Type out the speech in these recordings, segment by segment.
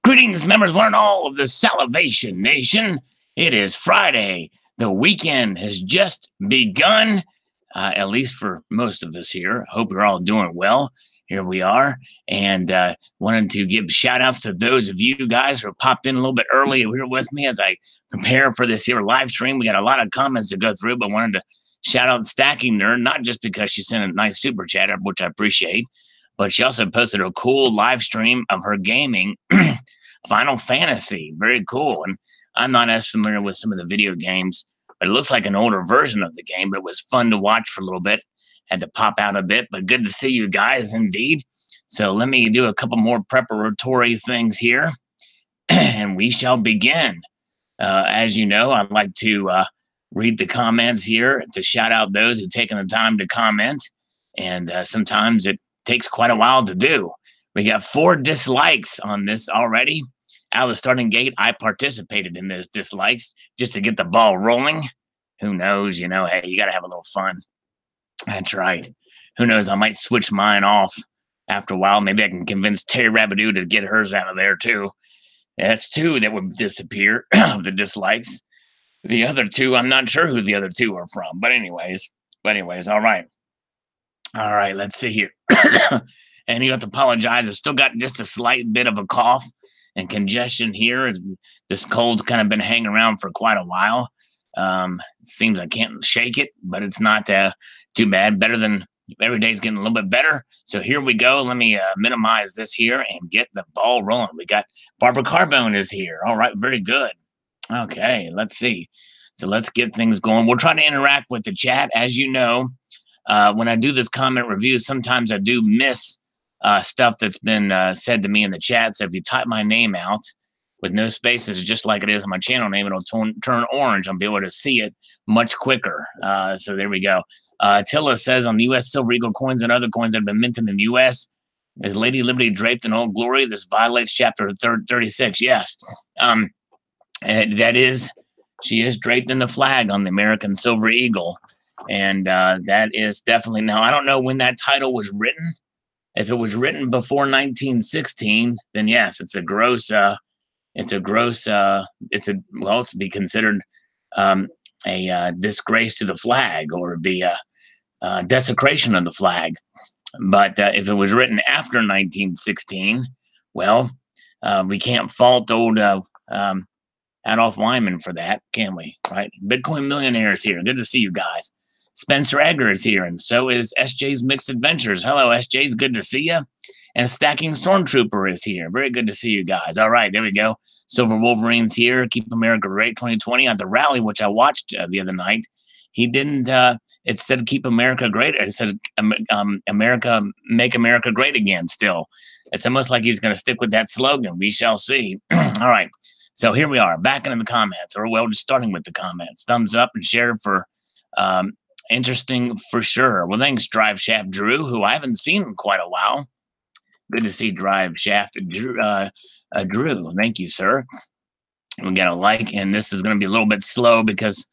Greetings, members, one and all of the Salivation Nation. It is Friday. The weekend has just begun, at least for most of us here. Hope you're all doing well. Here we are, and wanted to give shout-outs to those of you guys who popped in a little bit early here with me as I prepare for this here live stream. We got a lot of comments to go through, but wanted to shout out Stacking Nerd, not just because she sent a nice super chat, which I appreciate, but she also posted a cool live stream of her gaming Final Fantasy. Very cool. And I'm not as familiar with some of the video games, but it looks like an older version of the game, but it was fun to watch for a little bit. Had to pop out a bit, but good to see you guys indeed. So let me do a couple more preparatory things here, and we shall begin. As you know, I'd like to read the comments here to shout out those who've taken the time to comment, and sometimes it takes quite a while to do. We got 4 dislikes on this already. Out of the starting gate, I participated in those dislikes just to get the ball rolling. Who knows? You know, hey, you got to have a little fun. That's right. Who knows? I might switch mine off after a while. Maybe I can convince Terry Rabidoo to get hers out of there too. That's 2 that would disappear of the dislikes. The other 2, I'm not sure who the other 2 are from. But anyways, all right. All right, let's see here. And you have to apologize. I've still got just a slight bit of a cough and congestion here. This cold's kind of been hanging around for quite a while. It seems I can't shake it, but it's not too bad. Better than every day's getting a little bit better. So here we go. Let me minimize this here and get the ball rolling. We got Barbara Carbone is here. All right, very good. Okay, let's see. So let's get things going. We'll try to interact with the chat. As you know, when I do this comment review, sometimes I do miss stuff that's been said to me in the chat. So if you type my name out with no spaces, just like it is on my channel name, it'll turn orange. I'll be able to see it much quicker. So there we go. Attila says on the U.S. Silver Eagle coins and other coins that have been minted in the U.S., is Lady Liberty draped in old glory? This violates chapter 36. Yes. That is, she is draped in the flag on the American Silver Eagle. And that is definitely, now I don't know when that title was written. If it was written before 1916, then yes, it's to be considered a disgrace to the flag, or be a desecration of the flag. But if it was written after 1916, well, we can't fault old Adolf Wyman for that, can we? Right? Bitcoin Millionaire is here. Good to see you guys. Spencer Egger is here, and so is SJ's Mixed Adventures. Hello, SJ's. Good to see you. And Stacking Stormtrooper is here. Very good to see you guys. All right, there we go. Silver Wolverine's here. Keep America Great 2020 at the rally, which I watched the other night. He didn't, it said keep America great. It said America, make America great again still. It's almost like he's going to stick with that slogan. We shall see. All right. So here we are, back into the comments, or well, just starting with the comments. Thumbs up and share for interesting for sure. Well, thanks, Drive Shaft Drew, who I haven't seen in quite a while. Good to see Drive Shaft Drew. Thank you, sir. We got a like, and this is going to be a little bit slow because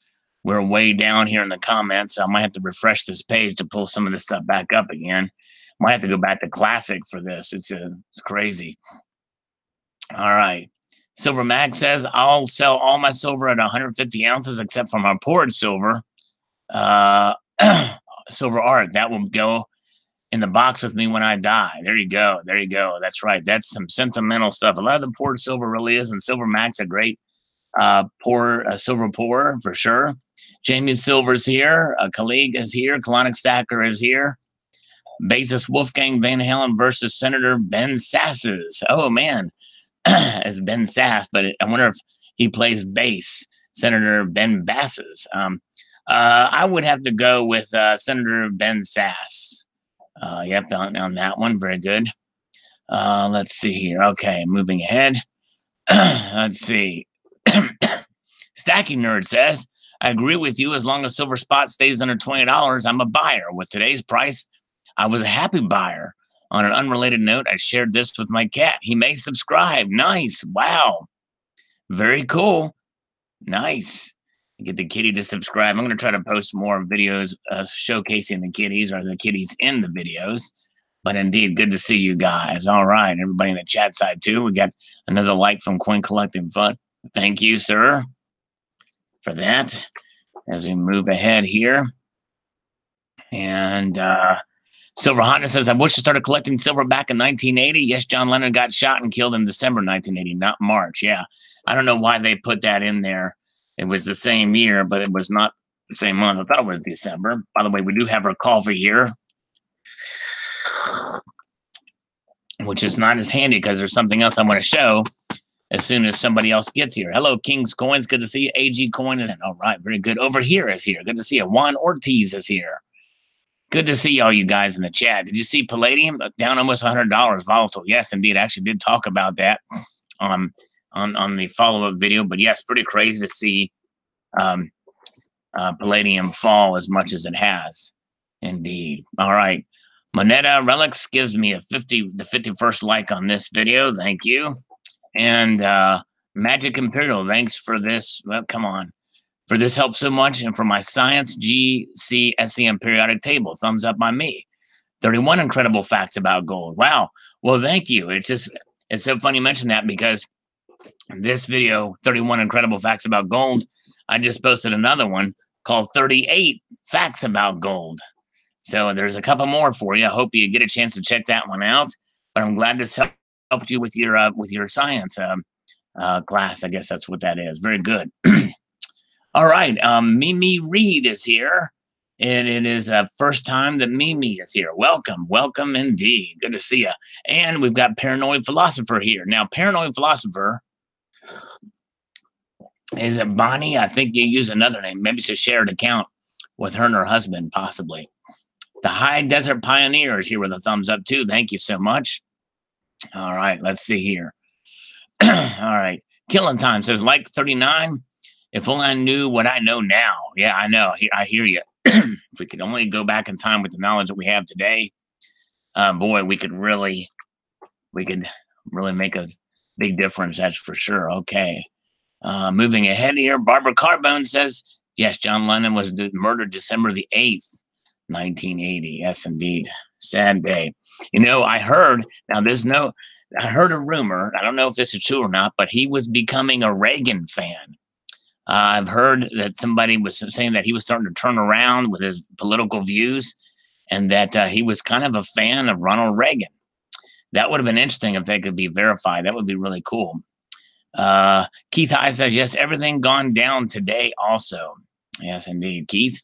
we're way down here in the comments. So I might have to refresh this page to pull some of this stuff back up again. Might have to go back to Classic for this. It's crazy. All right. Silver Mag says, I'll sell all my silver at 150 ounces except for my poured silver. Silver art. That will go in the box with me when I die. There you go. There you go. That's right. That's some sentimental stuff. A lot of the poured silver really is, and Silver Mag's a great silver pourer for sure. Jamie Silver's here. Khalid is here. Colonic Stacker is here. Bassist Wolfgang Van Halen versus Senator Ben Sasses. Oh, man. As Ben Sass, but I wonder if he plays bass. Senator Ben Basses. I would have to go with Senator Ben Sass. Yep, on that one. Very good. Let's see here. Okay, moving ahead. Let's see. Stacking Nerd says, I agree with you. As long as silver spot stays under $20, I'm a buyer. With today's price, I was a happy buyer. On an unrelated note, I shared this with my cat. He may subscribe. Nice. Wow. Very cool. Nice. Get the kitty to subscribe. I'm going to try to post more videos showcasing the kitties, or the kitties in the videos. But indeed, good to see you guys. All right, everybody in the chat side too. We got another like from Coin Collecting Fund. Thank you, sir, for that. As we move ahead here. And Silver Hotness says, I wish I started collecting silver back in 1980. Yes, John Lennon got shot and killed in December 1980, not March. Yeah, I don't know why they put that in there. It was the same year, but it was not the same month. I thought it was December. By the way, we do have our coffee here, which is not as handy because there's something else I want to show as soon as somebody else gets here. Hello, King's Coins. Good to see you. AG Coin is all right. Very good. Over here is here. Good to see you. Juan Ortiz is here. Good to see all you guys in the chat. Did you see Palladium down almost $100 volatile? Yes, indeed. I actually did talk about that on the follow-up video. But yes, pretty crazy to see Palladium fall as much as it has. Indeed. All right. Moneta Relics gives me the 51st like on this video. Thank you. And Magic Imperial, thanks for this. Well, come on. For this help so much, and for my Science GCSEM periodic table, thumbs up by me. 31 incredible facts about gold. Wow. Well, thank you. It's so funny you mention that because this video, 31 incredible facts about gold, I just posted another one called 38 facts about gold. So there's a couple more for you. I hope you get a chance to check that one out. But I'm glad this helped you with your science class. I guess that's what that is. Very good. All right, Mimi Reed is here, and it is the first time that Mimi is here. Welcome, welcome indeed. Good to see you. And we've got Paranoid Philosopher here. Now, Paranoid Philosopher, is it Bonnie? I think you use another name. Maybe it's a shared account with her and her husband, possibly. The High Desert Pioneer is here with a thumbs up, too. Thank you so much. All right, let's see here. All right, Killing Time says, like 39. If only I knew what I know now. Yeah, I know. I hear you. If we could only go back in time with the knowledge that we have today, boy, we could really make a big difference. That's for sure. Okay. Moving ahead here, Barbara Carbone says, yes, John Lennon was murdered December the 8th, 1980. Yes, indeed. Sad day. You know, I heard a rumor. I don't know if this is true or not, but he was becoming a Reagan fan. I've heard that somebody was saying that he was starting to turn around with his political views and that he was kind of a fan of Ronald Reagan. That would have been interesting if they could be verified. That would be really cool. Keith High says, yes, everything gone down today also. Yes, indeed. Keith,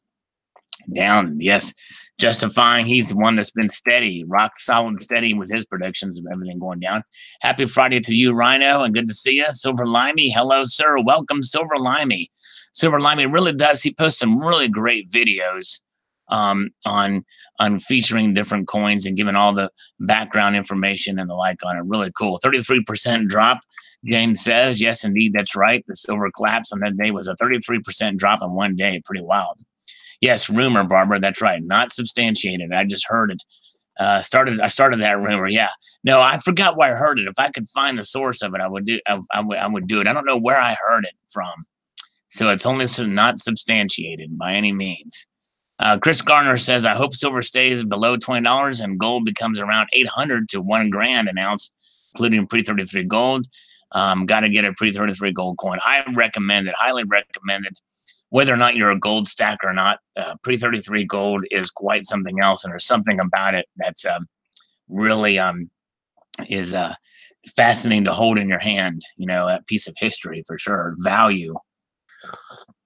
down. Yes, justifying. He's the one that's been steady, rock solid steady with his predictions of everything going down. Happy Friday to you, Rhino, and good to see you. Silver Limey, hello, sir. Welcome, Silver Limey. Silver Limey really does. He posts some really great videos on featuring different coins and giving all the background information and the like on it. Really cool. 33% drop. James says, yes, indeed, that's right. The silver collapse on that day was a 33% drop in one day. Pretty wild. Yes, rumor, Barbara. That's right. Not substantiated. I just heard it. I started that rumor. Yeah. No, I forgot where I heard it. If I could find the source of it, I would do. I would do it. I don't know where I heard it from, so it's only not substantiated by any means. Chris Garner says, I hope silver stays below $20 and gold becomes around 800 to $1 grand an ounce, including pre-33 gold. Got to get a pre-33 gold coin. I recommend it. Highly recommend it. Whether or not you're a gold stacker or not, pre-33 gold is quite something else, and there's something about it that's really is fascinating to hold in your hand. You know, a piece of history for sure. Value.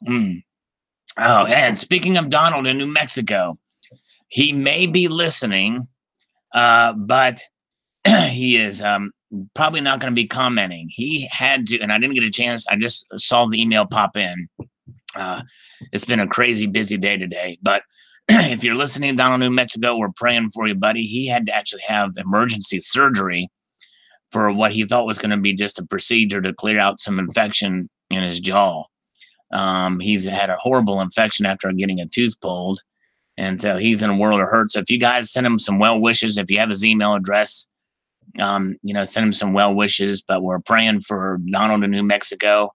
Oh, and speaking of Donald in New Mexico, he may be listening, but he is probably not going to be commenting. He had to, and I didn't get a chance. I just saw the email pop in. It's been a crazy busy day today, but if you're listening down in New Mexico, we're praying for you, buddy. He had to actually have emergency surgery for what he thought was going to be just a procedure to clear out some infection in his jaw. He's had a horrible infection after getting a tooth pulled, and so he's in a world of hurt. So if you guys send him some well wishes, if you have his email address, send him some well wishes. But we're praying for Donald in New Mexico.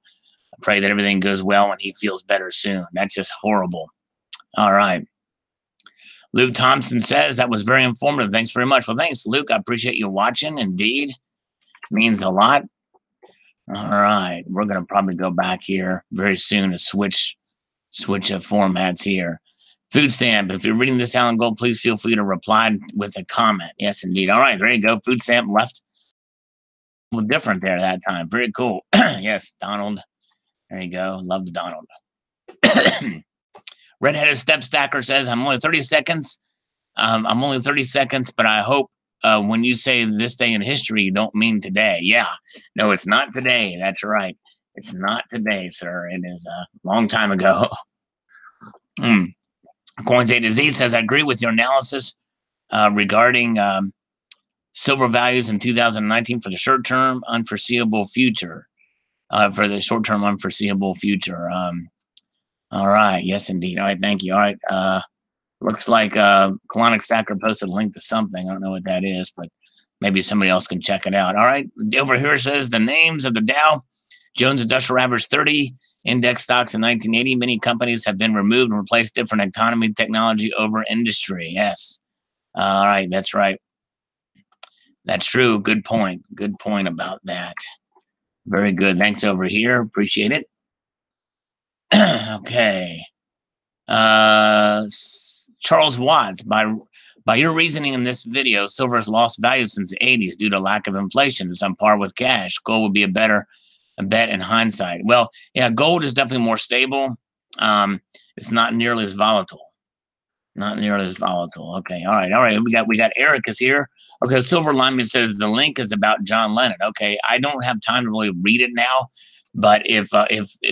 Pray that everything goes well and he feels better soon. That's just horrible. All right. Luke Thompson says that was very informative. Thanks very much. Well, thanks, Luke. I appreciate you watching. Indeed, means a lot. All right, we're gonna probably go back here very soon to switch of formats here. Food stamp. If you're reading this, Alan Gold, please feel free to reply with a comment. Yes, indeed. All right, there you go. Food stamp left. Well, different there that time. Very cool. Yes, Donald. There you go. Love the Donald. Redheaded Step Stacker says, I'm only 30 seconds. I'm only 30 seconds, but I hope when you say this day in history, you don't mean today. Yeah. No, it's not today. That's right. It's not today, sir. It is a long time ago. Coins A to Z says, I agree with your analysis regarding silver values in 2019 for the short-term unforeseeable future. All right. Yes, indeed. All right. Thank you. All right. Looks like Colonic Stacker posted a link to something. I don't know what that is, but maybe somebody else can check it out. All right. Over here says the names of the Dow Jones Industrial Average 30 index stocks in 1980. Many companies have been removed and replaced different economy, technology over industry. Yes. All right. That's right. That's true. Good point. Good point about that. Very good. Thanks over here. Appreciate it. Okay. Charles Watts, by your reasoning in this video, silver has lost value since the 80s due to lack of inflation. It's on par with cash. Gold would be a better bet in hindsight. Well, yeah, gold is definitely more stable. It's not nearly as volatile. Okay. All right. We got Eric is here. Okay. Silver Lineman says the link is about John Lennon. Okay. I don't have time to really read it now, but if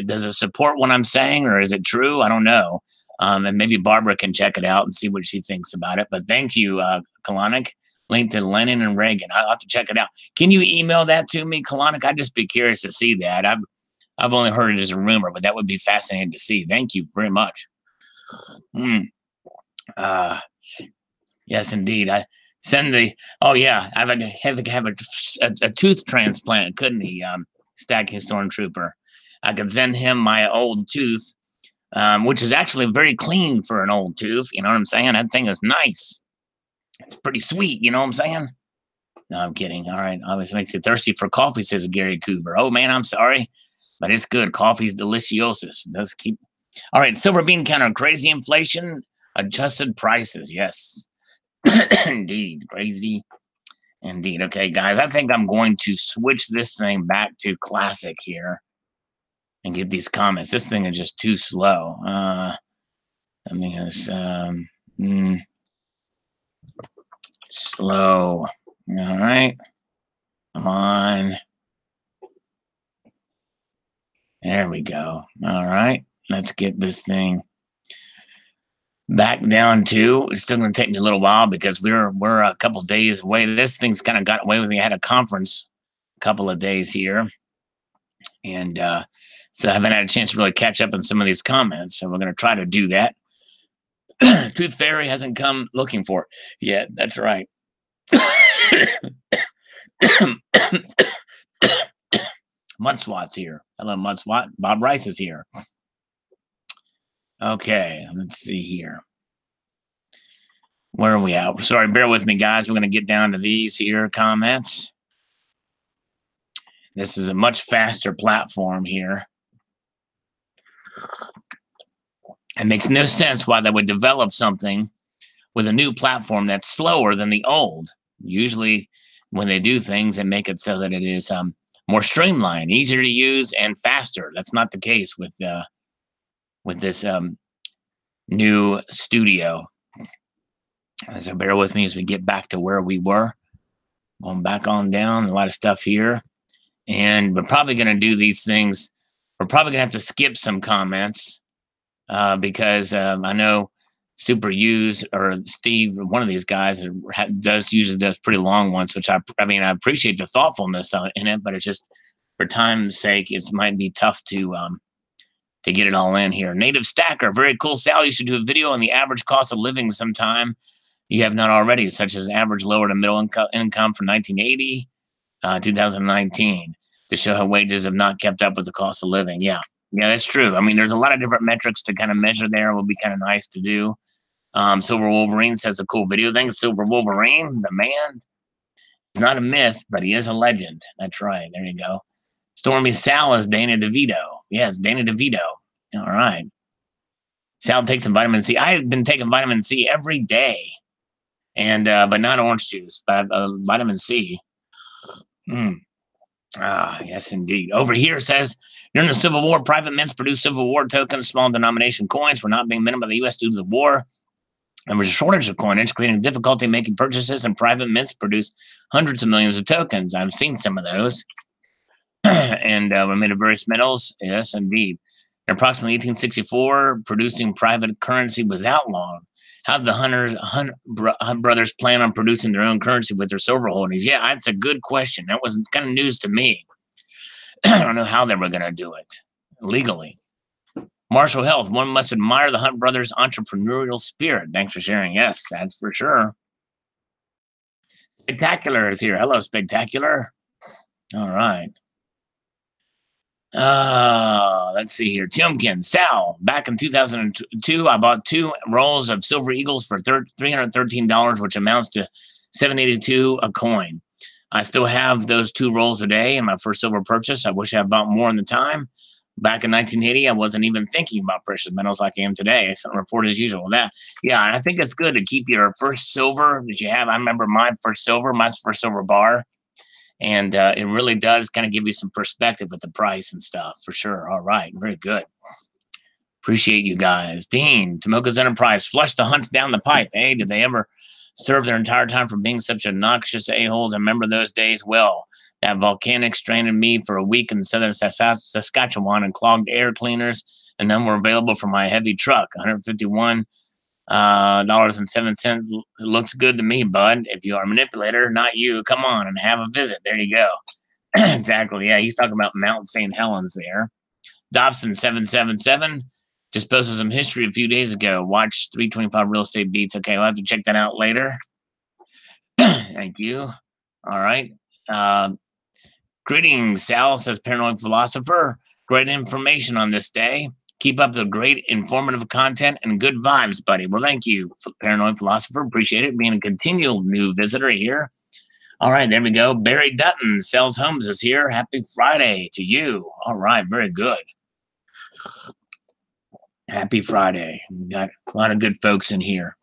does it support what I'm saying, or is it true? I don't know. And maybe Barbara can check it out and see what she thinks about it. But thank you, Kalanick. Link to Lennon and Reagan. I'll have to check it out. Can you email that to me, Kalanick? I'd just be curious to see that. I've only heard it as a rumor, but that would be fascinating to see. Thank you very much. Yes, indeed. I send the. Oh yeah, I have a tooth transplant, couldn't he? Stacking Stormtrooper. I could send him my old tooth, which is actually very clean for an old tooth. You know what I'm saying? That thing is nice. It's pretty sweet. You know what I'm saying? No, I'm kidding. All right. Always makes you thirsty for coffee, says Gary Cooper. Oh man, I'm sorry, but it's good. Coffee's deliciosus. It does keep. All right. Silver bean counter. Crazy inflation. Adjusted prices. Yes. Indeed. Crazy. Indeed. Okay, guys. I think I'm going to switch this thing back to classic here and get these comments. This thing is just too slow. I mean, it's slow. All right. Come on. There we go. All right. Let's get this thing back down to. It's still going to take me a little while because we're a couple of days away. This thing's kind of got away with me. I had a conference a couple of days here, and so I haven't had a chance to really catch up on some of these comments. So we're going to try to do that. Tooth Fairy hasn't come looking for it yet. That's right. Mudswat's here. Hello, Mudswat. Bob Rice is here. Okay, let's see here. Where are we at? Sorry, bear with me, guys. We're going to get down to these here comments. This is a much faster platform here. It makes no sense why they would develop something with a new platform that's slower than the old. Usually, when they do things, they make it so that it is more streamlined, easier to use, and faster. That's not the case with this new studio. So bear with me as we get back to where we were. Going back on down, a lot of stuff here. And we're probably going to do these things. We're probably going to have to skip some comments because I know Super Use or Steve, one of these guys, usually does pretty long ones, which I appreciate the thoughtfulness in it, but it's just for time's sake, it might be tough to get it all in here. Native Stacker, very cool. Sal, you should do a video on the average cost of living sometime you have not already, such as an average lower to middle income from 1980, 2019, to show how wages have not kept up with the cost of living. Yeah, that's true. I mean, there's a lot of different metrics to kind of measure there. It will be kind of nice to do. Silver Wolverine says a cool video. Thanks, Silver Wolverine. The man is not a myth, but he is a legend. That's right. There you go. Stormy Sal is Dana DeVito. Yes, Dana DeVito. All right. Sal takes some vitamin C. I have been taking vitamin C every day, and but not orange juice, but vitamin C. Yes, indeed. Over here says, during the Civil War, private mints produced Civil War tokens. Small denomination coins were not being minted by the U.S. due to the war. There was a shortage of coinage, creating difficulty making purchases, and private mints produced hundreds of millions of tokens. I've seen some of those. And were made of various metals. Yes, indeed. In approximately 1864, producing private currency was outlawed. How did the Hunt brothers plan on producing their own currency with their silver holdings? Yeah, that's a good question. That was kind of news to me. I don't know how they were going to do it legally. Marshall Health. One must admire the Hunt brothers' entrepreneurial spirit. Thanks for sharing. Yes, that's for sure. Spectacular is here. Hello, Spectacular. All right. Let's see here. Tiomkin, Sal, back in 2002, I bought 2 rolls of Silver Eagles for $313, which amounts to $7.82 a coin. I still have those 2 rolls today in my first silver purchase. I wish I had bought more in the time. Back in 1980, I wasn't even thinking about precious metals like I am today. Excellent report as usual. Yeah, I think it's good to keep your first silver that you have. I remember my first silver bar. And it really does kind of give you some perspective with the price and stuff, for sure. All right. Very good. Appreciate you guys. Dean, Tomoka's Enterprise, flushed the Hunts down the pipe. Hey, did they ever serve their entire time for being such obnoxious a-holes? I remember those days well. That volcanic stranded me for a week in southern Saskatchewan and clogged air cleaners, and then were available for my heavy truck. $151 $7 looks good to me, bud. If you are a manipulator, not you, come on and have a visit. There you go. Exactly. Yeah, he's talking about Mount St. Helens there. Dobson 777 just posted some history a few days ago. Watch 325 real estate beats. Okay, we'll have to check that out later. Thank you. All right. Greetings, Sal, says Paranoid Philosopher. Great information on this day. Keep up the great informative content and good vibes, buddy. Well, thank you, Paranoid Philosopher. Appreciate it. Being a continual new visitor here. All right, there we go. Barry Dutton, Sells Homes, is here. Happy Friday to you. All right, very good. Happy Friday. We got a lot of good folks in here.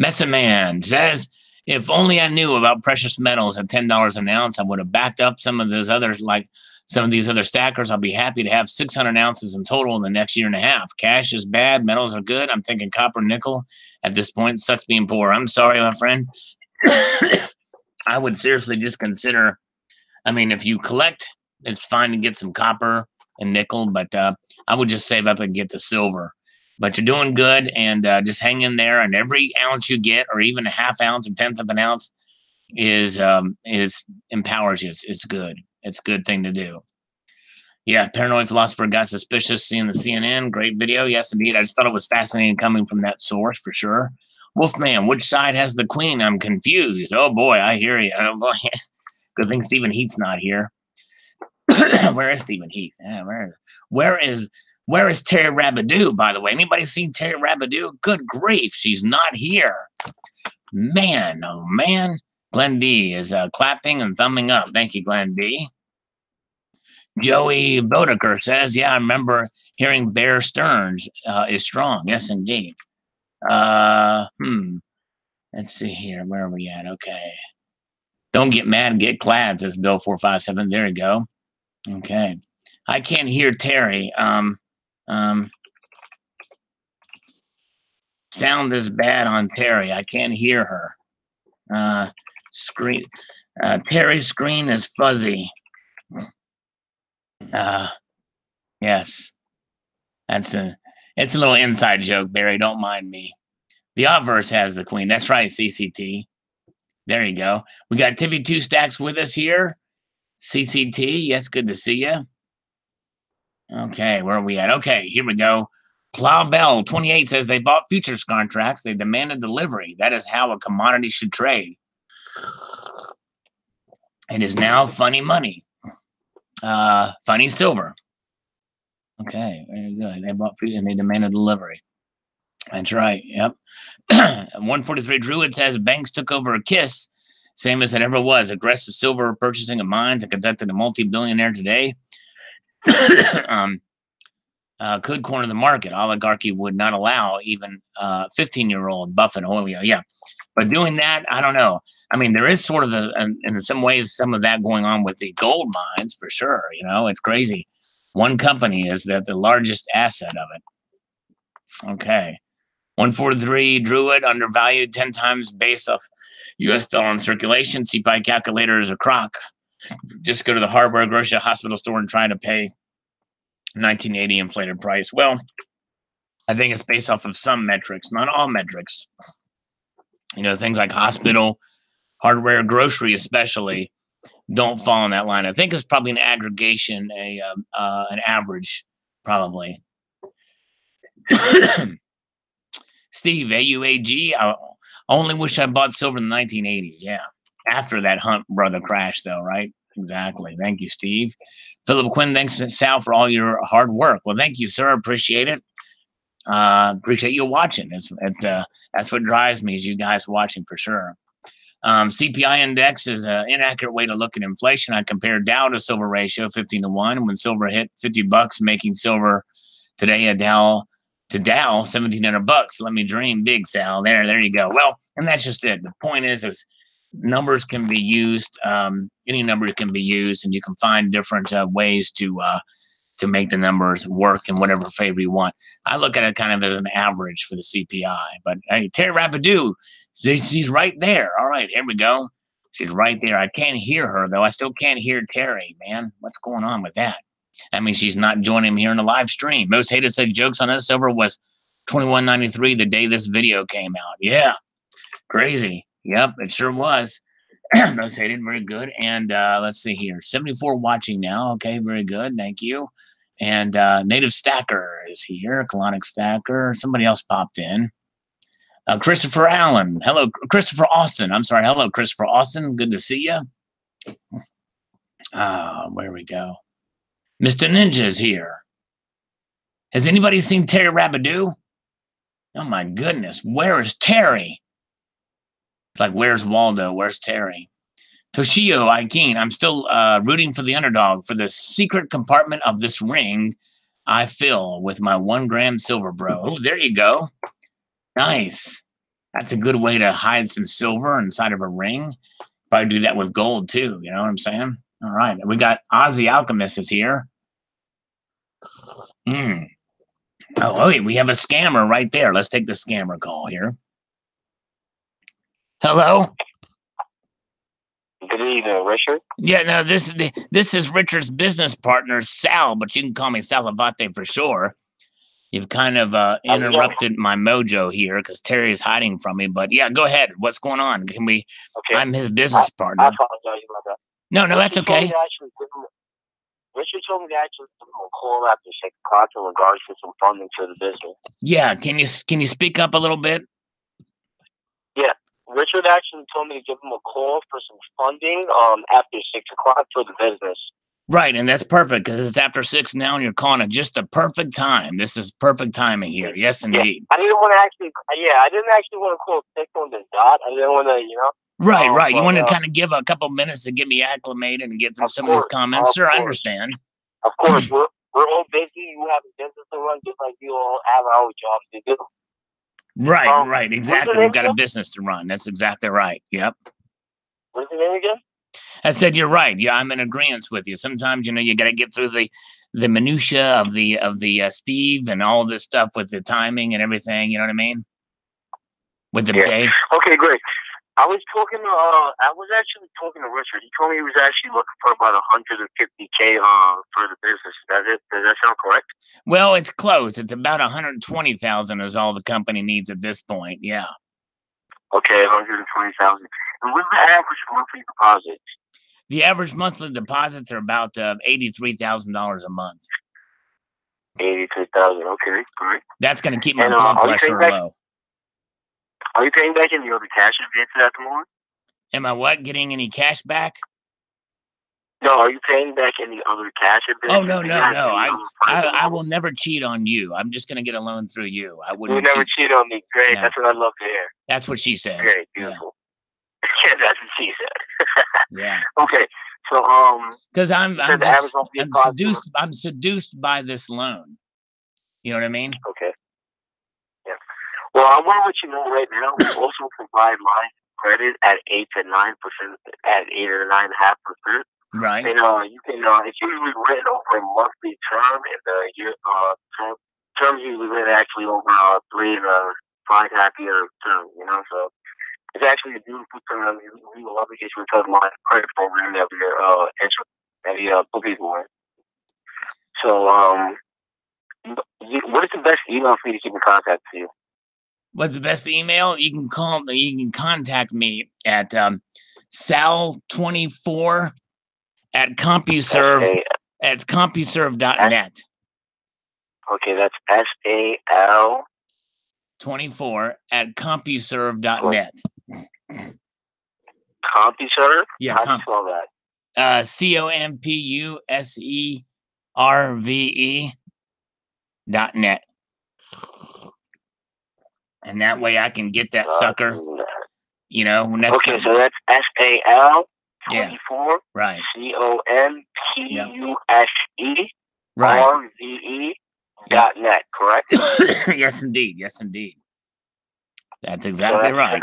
Messaman says, if only I knew about precious metals at $10 an ounce, I would have backed up some of those others, like some of these other stackers. I'll be happy to have 600 ounces in total in the next year and a half. Cash is bad. Metals are good. I'm thinking copper, nickel at this point. Sucks being poor. I'm sorry, my friend. I would seriously just consider, I mean, if you collect, it's fine to get some copper and nickel, but I would just save up and get the silver. But you're doing good, and just hang in there. And every ounce you get, or even a half ounce, a tenth of an ounce, is empowers you. It's good. It's a good thing to do. Yeah, Paranoid Philosopher got suspicious seeing the CNN. Great video. Yes, indeed. I just thought it was fascinating coming from that source for sure. Wolfman, which side has the queen? I'm confused. Oh boy, I hear you. Oh boy. Good thing Stephen Heath's not here. Where is Stephen Heath? Yeah, where is Terry Rabideau, by the way? Anybody seen Terry Rabideau? Good grief, she's not here. Man, oh man. Glenn D is clapping and thumbing up. Thank you, Glenn D. Joey Bodeker says, yeah, I remember hearing Bear Stearns is strong. Yes, indeed. Let's see here. Where are we at? Okay. Don't get mad, get glad, says Bill 457. There you go. Okay. I can't hear Terry. Sound is bad on Terry. I can't hear her. Terry's screen is fuzzy. Yes. It's a little inside joke, Barry. Don't mind me. The obverse has the queen. That's right, CCT. There you go. We got Tippy 2 Stacks with us here. CCT, yes, good to see you. Okay, where are we at? Okay, here we go. Plowbell 28 says they bought futures contracts. They demanded delivery. That is how a commodity should trade. It is now funny money. Funny silver. Okay, very good. They bought food and they demanded delivery. That's right. Yep. 143 Druid says banks took over a kiss, same as it ever was. Aggressive silver purchasing of mines and conducted a multi-billionaire today. Could corner the market. Oligarchy would not allow even 15-year-old Buffett Julio. Yeah. But doing that, I don't know. I mean, there is sort of in some ways, some of that going on with the gold mines for sure. You know, it's crazy. One company is the largest asset of it. Okay. 143 Druid undervalued 10 times based off US dollar in circulation. CPI calculator is a crock. Just go to the hardware, grocery, hospital store and try to pay 1980 inflated price. Well, I think it's based off of some metrics, not all metrics. You know, things like hospital, hardware, grocery especially don't fall in that line. I think it's probably an aggregation, an average, probably. Steve, AUAG, I only wish I bought silver in the 1980s. Yeah. After that Hunt brother crash, though, right? Exactly. Thank you, Steve. Philip Quinn, thanks, Sal, for all your hard work. Well, thank you, sir. Appreciate it. Appreciate you watching. That's what drives me, is you guys watching for sure. CPI index is an inaccurate way to look at inflation. I compared Dow to silver ratio 15-1. When silver hit $50, making silver today a Dow to Dow $1,700. Let me dream big, Sal. There you go. Well, and that's just it. The point is numbers can be used. Any number can be used, and you can find different ways to make the numbers work in whatever favor you want. I look at it kind of as an average for the CPI. But hey, Terry Rapidu, she's right there. All right, here we go. She's right there. I can't hear her, though. I still can't hear Terry, man. What's going on with that? I mean, she's not joining me here in the live stream. Most hated said jokes on us silver was 21.93 the day this video came out. Yeah, crazy. Yep, it sure was. Most hated, very good. And let's see here, 74 watching now. Okay, very good. Thank you. And Native Stacker is here. Colonic Stacker. Somebody else popped in. Christopher Allen. Hello, Christopher Austin. I'm sorry. Hello, Christopher Austin. Good to see you. Where we go. Mr. Ninja is here. Has anybody seen Terry Rapidu? Oh my goodness. Where is Terry? It's like, where's Waldo? Where's Terry? Toshio Aikin, I'm still rooting for the underdog. For the secret compartment of this ring, I fill with my 1 gram silver, bro. Oh, there you go. Nice. That's a good way to hide some silver inside of a ring. Probably do that with gold too. You know what I'm saying? All right. We got Ozzy Alchemist is here. Oh, wait, we have a scammer right there. Let's take the scammer call here. Hello? Good evening, Richard. Yeah, no, this is Richard's business partner, Sal, but you can call me Salivate for sure. You've kind of interrupted my mojo here because Terry is hiding from me. But yeah, go ahead. What's going on? Can we? Okay. I'm his business partner. I apologize about that. No, that's okay. Richard told me to actually give him a call after 6 o'clock in regards to some funding for the business. Yeah, can you speak up a little bit? Yeah, Richard actually told me to give him a call for some funding after 6 o'clock for the business. Right, and that's perfect because it's after 6 now, and you're calling it just the perfect time. This is perfect timing here. Yes, indeed. Yeah. I didn't actually want to call 6 on the dot. I didn't want to, Right. You want to kind of give a couple minutes to get me acclimated and get through some of these comments. Sure, I understand. Of course, we're all busy. You have a business to run just like you all have our jobs to do. Right, exactly. We've got a business to run. That's exactly right. Yep. What's your name again? I said you're right. Yeah, I'm in agreement with you. Sometimes you got to get through the minutia of the Steve and all this stuff with the timing and everything. You know what I mean? With the day. Okay, great. I was actually talking to Richard. He told me he was actually looking for about $150K for the business. Does that sound correct? Well, it's close. It's about $120,000 is all the company needs at this point. Yeah. Okay, $120,000. And what's the average monthly deposits? The average monthly deposits are about $83,000 a month. 83,000. Okay, great. That's going to keep my blood pressure low. Are you paying back any other cash advances at the moment? Am I what? Getting any cash back? No, are you paying back any other cash Oh, advances? no, Do you no, have no. any I, other I, private I loans? will never cheat on you. I'm just going to get a loan through you. I You would wouldn't never cheat. cheat on me. Great. No, That's what I love to hear. that's what she said. Great. Yeah, Beautiful. Yeah, that's what she said. yeah. Okay. So, Because you said the average monthly deposit. I'm seduced by this loan. You know what I mean? Okay. Yeah. Well, I want to let you know right now, we also provide lines of credit at 8 to 9%, at 8 or 9.5%. Right. And you can, it's usually written over a monthly term, and the year, terms usually written actually over 3 to 5.5 year term, you know, so it's actually a beautiful term. We will obligate you into my credit program that we put people in. So, what is the best email for you to keep in contact with you? What's the best email? You can call me. You can contact me at sal24 at CompuServe at CompuServe.net. Okay, that's SAL 24 at CompuServe.net. CompuServe? Yeah, How do you spell that? CompuServe.net. And that way I can get that sucker. You know, next Okay, time. so that's SAL 24 yeah, right. CompuServe.net, correct? Yes, indeed. Yes, indeed. That's exactly right.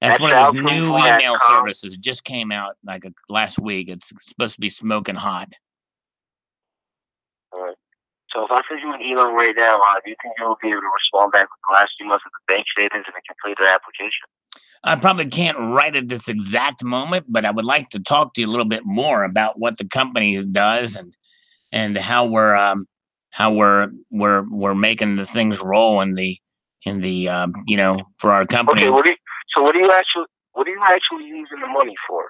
That's one of those new email services. It just came out like last week. It's supposed to be smoking hot. All right. So if I send you an email right now, do you think you'll be able to respond back with the last 2 months of the bank statements and a completed application? I probably can't write at this exact moment, but I would like to talk to you a little bit more about what the company does and how we're making the things roll in the you know, for our company. Okay, what do you actually using the money for?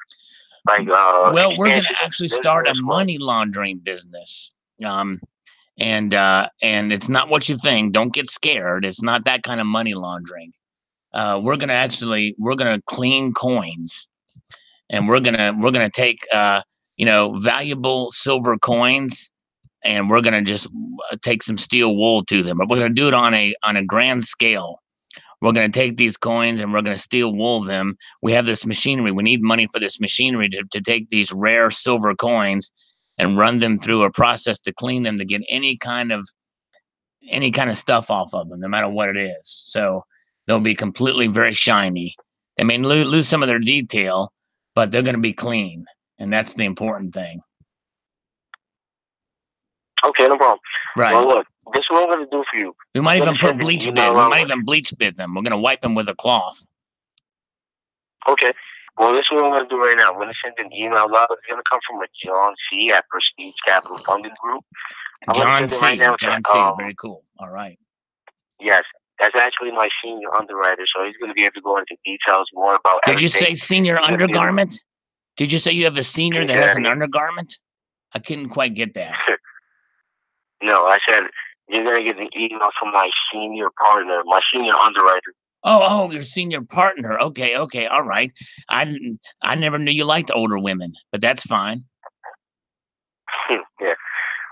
Like well, we're going to actually start a money laundering business. And it's not what you think. Don't get scared. It's not that kind of money laundering. We're gonna clean coins, and we're gonna take you know, valuable silver coins, and we're gonna just take some steel wool to them. But we're gonna do it on a grand scale. We're gonna take these coins and we're gonna steel wool them. We have this machinery. We need money for this machinery to take these rare silver coins and run them through a process to clean them to get any kind of stuff off of them, no matter what it is. So they'll be completely very shiny. They may lose some of their detail, but they're going to be clean, and that's the important thing. Okay, no problem. Right. Well, look, this is what I'm going to do for you. We might even put bleach bit. We might even bleach bit them. We're going to wipe them with a cloth. Okay. Well, this is what I'm going to do right now. I'm going to send an email out. It's going to come from a John C. at Prestige Capital Funding Group. John C. Right now John C. Very cool. All right. Yes. That's actually my senior underwriter, so he's going to be able to go into details more about Did you say senior undergarment? Did you say you have a senior that has an undergarment? I couldn't quite get that. No, I said you're going to get an email from my senior partner, my senior underwriter. Oh, your senior partner. Okay, all right. I never knew you liked older women, but that's fine. Yeah.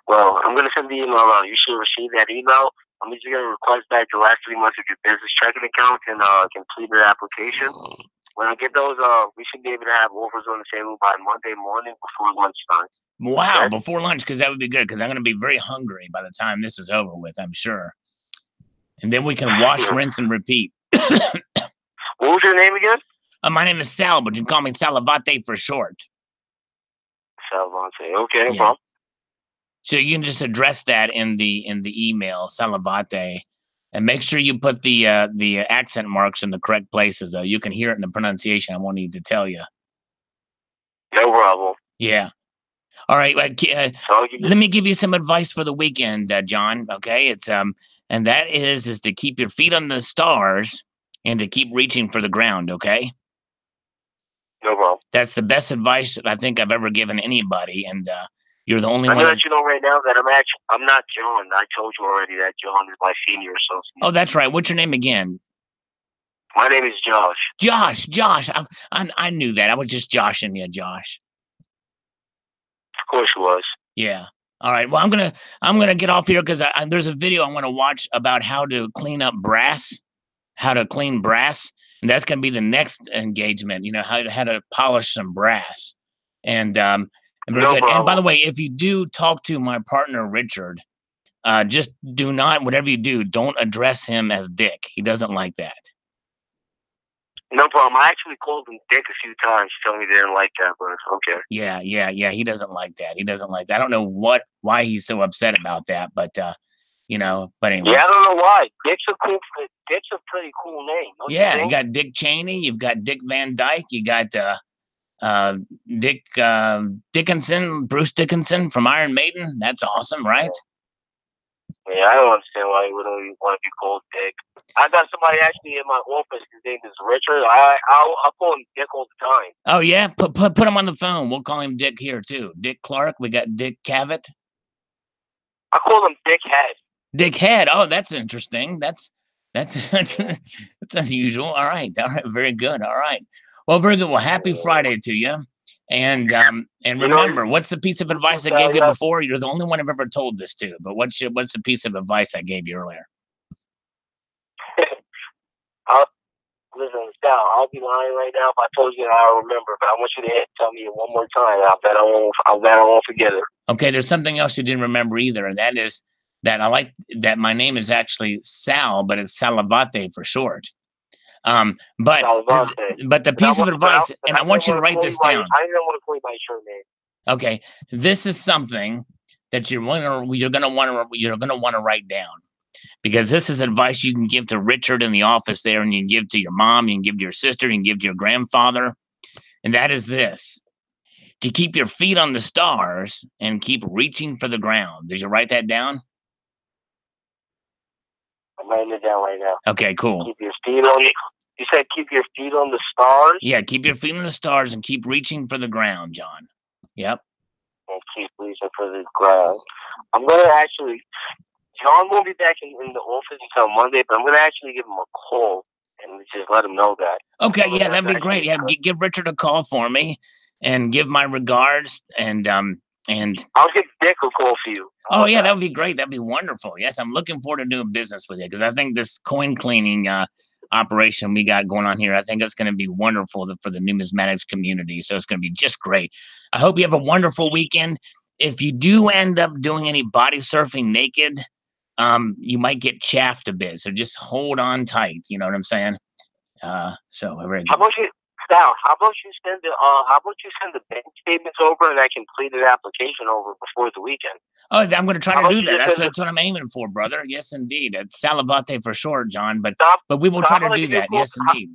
Well, I'm going to send the email out. You should receive that email. I'm just going to request back the last 3 months of your business checking account and complete your application. When I get those, we should be able to have offers on the table by Monday morning before lunchtime. Wow, okay? Before lunch, because that would be good, because I'm going to be very hungry by the time this is over with, I'm sure. And then we can wash, rinse, and repeat. What was your name again? My name is Sal, but you can call me Salivate for short. Salivate. Okay, no problem. So you can just address that in the email, Salivate, and make sure you put the accent marks in the correct places, though. You can hear it in the pronunciation. I won't need to tell you. No problem. Yeah. All right. Let me give you some advice for the weekend, John. Okay, it's and that is to keep your feet on the stars and to keep reaching for the ground. Okay. No problem. That's the best advice I think I've ever given anybody, and you're the only one. I'm going to let you know right now that I'm not John. I told you already that John is my senior associate. Oh, that's right. What's your name again? My name is Josh. Josh. I knew that. I was just joshing you, Josh. course she was. Yeah. All right. Well, I'm gonna get off here because there's a video I want to watch about how to clean up brass, how to clean brass, and that's gonna be the next engagement. You know how to polish some brass, and very No good. And by the problem. way, if you do talk to my partner Richard, just do not whatever you do, don't address him as Dick. He doesn't like that. No problem. I actually called him Dick a few times. He told me he didn't like that, but it's okay. Yeah. He doesn't like that. He doesn't like that. I don't know why he's so upset about that, but you know. But anyway. Yeah, I don't know why. Dick's a pretty cool name. Don't Yeah, you you think? got Dick Cheney. You've got Dick Van Dyke. You got Dick Dickinson, Bruce Dickinson from Iron Maiden. That's awesome, right? Yeah, I don't understand why you would only want to be called Dick. I got somebody actually in my office. His name is Richard. I'll call him Dick all the time. Oh yeah, put him on the phone. We'll call him Dick here too. Dick Clark. We got Dick Cavett. I call him Dick Head. Dick Head. Oh, that's interesting. That's unusual. All right, very good. All right. Well, very good. Well, happy Friday to you. And remember, what's the piece of advice I gave you before? You're the only one I've ever told this to. But what's the piece of advice I gave you earlier? Listen, Sal, I'll be lying right now if I told you that I remember, but I want you to tell me it one more time. I bet I won't forget it. Okay, there's something else you didn't remember either, and that is that I like that my name is actually Sal, but it's Salivate for short. But the piece of advice, and I want you to write this down. I didn't want to call you by your name. Okay, this is something that you're gonna want to write down, because this is advice you can give to Richard in the office there, and you can give to your mom, you can give to your sister, you can give to your grandfather, and that is this: to keep your feet on the stars and keep reaching for the ground. Did you write that down? I'm writing it down right now. Okay, cool. Keep your feet on. You said keep your feet on the stars? Yeah, keep your feet on the stars and keep reaching for the ground, John. Yep. And keep reaching for the ground. I'm going to actually, John won't be back in the office until Monday, but I'm going to actually give him a call and just let him know that. Okay, yeah, that'd be great. Yeah, give Richard a call for me and give my regards, and I'll give Dick a call for you. Oh yeah, that would be great. That'd be wonderful. Yes, I'm looking forward to doing business with you, because I think this coin cleaning operation we got going on here, I think it's going to be wonderful for the numismatics community. So it's going to be just great. I hope you have a wonderful weekend. If you do end up doing any body surfing naked, you might get chaffed a bit. So just hold on tight. You know what I'm saying? So very good. How about you send the bank statements over, and I complete the application over before the weekekend? Oh, I'm going to try to do that. That's what I'm aiming for, brother. Yes, indeed. It's Salivate for short, John. But we will try to do that. Yes, indeed.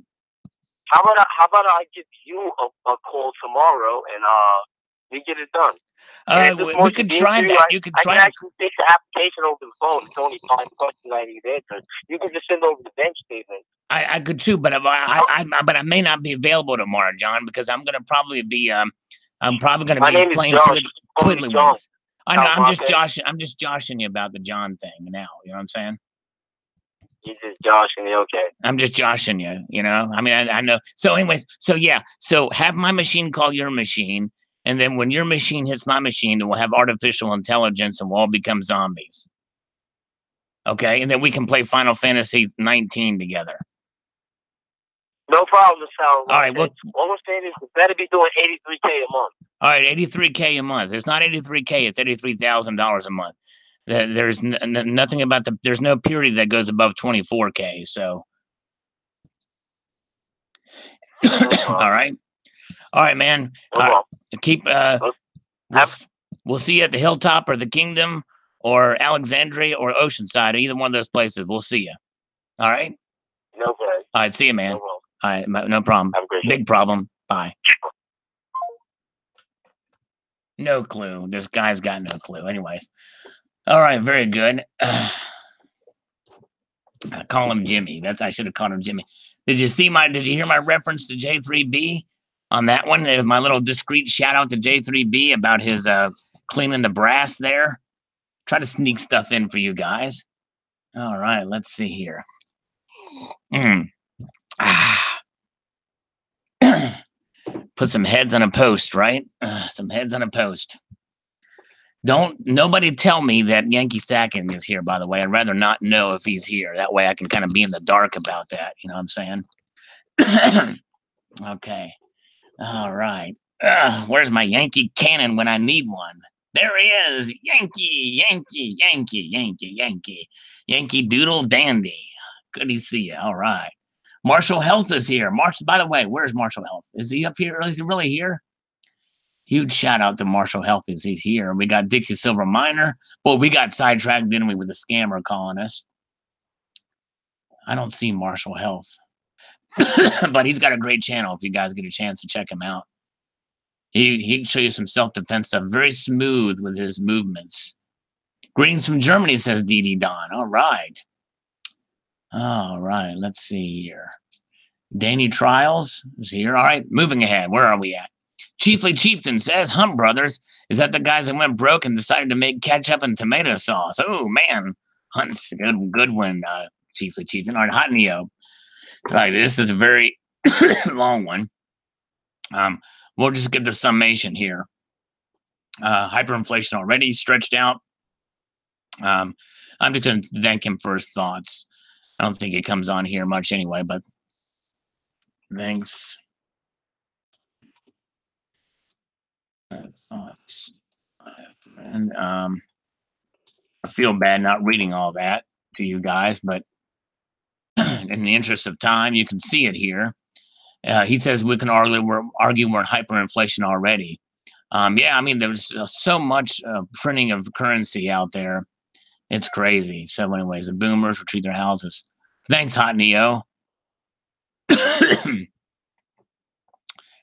How about I give you a call tomorrow, and we get it done? We could try that. You could try. I can actually take the application over the phone. It's only 5 questions I need answered. You can just send over the bank statement. I could too, but I may not be available tomorrow, John, because I'm gonna probably be I'm probably gonna be playing Quiddly Wings. I know. I'm just joshing you about the John thing now. You know what I'm saying? You're just joshing me, okay? I'm just joshing you. You know. I mean, I know. So, anyways, so yeah. So have my machine call your machine, and then when your machine hits my machine, then we'll have artificial intelligence, and we'll all become zombies. Okay, and then we can play Final Fantasy 19 together. No problem, Sal. All right. Well, all I'm saying is you better be doing $83K a month. All right, $83K a month. It's not $83K. It's $83,000 a month. There's nothing about there's no period that goes above 24K. So, all right, man. Keep. We'll see you at the Hilltop or the Kingdom or Alexandria or Oceanside, or either one of those places. We'll see you. All right. No problem. All right. See you, man. All right. No problem. Big problem. Bye. No clue. This guy's got no clue. Anyways. All right. Very good. I call him Jimmy. I should have called him Jimmy. Did you hear my reference to J3B on that one? My little discreet shout out to J3B about his cleaning the brass there. Try to sneak stuff in for you guys. All right. Let's see here. Put some heads on a post, right? Some heads on a post. Nobody tell me that Yankee Stacking is here, by the way. I'd rather not know if he's here. That way I can kind of be in the dark about that. You know what I'm saying? Okay. All right. Where's my Yankee cannon when I need one? There he is. Yankee, Yankee, Yankee, Yankee, Yankee. Yankee Doodle Dandy. Good to see you. All right. Marshall Health is here. By the way, where's Marshall Health? Is he up here? Is he really here? Huge shout out to Marshall Health as he's here. We got Dixie Silver Miner. Well, we got sidetracked, didn't we, with a scammer calling us? I don't see Marshall Health. But he's got a great channel if you guys get a chance to check him out. He can show you some self-defense stuff. Very smooth with his movements. Greetings from Germany, says DD Don. All right. All right. Let's see here. Danny Trials is here. All right. Moving ahead. Where are we at? Chiefly Chieftain says, Hunt Brothers, is that the guys that went broke and decided to make ketchup and tomato sauce? Oh, man. Hunt's a good one, Chiefly Chieftain. All right, Hot Neo. All right, this is a very long one. We'll just get the summation here. Hyperinflation already stretched out. I'm just going to thank him for his thoughts. I don't think it comes on here much anyway, but thanks. Thoughts. And I feel bad not reading all that to you guys, but in the interest of time, you can see it here. He says we can argue we're in hyperinflation already. Yeah, I mean, there's so much printing of currency out there. It's crazy. So anyways, the boomers retreat their houses. Thanks, Hot Neo.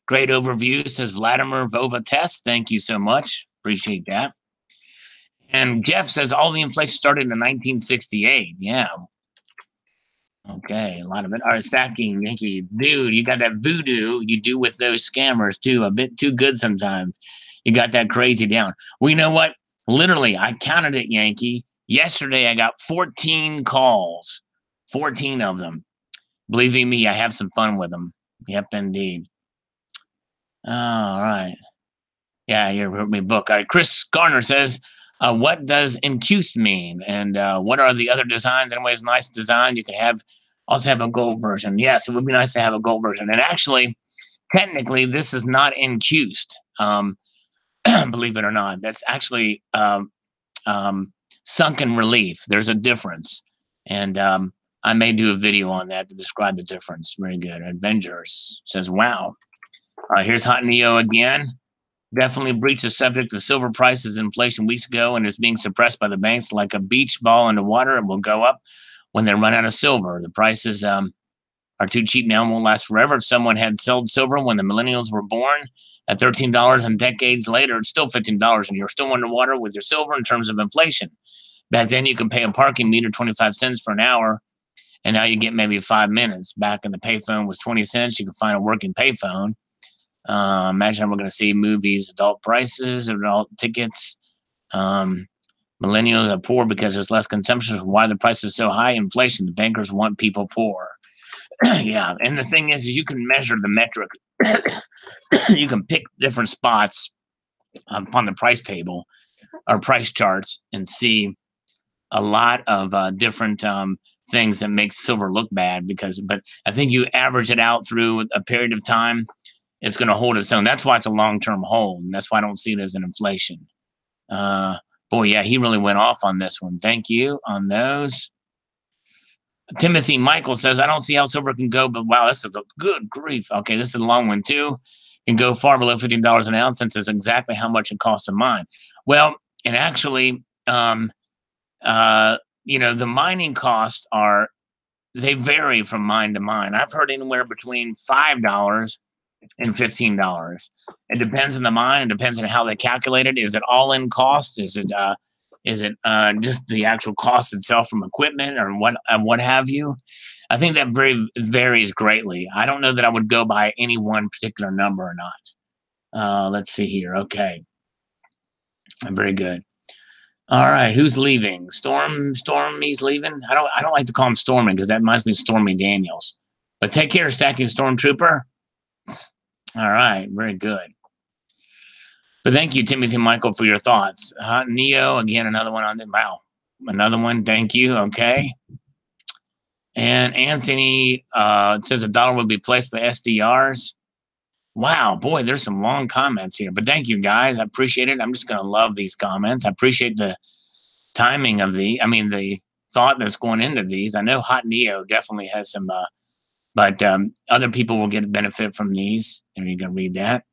Great overview, says Vladimir Vova Test. Thank you so much. Appreciate that. And Jeff says all the inflation started in 1968. Yeah. Okay, a lot of it. All right, Stacking, Yankee. Dude, you got that voodoo you do with those scammers, too. A bit too good sometimes. You got that crazy down. Well, you know what? Literally, I counted it, Yankee. Yesterday, I got 14 calls. 14 of them. Believe me, I have some fun with them. Yep, indeed. All right. Yeah, you wrote me a book. All right, Chris Garner says, what does incused mean? And what are the other designs? Anyways, nice design. You can also have a gold version. Yes, it would be nice to have a gold version. And actually, technically, this is not incused. Believe it or not. That's actually sunken relief. There's a difference. And I may do a video on that to describe the difference. Very good. Avengers says, wow. Here's Hot Neo again. Definitely breached the subject of silver prices inflation weeks ago and is being suppressed by the banks like a beach ball in the water. It will go up when they run out of silver. The prices are too cheap now and won't last forever. If someone had sold silver when the millennials were born at $13 and decades later, it's still $15 and you're still underwater with your silver in terms of inflation. Back then, you can pay a parking meter 25 cents for an hour, and now you get maybe 5 minutes. Back in the payphone was 20 cents. You can find a working payphone. Imagine we're going to see movies, adult prices, adult tickets. Millennials are poor because there's less consumption. Why the price is so high? Inflation. The bankers want people poor. Yeah, and the thing is you can measure the metric. You can pick different spots on the price table or price charts and see a lot of different things that make silver look bad. But I think you average it out through a period of time, it's going to hold its own. That's why it's a long-term hold, and that's why I don't see it as an inflation. Boy, yeah, he really went off on this one. Thank you on those. Timothy Michael says, I don't see how silver can go, but wow, this is a good grief. Okay, this is a long one too. Can go far below $15 an ounce since it's exactly how much it costs to mine. Well, and actually, the mining costs they vary from mine to mine. I've heard anywhere between $5 and $15. It depends on the mine. It depends on how they calculate it. Is it all-in cost? Is it just the actual cost itself from equipment or what have you? I think that varies greatly. I don't know that I would go by any one particular number or not. Let's see here. Okay, very good. All right, who's leaving? Stormy's leaving. I don't like to call him Stormy because that reminds me of Stormy Daniels. But take care, Stacking Stormtrooper. All right, very good. But thank you, Timothy Michael, for your thoughts. Neo, again, another one on the wow. Another one. Thank you. Okay. And Anthony says the dollar will be placed by SDRs. Wow, boy, there's some long comments here. But thank you, guys. I appreciate it. I'm just going to love these comments. I appreciate the timing of the thought that's going into these. I know Hot Neo definitely has some, but other people will get benefit from these. And you can read that.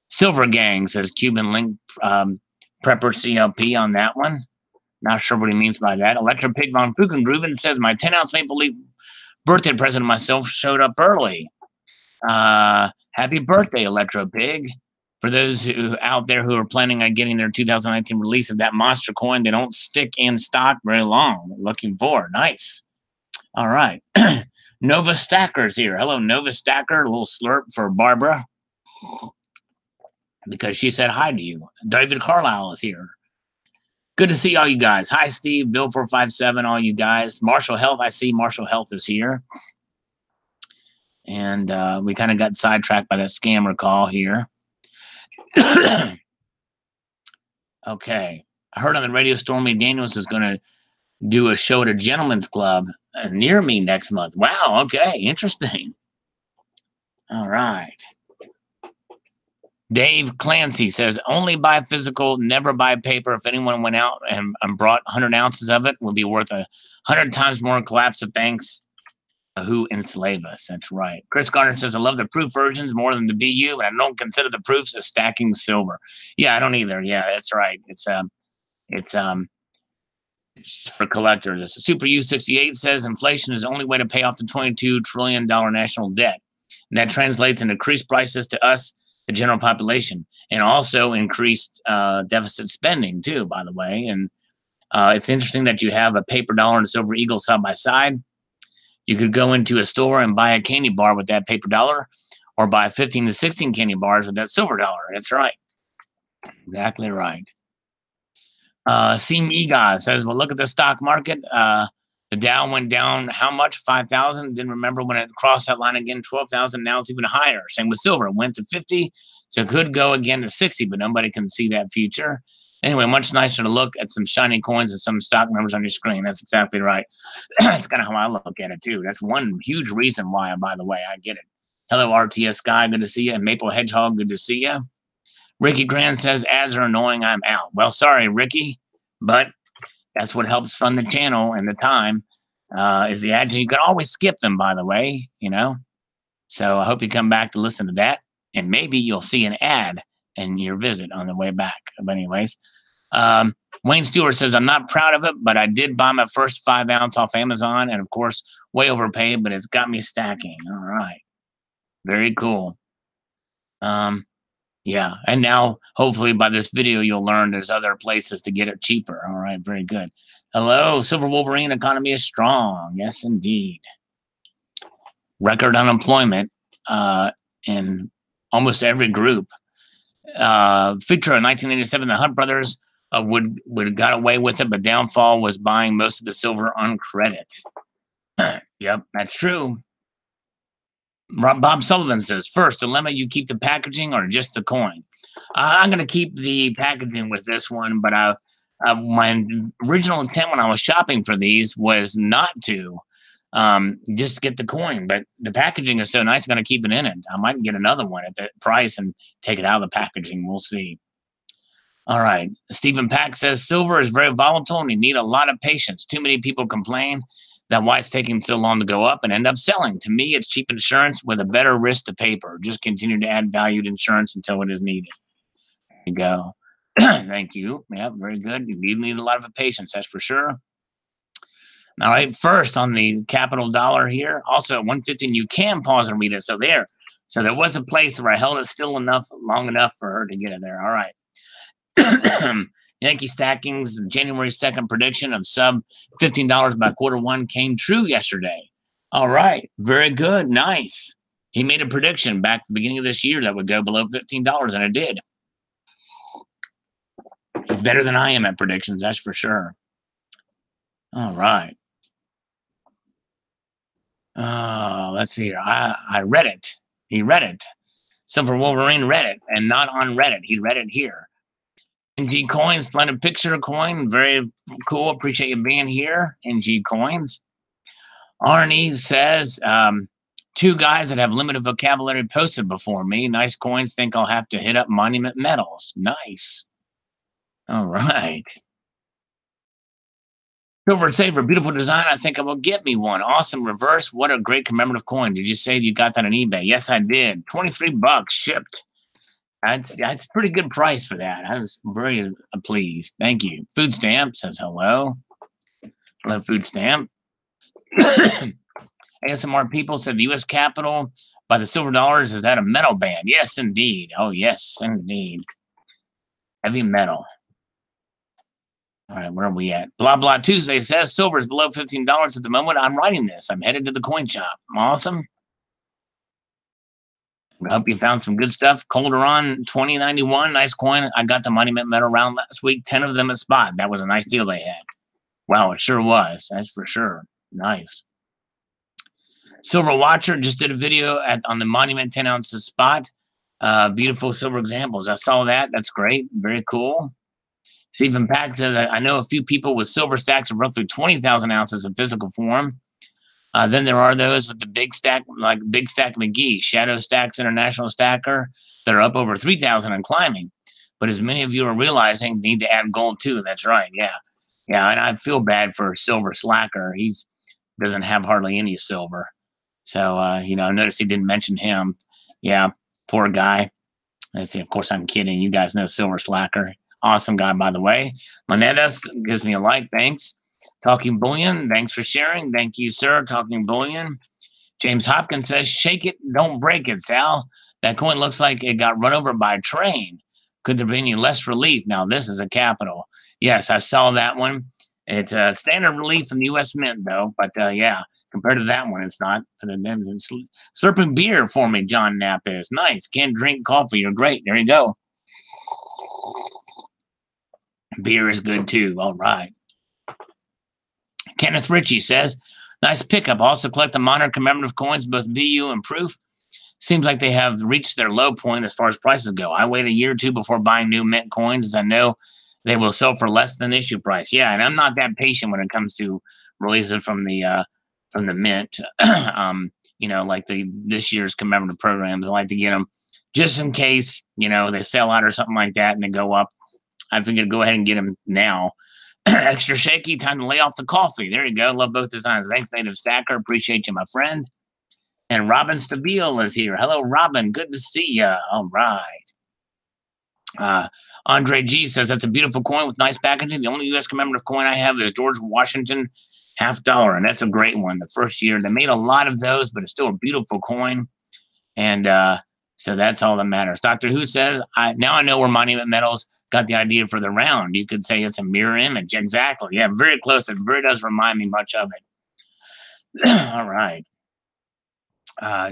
Silver Gang says Cuban Link Prepper CLP on that one. Not sure what he means by that. Electro Pig von Fugengrooven says my 10-ounce maple leaf birthday present of myself showed up early. Happy birthday, Electro Pig. For those who out there who are planning on getting their 2019 release of that monster coin, they don't stick in stock very long. Looking forward. Nice. All right. Nova Stacker's here. Hello, Nova Stacker. A little slurp for Barbara because she said hi to you. David Carlisle is here. Good to see all you guys. Hi, Steve, Bill 457, all you guys. Marshall Health, I see Marshall Health is here. And we kind of got sidetracked by that scammer call here. Okay. I heard on the radio Stormy Daniels is going to do a show at a gentleman's club near me next month. Wow. Okay. Interesting. All right. Dave Clancy says, only buy physical, never buy paper. If anyone went out and brought 100 ounces of it, would be worth 100 times more. Collapse of banks who enslave us. That's right. Chris Garner says, I love the proof versions more than the BU, and I don't consider the proofs as stacking silver. Yeah, I don't either. Yeah, that's right. It's for collectors. Super U68 says inflation is the only way to pay off the $22 trillion national debt. And that translates into increased prices to us, the general population, and also increased deficit spending too, by the way. And it's interesting that you have a paper dollar and a silver eagle side by side. You could go into a store and buy a candy bar with that paper dollar, or buy 15 to 16 candy bars with that silver dollar. That's right. Exactly right. Seem Egas says, well, look at the stock market. The Dow went down how much? 5,000. Didn't remember when it crossed that line again, 12,000. Now it's even higher. Same with silver. It went to 50. So it could go again to 60, but nobody can see that future. Anyway, much nicer to look at some shiny coins and some stock numbers on your screen. That's exactly right. That's kind of how I look at it, too. That's one huge reason why, by the way, I get it. Hello, RTS Guy. Good to see you. And Maple Hedgehog. Good to see you. Ricky Grand says, ads are annoying. I'm out. Well, sorry, Ricky, but that's what helps fund the channel and the time is the ads. You can always skip them, by the way, you know. So I hope you come back to listen to that, and maybe you'll see an ad in your visit on the way back. But anyways, Wayne Stewart says, I'm not proud of it, but I did buy my first 5 ounce off Amazon, and of course, way overpaid, but it's got me stacking. All right. Very cool. Yeah, and now hopefully by this video you'll learn there's other places to get it cheaper. All right, very good. Hello, Silver Wolverine, economy is strong. Yes, indeed. Record unemployment in almost every group. Fitra in 1987, the Hunt brothers would got away with it, but downfall was buying most of the silver on credit. Yep, that's true. Bob Sullivan says, first, dilemma, you keep the packaging or just the coin? I'm going to keep the packaging with this one, but my original intent when I was shopping for these was not to just get the coin, but the packaging is so nice, I'm going to keep it in it. I might get another one at that price and take it out of the packaging. We'll see. All right. Stephen Pack says, silver is very volatile and you need a lot of patience. Too many people complain that why it's taking so long to go up and end up selling. To me, it's cheap insurance with a better risk to paper. Just continue to add valued insurance until it is needed. There you go. Thank you. Yeah, very good. You need a lot of patience, that's for sure. All right, first on the capital dollar here, also at 115, you can pause and read it. So there was a place where I held it still long enough for her to get it there. All right. Yankee Stacking's January 2nd prediction of sub $15 by Q1 came true yesterday. All right. Very good. Nice. He made a prediction back at the beginning of this year that would go below $15, and it did. He's better than I am at predictions, that's for sure. All right. Let's see here. I read it. He read it. Silver Wolverine read it, and not on Reddit. He read it here. NG Coins, splendid picture coin. Very cool. Appreciate you being here. NG Coins. Arnie says, two guys that have limited vocabulary posted before me. Nice coins. Think I'll have to hit up Monument Metals. Nice. All right. Silver Saver, beautiful design. I think I will get me one. Awesome reverse. What a great commemorative coin. Did you say you got that on eBay? Yes, I did. $23 shipped. That's a pretty good price for that. I was very pleased. Thank you. Food Stamp says hello. Love Food Stamp. ASMR people said the U.S. Capitol by the silver dollars. Is that a metal band? Yes, indeed. Oh, yes, indeed. Heavy metal. All right, where are we at? Blah, blah Tuesday says silver is below $15 at the moment. I'm writing this. I'm headed to the coin shop. Awesome. I hope you found some good stuff. Calderon 2091, nice coin. I got the Monument Metal round last week. 10 of them at spot. That was a nice deal they had. Wow, it sure was. That's for sure. Nice. Silver Watcher just did a video on the Monument 10 ounces spot. Beautiful silver examples. I saw that. That's great. Very cool. Stephen Pack says, I know a few people with silver stacks of roughly 20,000 ounces in physical form. Then there are those with the big stack, like Big Stack McGee, Shadow Stacks International Stacker, that are up over 3,000 and climbing. But as many of you are realizing, need to add gold too. That's right. Yeah. Yeah. And I feel bad for Silver Slacker. He doesn't have hardly any silver. So, notice he didn't mention him. Yeah. Poor guy. Let's see. Of course, I'm kidding. You guys know Silver Slacker. Awesome guy, by the way. Monedas gives me a like. Thanks. Talking Bullion, thanks for sharing. Thank you, sir. Talking Bullion. James Hopkins says, shake it, don't break it, Sal. That coin looks like it got run over by a train. Could there be any less relief? Now, this is a capital. Yes, I saw that one. It's a standard relief in the U.S. Mint, though. But, yeah, compared to that one, it's not. Slurping beer for me, John Knapp is. Nice. Can't drink coffee. You're great. There you go. Beer is good, too. All right. Kenneth Ritchie says, nice pickup. Also collect the modern commemorative coins, both VU and proof. Seems like they have reached their low point as far as prices go. I wait a year or two before buying new mint coins, as I know they will sell for less than issue price. Yeah, and I'm not that patient when it comes to releases from the mint. Like this year's commemorative programs. I like to get them just in case, they sell out or something like that and they go up. I figured go ahead and get them now. Extra shaky, time to lay off the coffee. There you go. Love both designs. Thanks, Native Stacker. Appreciate you, my friend. And Robin Stabile is here. Hello, Robin. Good to see you. All right. Andre G says, that's a beautiful coin with nice packaging. The only U.S. commemorative coin I have is George Washington $50. And that's a great one. The first year, they made a lot of those, but it's still a beautiful coin. And so that's all that matters. Dr. Who says, now I know where Monument Metals got the idea for the round. You could say it's a mirror image. Exactly. Yeah, very close. It very does remind me much of it. All right.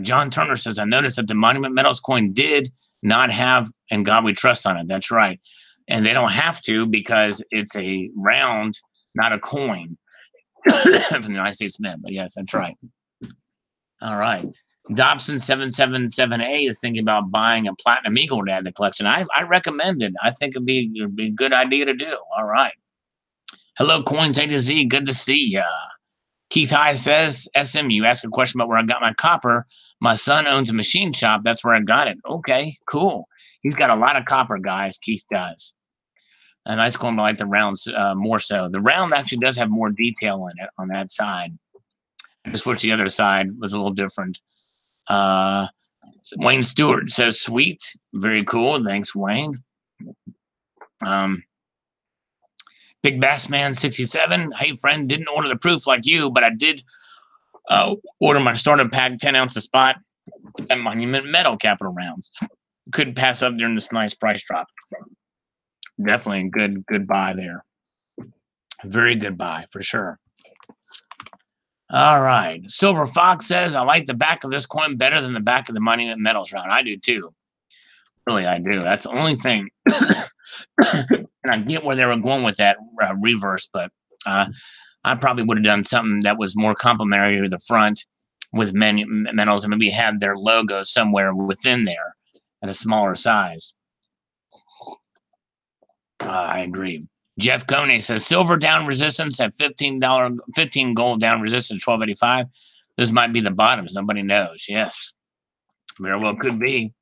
John Turner says, I noticed that the Monument Metals coin did not have "In God We Trust" on it. That's right. And they don't have to because it's a round, not a coin from the United States Mint. But yes, that's right. All right. Dobson 777A is thinking about buying a Platinum Eagle to add to the collection. I recommend it. I think it'd be a good idea to do. All right. Hello, Coins A to Z. Good to see ya. Keith High says, SM, you asked a question about where I got my copper. My son owns a machine shop. That's where I got it. Okay, cool. He's got a lot of copper, guys. Keith does. And I just going to like the rounds more so. The round actually does have more detail in it on that side. I just wish the other side was a little different. Wayne Stewart says, sweet. Very cool. Thanks, Wayne. Big Bass Man 67. Hey, friend, didn't order the proof like you, but I did order my starter pack 10 ounce spot at Monument Metal Capital Rounds. Couldn't pass up during this nice price drop. Definitely a good buy there. Very good buy for sure. All right. Silver Fox says, I like the back of this coin better than the back of the Monument Metals round. I do too. Really, I do. That's the only thing. And I get where they were going with that reverse, but I probably would have done something that was more complimentary to the front with metals and maybe had their logo somewhere within there at a smaller size. I agree. Jeff Coney says silver down resistance at $15, 15 gold down resistance, 1285. This might be the bottoms. Nobody knows. Yes, very well could be.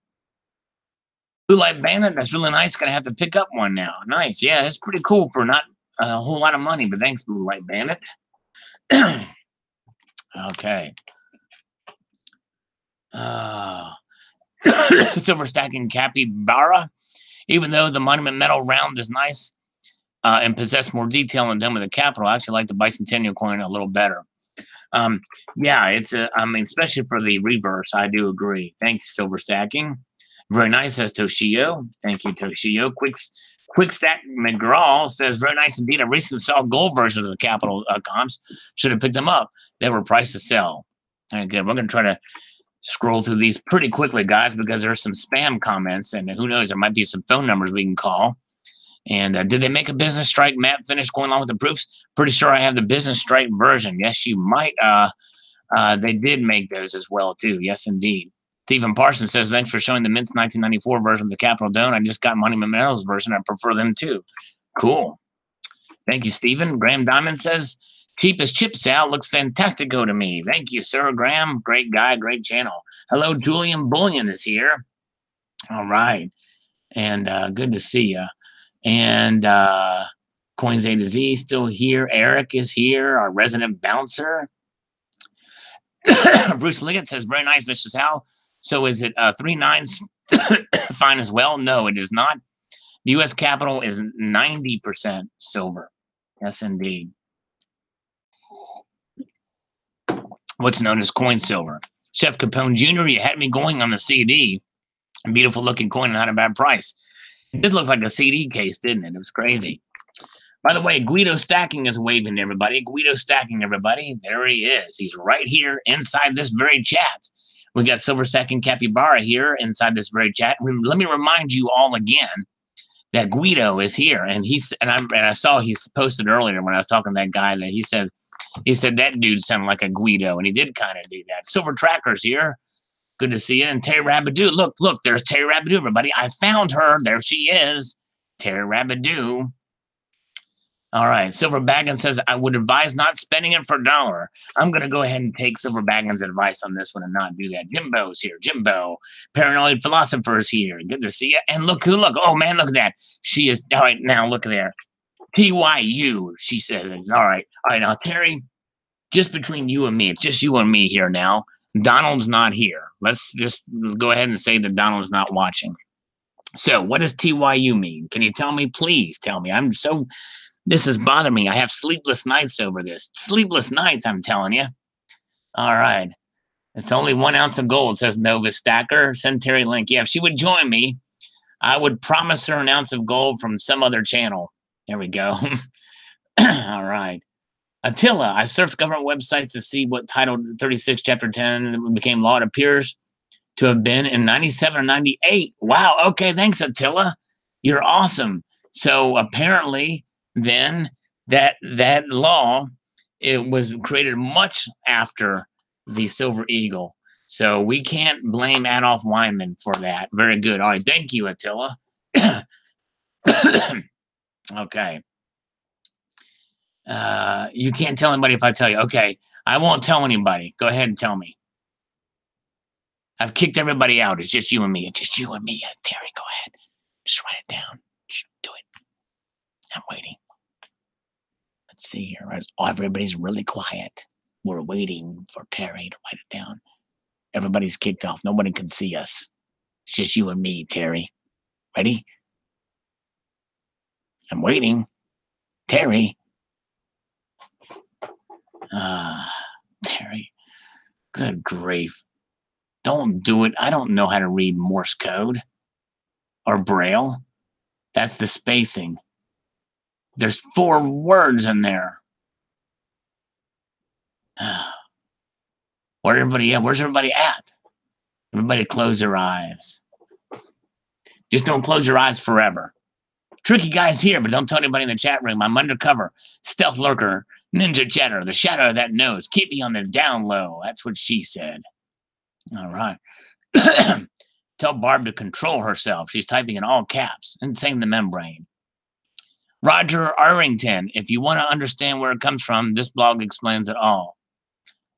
Blue Light Bandit, that's really nice. Gonna have to pick up one now. Nice. Yeah, that's pretty cool for not a whole lot of money, but thanks, Blue Light Bandit. Okay. Silver stacking capybara. Even though the monument metal round is nice and possess more detail and done with the capital, I actually like the bicentennial coin a little better. Yeah, it's I mean, especially for the reverse, I do agree. Thanks, Silver Stacking. Very nice, says Toshio. Thank you, Toshio. Quick Stack McGraw says, very nice indeed. I recently saw gold versions of the capital comps. Should have picked them up. They were priced to sell. All right, good. We're going to try to scroll through these pretty quickly, guys, because there's some spam comments, and who knows, there might be some phone numbers we can call. And did they make a business strike map finish going along with the proofs? Pretty sure I have the business strike version. Yes, you might. They did make those as well, too. Yes, indeed. Stephen Parsons says, thanks for showing the Mint's 1994 version of the Capital Dome. I just got Monument Metal's version. I prefer them, too. Cool. Thank you, Stephen. Graham Diamond says, cheap as chips out. Looks fantastico to me. Thank you, sir. Graham, great guy, great channel. Hello, Julian Bullion is here. All right. And good to see you. And Coins A to Z still here. Eric is here, our resident bouncer. Bruce Liggett says, very nice, Mr. Howe. So is it 3 9s fine as well? No, it is not. The U.S. Capitol is 90% silver. Yes, indeed. What's known as coin silver. Chef Capone Jr., you had me going on the CD. Beautiful looking coin and not a bad price. It did look like a CD case, didn't it? It was crazy. By the way, Guido Stacking is waving to everybody. Guido Stacking, everybody. There he is. He's right here inside this very chat. We got Silver Stacking Capybara here inside this very chat. Let me remind you all again that Guido is here. And I saw he's posted earlier when I was talking to that guy that he said that dude sounded like a Guido. And he did kind of do that. Silver Tracker's here. Good to see you. And Terry Rabidoo. Look, there's Terry Rabidoo, everybody. I found her. There she is. Terry Rabidoo. All right. Silver Baggins says, I would advise not spending it for a dollar. I'm going to go ahead and take Silver Baggins' advice on this one and not do that. Jimbo's here. Jimbo. Paranoid Philosopher's here. Good to see you. And look. Oh, man, look at that. She is. All right. Now, look there. TYU, she says. All right. Now, Terry, just between you and me, it's just you and me here now. Donald's not here. Let's just go ahead and say that Donald's not watching. So what does TYU mean? Can you tell me? Please tell me. This is bothering me. I have sleepless nights over this. Sleepless nights, I'm telling you. All right. It's only 1 ounce of gold, says Nova Stacker. Send Terry link. Yeah, if she would join me, I would promise her 1 ounce of gold from some other channel. There we go. All right. Attila, I surfed government websites to see what Title 36, Chapter 10 became law. It appears to have been in 97 or 98. Wow. Okay. Thanks, Attila. You're awesome. So apparently then that law, it was created much after the Silver Eagle. So we can't blame Adolf Wyman for that. Very good. All right. Thank you, Attila. Okay. You can't tell anybody if I tell you. Okay. I won't tell anybody. Go ahead and tell me. I've kicked everybody out. It's just you and me. It's just you and me. Terry, go ahead. Just write it down. Just do it. I'm waiting. Let's see here. Oh, everybody's really quiet. We're waiting for Terry to write it down. Everybody's kicked off. Nobody can see us. It's just you and me, Terry. Ready? I'm waiting. Terry. Terry. Good grief. Don't do it. I don't know how to read Morse code or Braille. That's the spacing. There's 4 words in there. Where's everybody at? Everybody close their eyes. Just don't close your eyes forever. Tricky guy's here, but don't tell anybody in the chat room. I'm undercover. Stealth lurker. Ninja chatter. The shadow of that nose. Keep me on the down low. That's what she said. All right. Tell Barb to control herself. She's typing in all caps. And same the membrane. Roger Arrington, if you want to understand where it comes from, this blog explains it all.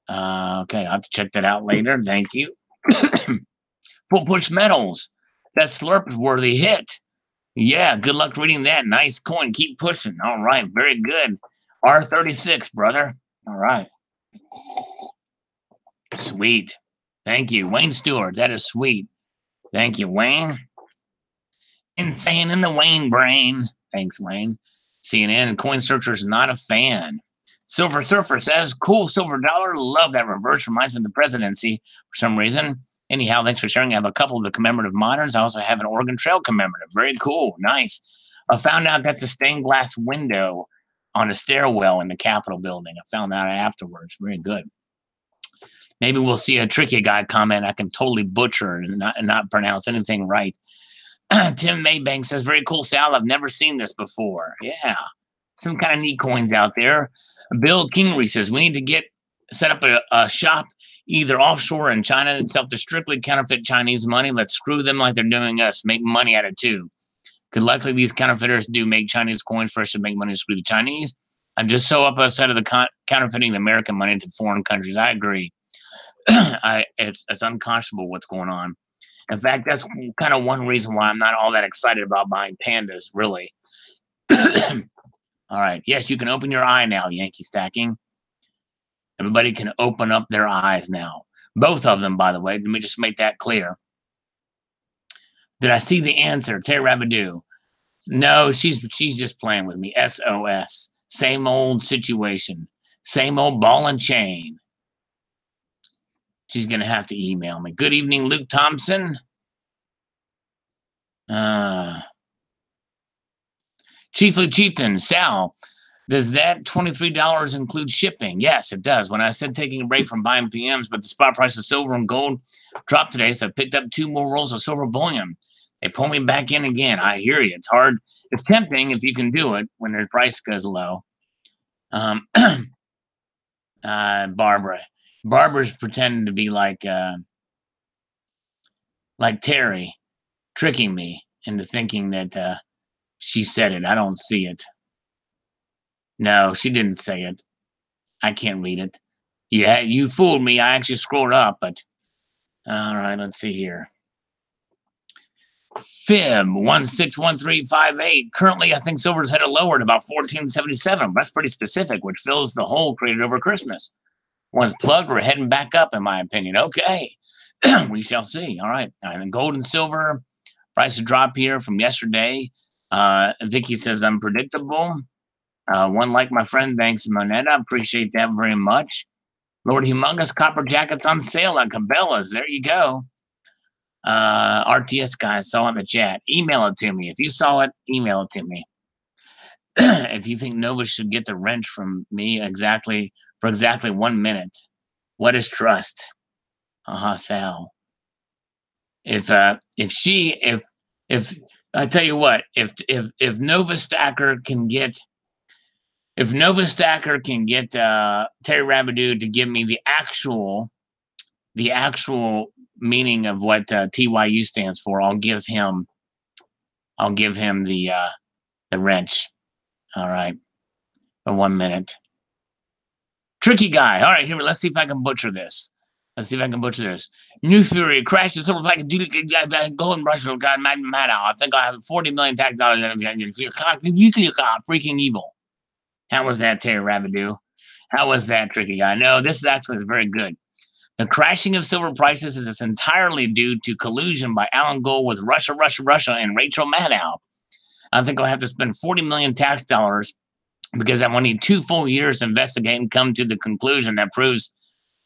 Okay, I'll have to check that out later. Thank you. Full Push Metals. That slurp is worthy hit. Yeah, good luck reading that. Nice coin. Keep pushing. All right, very good. R36, brother. All right. Sweet. Thank you. Wayne Stewart. That is sweet. Thank you, Wayne. Insane in the Wayne brain. Thanks, Wayne. CNN Coin Searcher's not a fan. Silver Surfer says, cool silver dollar. Love that reverse. Reminds me of the presidency for some reason. Anyhow, thanks for sharing. I have a couple of the commemorative moderns. I also have an Oregon Trail commemorative. Very cool. Nice. I found out that's a stained glass window on a stairwell in the Capitol building. I found that afterwards. Very good. Maybe we'll see a tricky guy comment I can totally butcher and not pronounce anything right. Tim Maybank says, very cool, Sal. I've never seen this before. Yeah. Some kind of neat coins out there. Bill Kingery says, we need to set up a shop either offshore in China and sell to strictly counterfeit Chinese money. Let's screw them like they're doing us. Make money out of it too. Because likely these counterfeiters do make Chinese coins for us to make money to screw the Chinese. I'm just so upset of the counterfeiting the American money to foreign countries. I agree. It's unconscionable what's going on. In fact, that's kind of one reason why I'm not all that excited about buying pandas, really. All right. Yes, you can open your eye now, Yankee Stacking. Everybody can open up their eyes now. Both of them, by the way. Let me just make that clear. Did I see the answer? Terry Rabidou. No, she's just playing with me. SOS. Same old situation. Same old ball and chain. She's going to have to email me. Good evening, Luke Thompson. Chiefly Chieftain, Sal, does that $23 include shipping? Yes, it does. When I said taking a break from buying PMs, but the spot price of silver and gold dropped today, so I picked up 2 more rolls of silver bullion. They pull me back in again. I hear you. It's hard. It's tempting if you can do it when their price goes low. Barbara's pretending to be like Terry, tricking me into thinking that she said it. I don't see it. No, she didn't say it. I can't read it. Yeah, you fooled me. I actually scrolled up, but all right, let's see here. Fib 161358. Currently, I think silver's headed lower at about 1477. That's pretty specific, which fills the hole created over Christmas. Once plugged, we're heading back up, in my opinion. Okay, we shall see. All right, and gold and silver prices drop here from yesterday. Vicky says unpredictable. One like my friend, thanks, Moneta. Appreciate that very much. Lord Humongous copper jackets on sale at Cabela's. There you go. RTS guys saw in the chat. Email it to me. If you saw it, email it to me. If you think Nova should get the wrench from me for exactly 1 minute, what is trust? Sal. If I tell you what, if Nova Stacker can get Terry Rabidou to give me the actual meaning of what TYU stands for, I'll give him the wrench. All right, for 1 minute. Tricky guy. All right, here. Let's see if I can butcher this. New theory crashes over like a golden brush of God mad out. I think I have 40 million tax dollars. Freaking evil. How was that, Terry Rabidou? How was that, tricky guy? No, this is actually very good. The crashing of silver prices is entirely due to collusion by Alan Gold with Russia, and Rachel Maddow. I think I'll have to spend 40 million tax dollars because I will need 2 full years to investigate and come to the conclusion that proves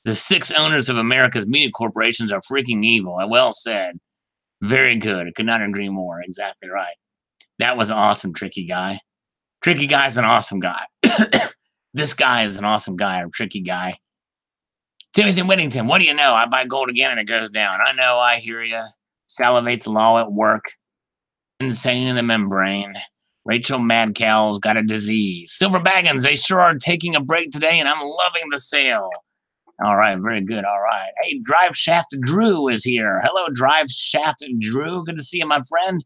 the 6 owners of America's media corporations are freaking evil. Well said. Very good. I could not agree more. Exactly right. That was awesome, tricky guy. Tricky guy's an awesome guy. This guy is an awesome guy, or tricky guy. Timothy Whittington, what do you know? I buy gold again and it goes down. I know, I hear you. Salivate's law at work. Insane in the membrane. Rachel Madcow's got a disease. Silver Baggins, they sure are taking a break today, and I'm loving the sale. All right, very good. All right. Hey, Drive Shaft Drew is here. Hello, Drive Shaft Drew. Good to see you, my friend.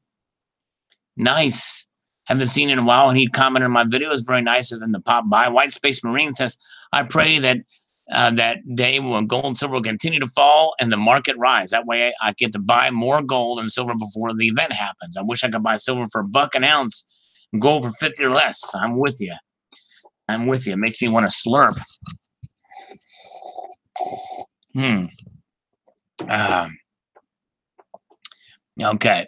Nice. Haven't seen in a while, and he commented on my video. It's very nice of him to pop by. White Space Marine says, I pray that that day when gold and silver will continue to fall and the market rise. That way I get to buy more gold and silver before the event happens. I wish I could buy silver for $1 an ounce and gold for 50 or less. I'm with you. I'm with you. It makes me want to slurp. Okay.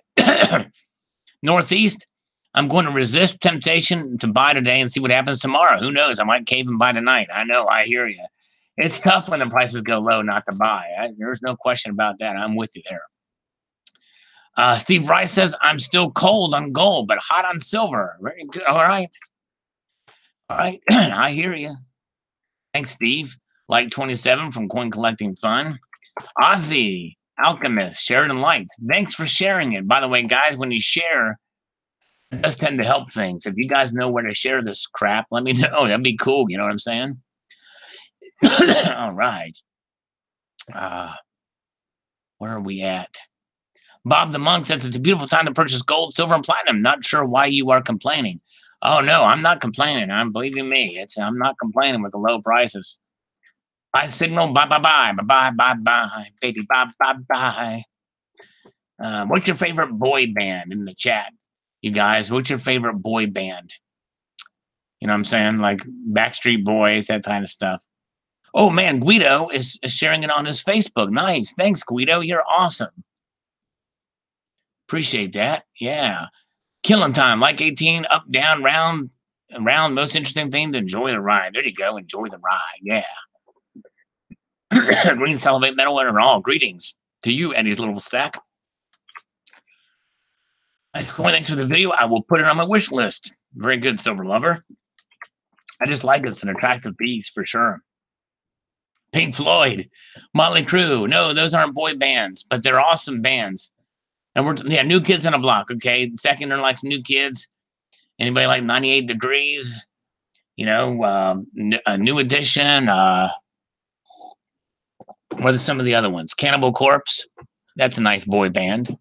Northeast, I'm going to resist temptation to buy today and see what happens tomorrow. Who knows? I might cave and buy tonight. I know. I hear you. It's tough when the prices go low not to buy. There's no question about that. I'm with you there. Steve Rice says, I'm still cold on gold, but hot on silver. Very good. All right. All right. I hear you. Thanks, Steve. Like 27 from Coin Collecting Fun. Ozzy, Alchemist, Sheridan Light. Thanks for sharing it. By the way, guys, when you share, it does tend to help things. If you guys know where to share this crap, let me know. That'd be cool. You know what I'm saying? All right. Where are we at? Bob the Monk says it's a beautiful time to purchase gold, silver, and platinum. Not sure why you are complaining. Oh no, I'm not complaining. Believing me. I'm not complaining with the low prices. Buy signal. Bye bye bye bye bye bye bye baby bye bye bye. What's your favorite boy band in the chat, you guys? What's your favorite boy band? You know what I'm saying? Like Backstreet Boys, that kind of stuff. Oh, man, Guido is sharing it on his Facebook. Nice. Thanks, Guido. You're awesome. Appreciate that. Yeah. Killing time. Like 18, up, down, round. Most interesting thing to enjoy the ride. There you go. Enjoy the ride. Yeah. Green Salivate Metal and all. Greetings to you, Eddie's little stack. Thanks for the video. I will put it on my wish list. Very good, Silver Lover. I just like it. It's an attractive piece for sure. Pink Floyd, Motley Crue. No, those aren't boy bands, but they're awesome bands. And New Kids on the Block. Okay, second are like New Kids. Anybody like 98 Degrees? You know, a New Edition. What are some of the other ones? Cannibal Corpse. That's a nice boy band.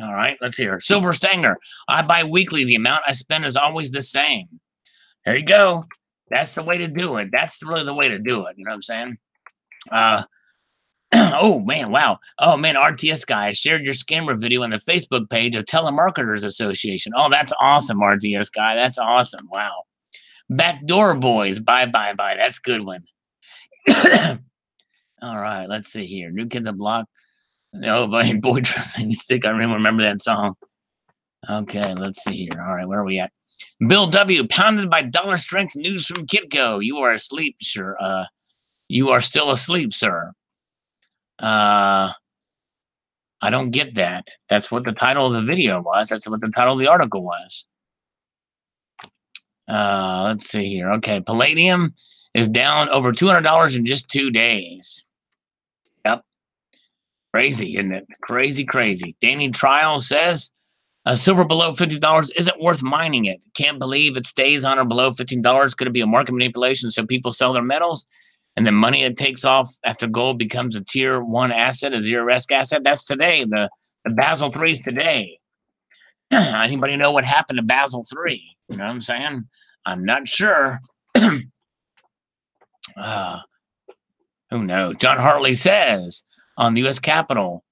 All right, let's hear. Silver Stanger. I buy weekly. The amount I spend is always the same. There you go. That's the way to do it. That's really the way to do it. You know what I'm saying? Oh man, wow. Oh man, RTS guy, I shared your scammer video on the Facebook page of Telemarketers Association. Oh, that's awesome, RTS guy. That's awesome. Wow. Backdoor Boys. Bye. That's a good one. All right, let's see here. New Kids on Block. Oh, boy, I think I remember that song. Okay, let's see here. All right, where are we at? Bill W. Pounded by dollar strength news from Kitco. You are asleep, sir. You are still asleep, sir. I don't get that. That's what the title of the video was. That's what the title of the article was. Let's see here. Okay, Palladium is down over $200 in just 2 days. Yep. Crazy, isn't it? Crazy. Danny Trial says, silver below $50 isn't worth mining it. Can't believe it stays on or below $15. Could it be a market manipulation so people sell their metals? And the money it takes off after gold becomes a tier 1 asset, a zero risk asset. That's today. The Basel III is today. Anybody know what happened to Basel III? You know what I'm saying? I'm not sure. Who knows? John Hartley says on the U.S. Capitol,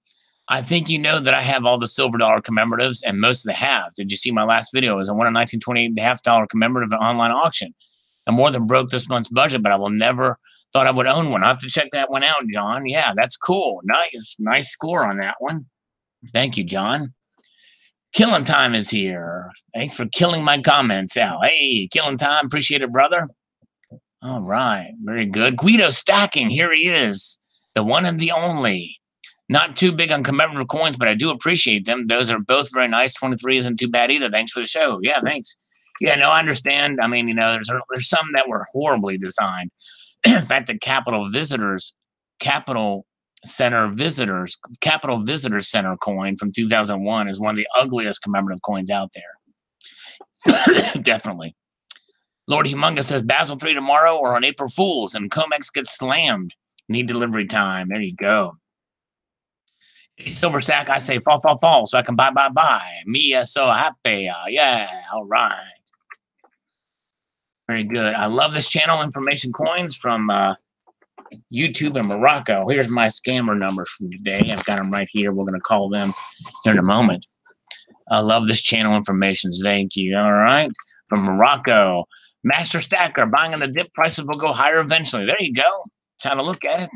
I think you know that I have all the silver dollar commemoratives and most of the halves. Did you see my last video? It was a $119.28.5 commemorative online auction. I more than broke this month's budget, but I will never thought I would own one. I'll have to check that one out, John. Yeah, that's cool. Nice score on that one. Thank you, John. Killing Time is here. Thanks for killing my comments out. Hey, Killing Time. Appreciate it, brother. All right. Very good. Guido Stacking. Here he is. The one and the only. Not too big on commemorative coins, but I do appreciate them. Those are both very nice. 23 isn't too bad either. Thanks for the show. Yeah, thanks. Yeah, no, I understand. I mean, you know, there's some that were horribly designed. In fact, the Capitol Visitor Center coin from 2001 is one of the ugliest commemorative coins out there. Definitely. Lord Humongous says Basel III tomorrow or on April Fools, and COMEX gets slammed. Need delivery time. There you go. Silver stack, I say fall, fall, fall, so I can buy, buy, buy. Me so happy. Yeah, all right. Very good. I love this channel, Information Coins from YouTube in Morocco. Here's my scammer numbers from today. I've got them right here. We're going to call them here in a moment. I love this channel information. Thank you. All right. From Morocco. Master Stacker. Buying on the dip. Prices will go higher eventually. There you go. That's how to look at it.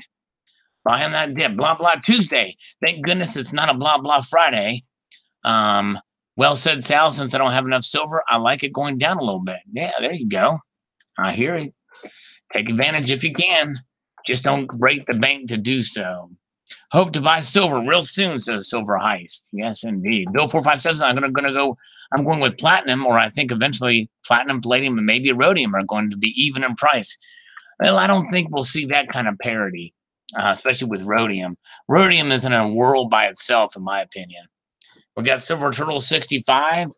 Buying that dip. Blah, blah Tuesday. Thank goodness it's not a blah, blah Friday. Well said, Sal. Since I don't have enough silver, I like it going down a little bit. Yeah, there you go. I hear it. Take advantage if you can. Just don't break the bank to do so. Hope to buy silver real soon, says Silver Heist. Yes, indeed. Bill 457, I'm going with platinum, or I think eventually platinum, palladium, and maybe rhodium are going to be even in price. Well, I don't think we'll see that kind of parity, especially with rhodium. Rhodium is in a world by itself, in my opinion. We got Silver Turtle 65,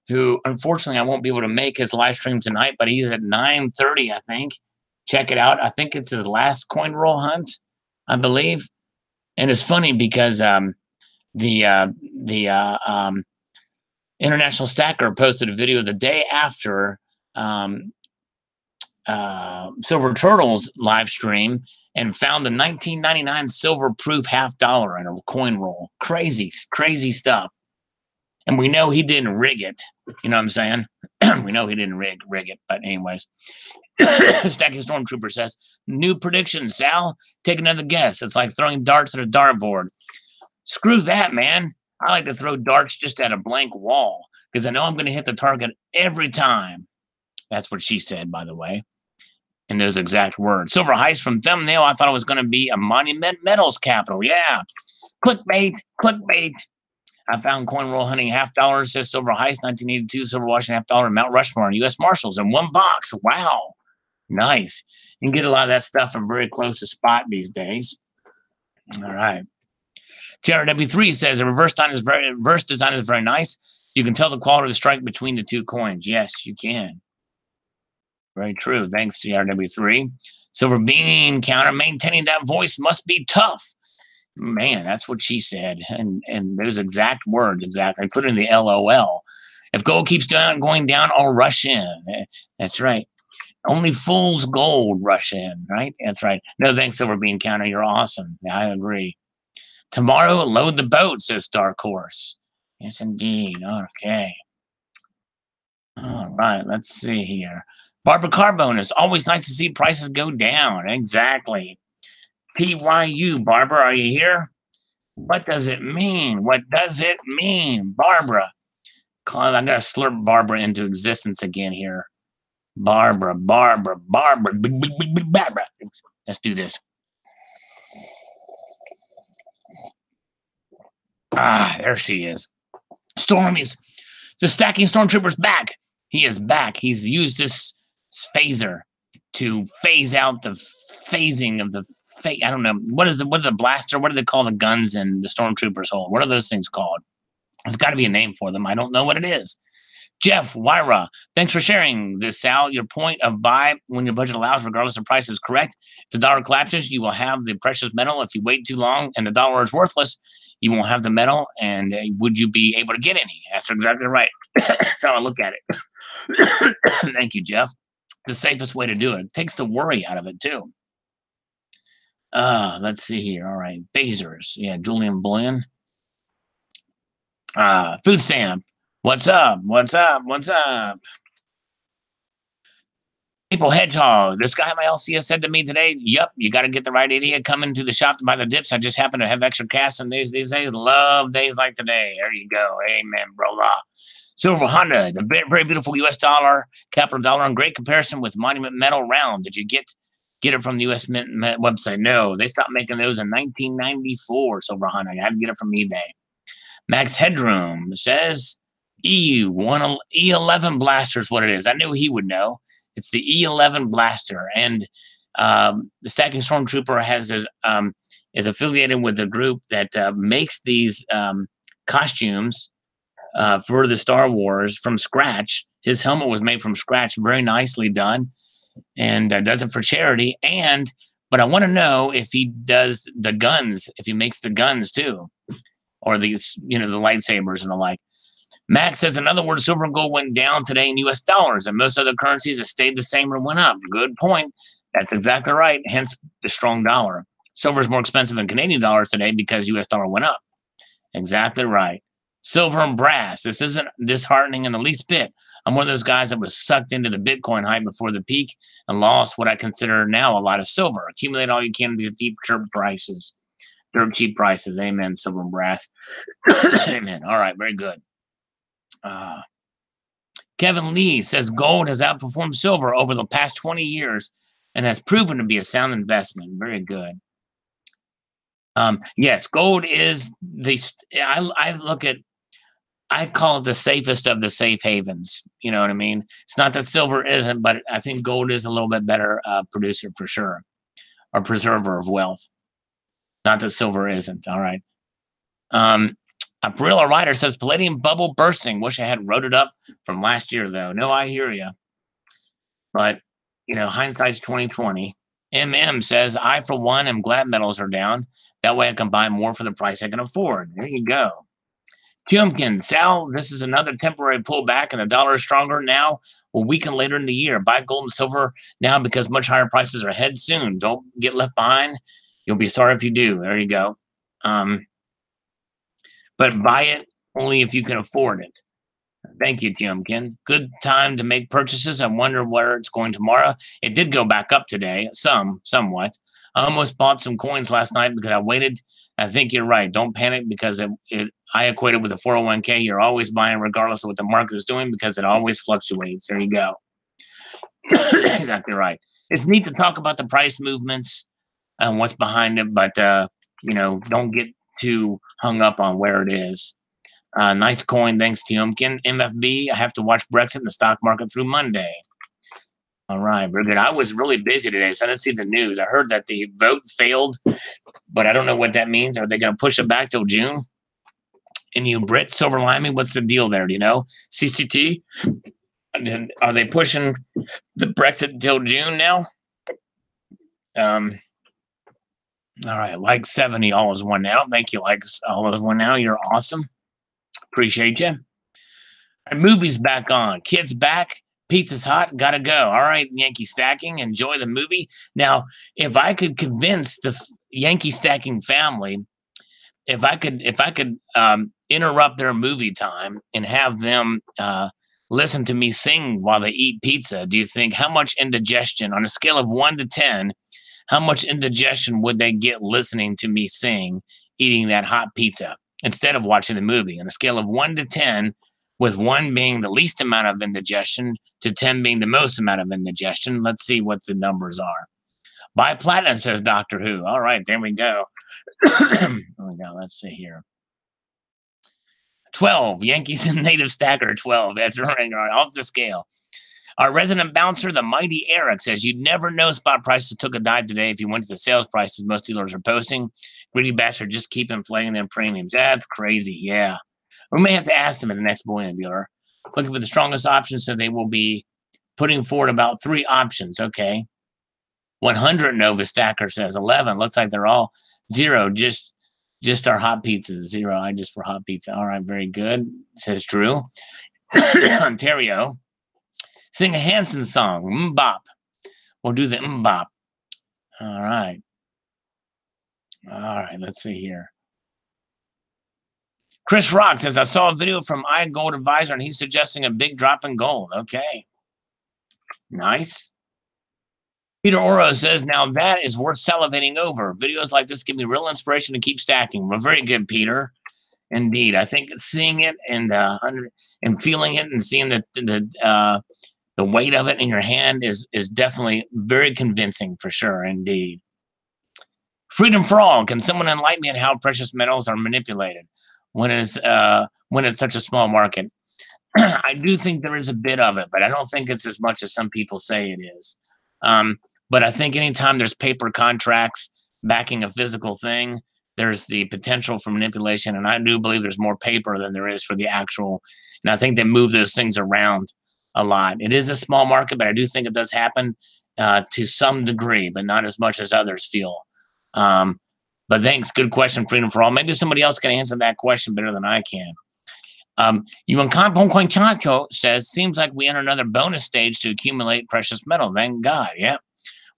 who unfortunately I won't be able to make his live stream tonight, but he's at 9:30, I think. Check it out. I think it's his last coin roll hunt, I believe. And it's funny because the International Stacker posted a video the day after Silver Turtle's live stream and found the 1999 silver proof $50 in a coin roll. Crazy, crazy stuff. And we know he didn't rig it. You know what I'm saying? We know he didn't rig it. But anyways, Stacking Stormtrooper says, new prediction, Sal. Take another guess. It's like throwing darts at a dartboard. Screw that, man. I like to throw darts just at a blank wall because I know I'm going to hit the target every time. That's what she said, by the way, in those exact words. Silver Heist from Thumbnail. I thought it was going to be a Monument Metals capital. Yeah. Clickbait. Clickbait. I found coin roll hunting $50, says Silver Heist, 1982, silver washing $50, Mount Rushmore, and U.S. Marshals in one box. Wow. Nice. You can get a lot of that stuff from very close to spot these days. All right. JRW3 says the reverse design is very nice. You can tell the quality of the strike between the two coins. Yes, you can. Very true. Thanks, JRW3. Silver Bean counter, maintaining that voice must be tough. Man, that's what she said. And those exact words, exactly, including the LOL. If gold keeps going down, I'll rush in. That's right. Only fool's gold rush in, right? That's right. No thanks, Silver Bean Counter. You're awesome. I agree. Tomorrow, load the boat, says Dark Horse. Yes, indeed. Okay. All right, let's see here. Barbara Carbone, it's always nice to see prices go down. Exactly. PYU, Barbara, are you here? What does it mean? What does it mean, Barbara? I'm going to slurp Barbara into existence again here. Barbara. Let's do this. Ah, there she is. Stormy's the Stacking Stormtrooper's back. He is back. He's used this phaser to phase out the phasing of the I don't know. What is the blaster? What do they call the guns in the Stormtroopers hold? What are those things called? There's got to be a name for them. I don't know what it is. Jeff Wyra, thanks for sharing this, Sal. Your point of buy when your budget allows, regardless of price, is correct. If the dollar collapses, you will have the precious metal. If you wait too long and the dollar is worthless, you won't have the metal. And would you be able to get any? That's exactly right. That's how I look at it. Thank you, Jeff. It's the safest way to do it. It takes the worry out of it, too. Let's see here. All right. Phasers. Yeah, Julian Blinn. Food stamp. What's up? People Hedgehog. This guy at my LCS said to me today, yep, you got to get the right idiot coming to the shop to buy the dips. I just happen to have extra cash in these days. Love days like today. There you go. Amen, brother. Silver Honda, the very beautiful U.S. dollar, capital dollar, in great comparison with Monument Metal round. Did you get it from the U.S. Mint website? No, they stopped making those in 1994, Silver Honda. I had to get it from eBay. Max Headroom says E11 blaster is what it is. I knew he would know. It's the E11 blaster. And the Stacking Stormtrooper is affiliated with a group that makes these costumes for the Star Wars from scratch. His helmet was made from scratch, very nicely done, and does it for charity. But I want to know if he does the guns, if he makes the guns too. or these, the lightsabers and the like. Max says, in other words, silver and gold went down today in U.S. dollars, and most other currencies have stayed the same or went up. Good point. That's exactly right. Hence the strong dollar. Silver is more expensive than Canadian dollars today because U.S. dollar went up. Exactly right. Silver and brass. This isn't disheartening in the least bit. I'm one of those guys that was sucked into the Bitcoin hype before the peak and lost what I consider now a lot of silver. Accumulate all you can in these deep chirp prices. Dirt cheap prices. Amen. Silver and brass. Amen. All right. Very good. Kevin Lee says gold has outperformed silver over the past 20 years and has proven to be a sound investment. Very good. Yes, gold is I call it the safest of the safe havens. You know what I mean? It's not that silver isn't, but I think gold is a little bit better producer for sure, or preserver of wealth. Not that silver isn't. All right. A Barilla writer says palladium bubble bursting. Wish I had wrote it up from last year though. No, I hear you. But hindsight's 2020. MM says I for one am glad metals are down. That way I can buy more for the price I can afford. There you go. Tiumkin, Sal, this is another temporary pullback and the dollar is stronger now. Will weaken later in the year. Buy gold and silver now because much higher prices are ahead soon. Don't get left behind. You'll be sorry if you do. There you go. But buy it only if you can afford it. Thank you, Tiumkin. Good time to make purchases. I wonder where it's going tomorrow. It did go back up today, somewhat. I almost bought some coins last night because I waited. I think you're right. Don't panic because I equated with a 401k. You're always buying regardless of what the market is doing because it always fluctuates. There you go. Exactly right. It's neat to talk about the price movements and what's behind it, but don't get too hung up on where it is. Nice coin, thanks to Tiumkin. MFB, I have to watch Brexit in the stock market through Monday. All right, very good. I was really busy today, so I didn't see the news. I heard that the vote failed, but I don't know what that means. Are they going to push it back till June? And you Brits silver lining, what's the deal there? Do you know? CCT? Are they pushing the Brexit until June now? All right, like 70, all is one now. Thank you, like all is one now. You're awesome. Appreciate you. Our movie's back on. Kids back. Pizza's hot. Gotta go. All right, Yankee Stacking. Enjoy the movie. Now, if I could convince the Yankee Stacking family, if I could interrupt their movie time and have them listen to me sing while they eat pizza, do you think how much indigestion on a scale of 1 to 10? How much indigestion would they get listening to me sing, eating that hot pizza instead of watching the movie? On a scale of 1 to 10, with 1 being the least amount of indigestion to 10 being the most amount of indigestion. Let's see what the numbers are. Buy platinum, says Doctor Who. All right, there we go. There we go. Let's see here. 12. Yankees and native stacker 12. That's right. Off the scale. Our resident bouncer, the mighty Eric, says you'd never know spot prices took a dive today if you went to the sales prices most dealers are posting. Greedy bastards just keep inflating their premiums. That's crazy. Yeah. We may have to ask them at the next bullion dealer. Looking for the strongest options, so they will be putting forward about 3 options. Okay. 100 Nova Stacker says 11. Looks like they're all 0. Just our hot pizzas. 0. I just for hot pizza. All right. Very good. Says Drew. Ontario. Sing a Hanson song. Mbop. We'll do the mbop. All right. All right. Let's see here. Chris Rock says, I saw a video from iGold Advisor and he's suggesting a big drop in gold. Okay. Nice. Peter Oro says, now that is worth salivating over. Videos like this give me real inspiration to keep stacking. Well, very good, Peter. Indeed. I think seeing it and feeling it and seeing the weight of it in your hand is definitely very convincing for sure. Indeed. Freedom for all. Can someone enlighten me on how precious metals are manipulated when it's such a small market? I do think there is a bit of it, but I don't think it's as much as some people say it is. But I think anytime there's paper contracts backing a physical thing, there's the potential for manipulation. And I do believe there's more paper than there is for the actual. And I think they move those things around a lot. It is a small market, but I do think it does happen to some degree, but not as much as others feel. But thanks. Good question, Freedom for All. Maybe somebody else can answer that question better than I can. Coin Chaco says, seems like we enter another bonus stage to accumulate precious metal. Thank God. Yeah,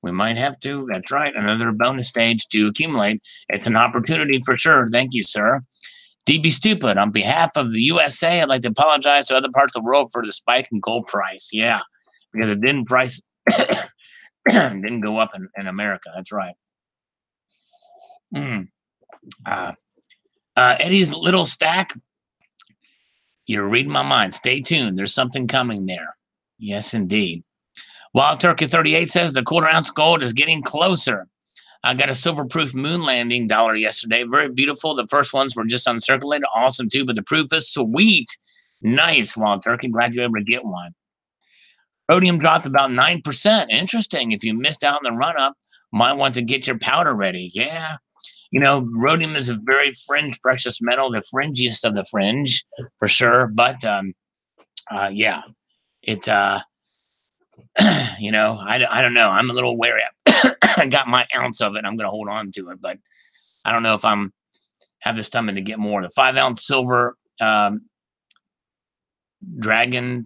we might have to. That's right. Another bonus stage to accumulate. It's an opportunity for sure. Thank you, sir. DB Stupid, on behalf of the USA, I'd like to apologize to other parts of the world for the spike in gold price. Yeah, because it didn't didn't go up in America. That's right. Eddie's little stack. You're reading my mind. Stay tuned. There's something coming there. Yes, indeed. Wild Turkey 38 says the quarter ounce gold is getting closer. I got a silver proof moon landing dollar yesterday. Very beautiful. The first ones were just uncirculated. Awesome too, but the proof is sweet. Nice, Wild Turkey. Glad you're able to get one. Rhodium dropped about 9%. Interesting. If you missed out on the run up, might want to get your powder ready. Yeah. You know, rhodium is a very fringe precious metal, the fringiest of the fringe for sure. But yeah, it, you know, I don't know. I'm a little wary. I got my ounce of it. I'm going to hold on to it, but I don't know if have the stomach to get more. The 5-ounce silver dragon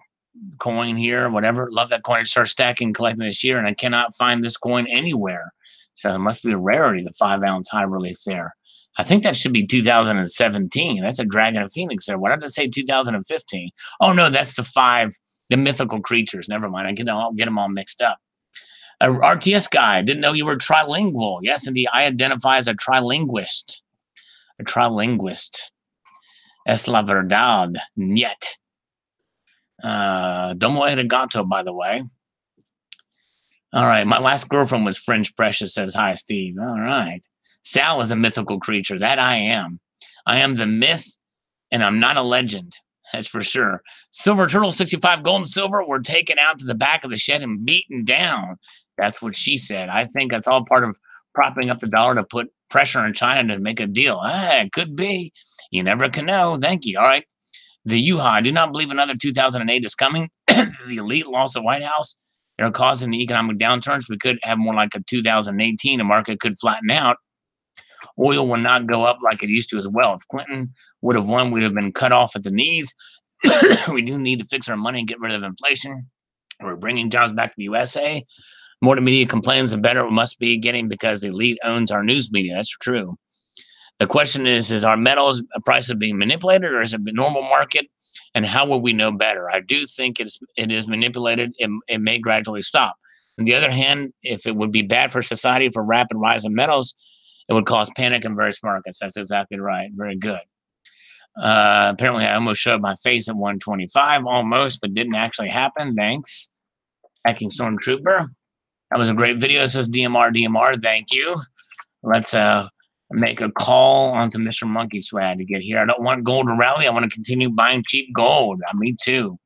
coin here, whatever. Love that coin. I started stacking, collecting this year, and I cannot find this coin anywhere. So it must be a rarity, the 5-ounce high relief there. I think that should be 2017. That's a Dragon of Phoenix there. Why did I say 2015? Oh, no, that's the mythical creatures. Never mind. I get them all mixed up. RTS guy, didn't know you were trilingual. Yes, indeed. I identify as a trilinguist. A trilinguist. Es la verdad. Niet. Domo arigato, by the way. All right. My last girlfriend was French Precious, says hi, Steve. All right. Sal is a mythical creature. That I am. I am the myth, and I'm not a legend. That's for sure. Silver Turtle 65 gold and silver were taken out to the back of the shed and beaten down. That's what she said. I think that's all part of propping up the dollar to put pressure on China to make a deal. It could be. You never can know. Thank you. All right. The Yuha, I do not believe another 2008 is coming. The elite lost the White House. They're causing the economic downturns. We could have more like a 2018. The market could flatten out. Oil will not go up like it used to as well. If Clinton would have won, we'd have been cut off at the knees. We do need to fix our money and get rid of inflation. We're bringing jobs back to the USA. More the media complains, the better it must be getting because the elite owns our news media. That's true. The question is our metals prices being manipulated, or is it a normal market? And how will we know better? I do think it is manipulated. It may gradually stop. On the other hand, if it would be bad for society for rapid rise in metals, it would cause panic in various markets. That's exactly right. Very good. Apparently, I almost showed my face at 125, almost, but didn't actually happen. Thanks. Hacking Stormtrooper. That was a great video. It says DMR. Thank you. Let's make a call onto Mr. Monkey Swag to get here. I don't want gold to rally. I want to continue buying cheap gold. Me too.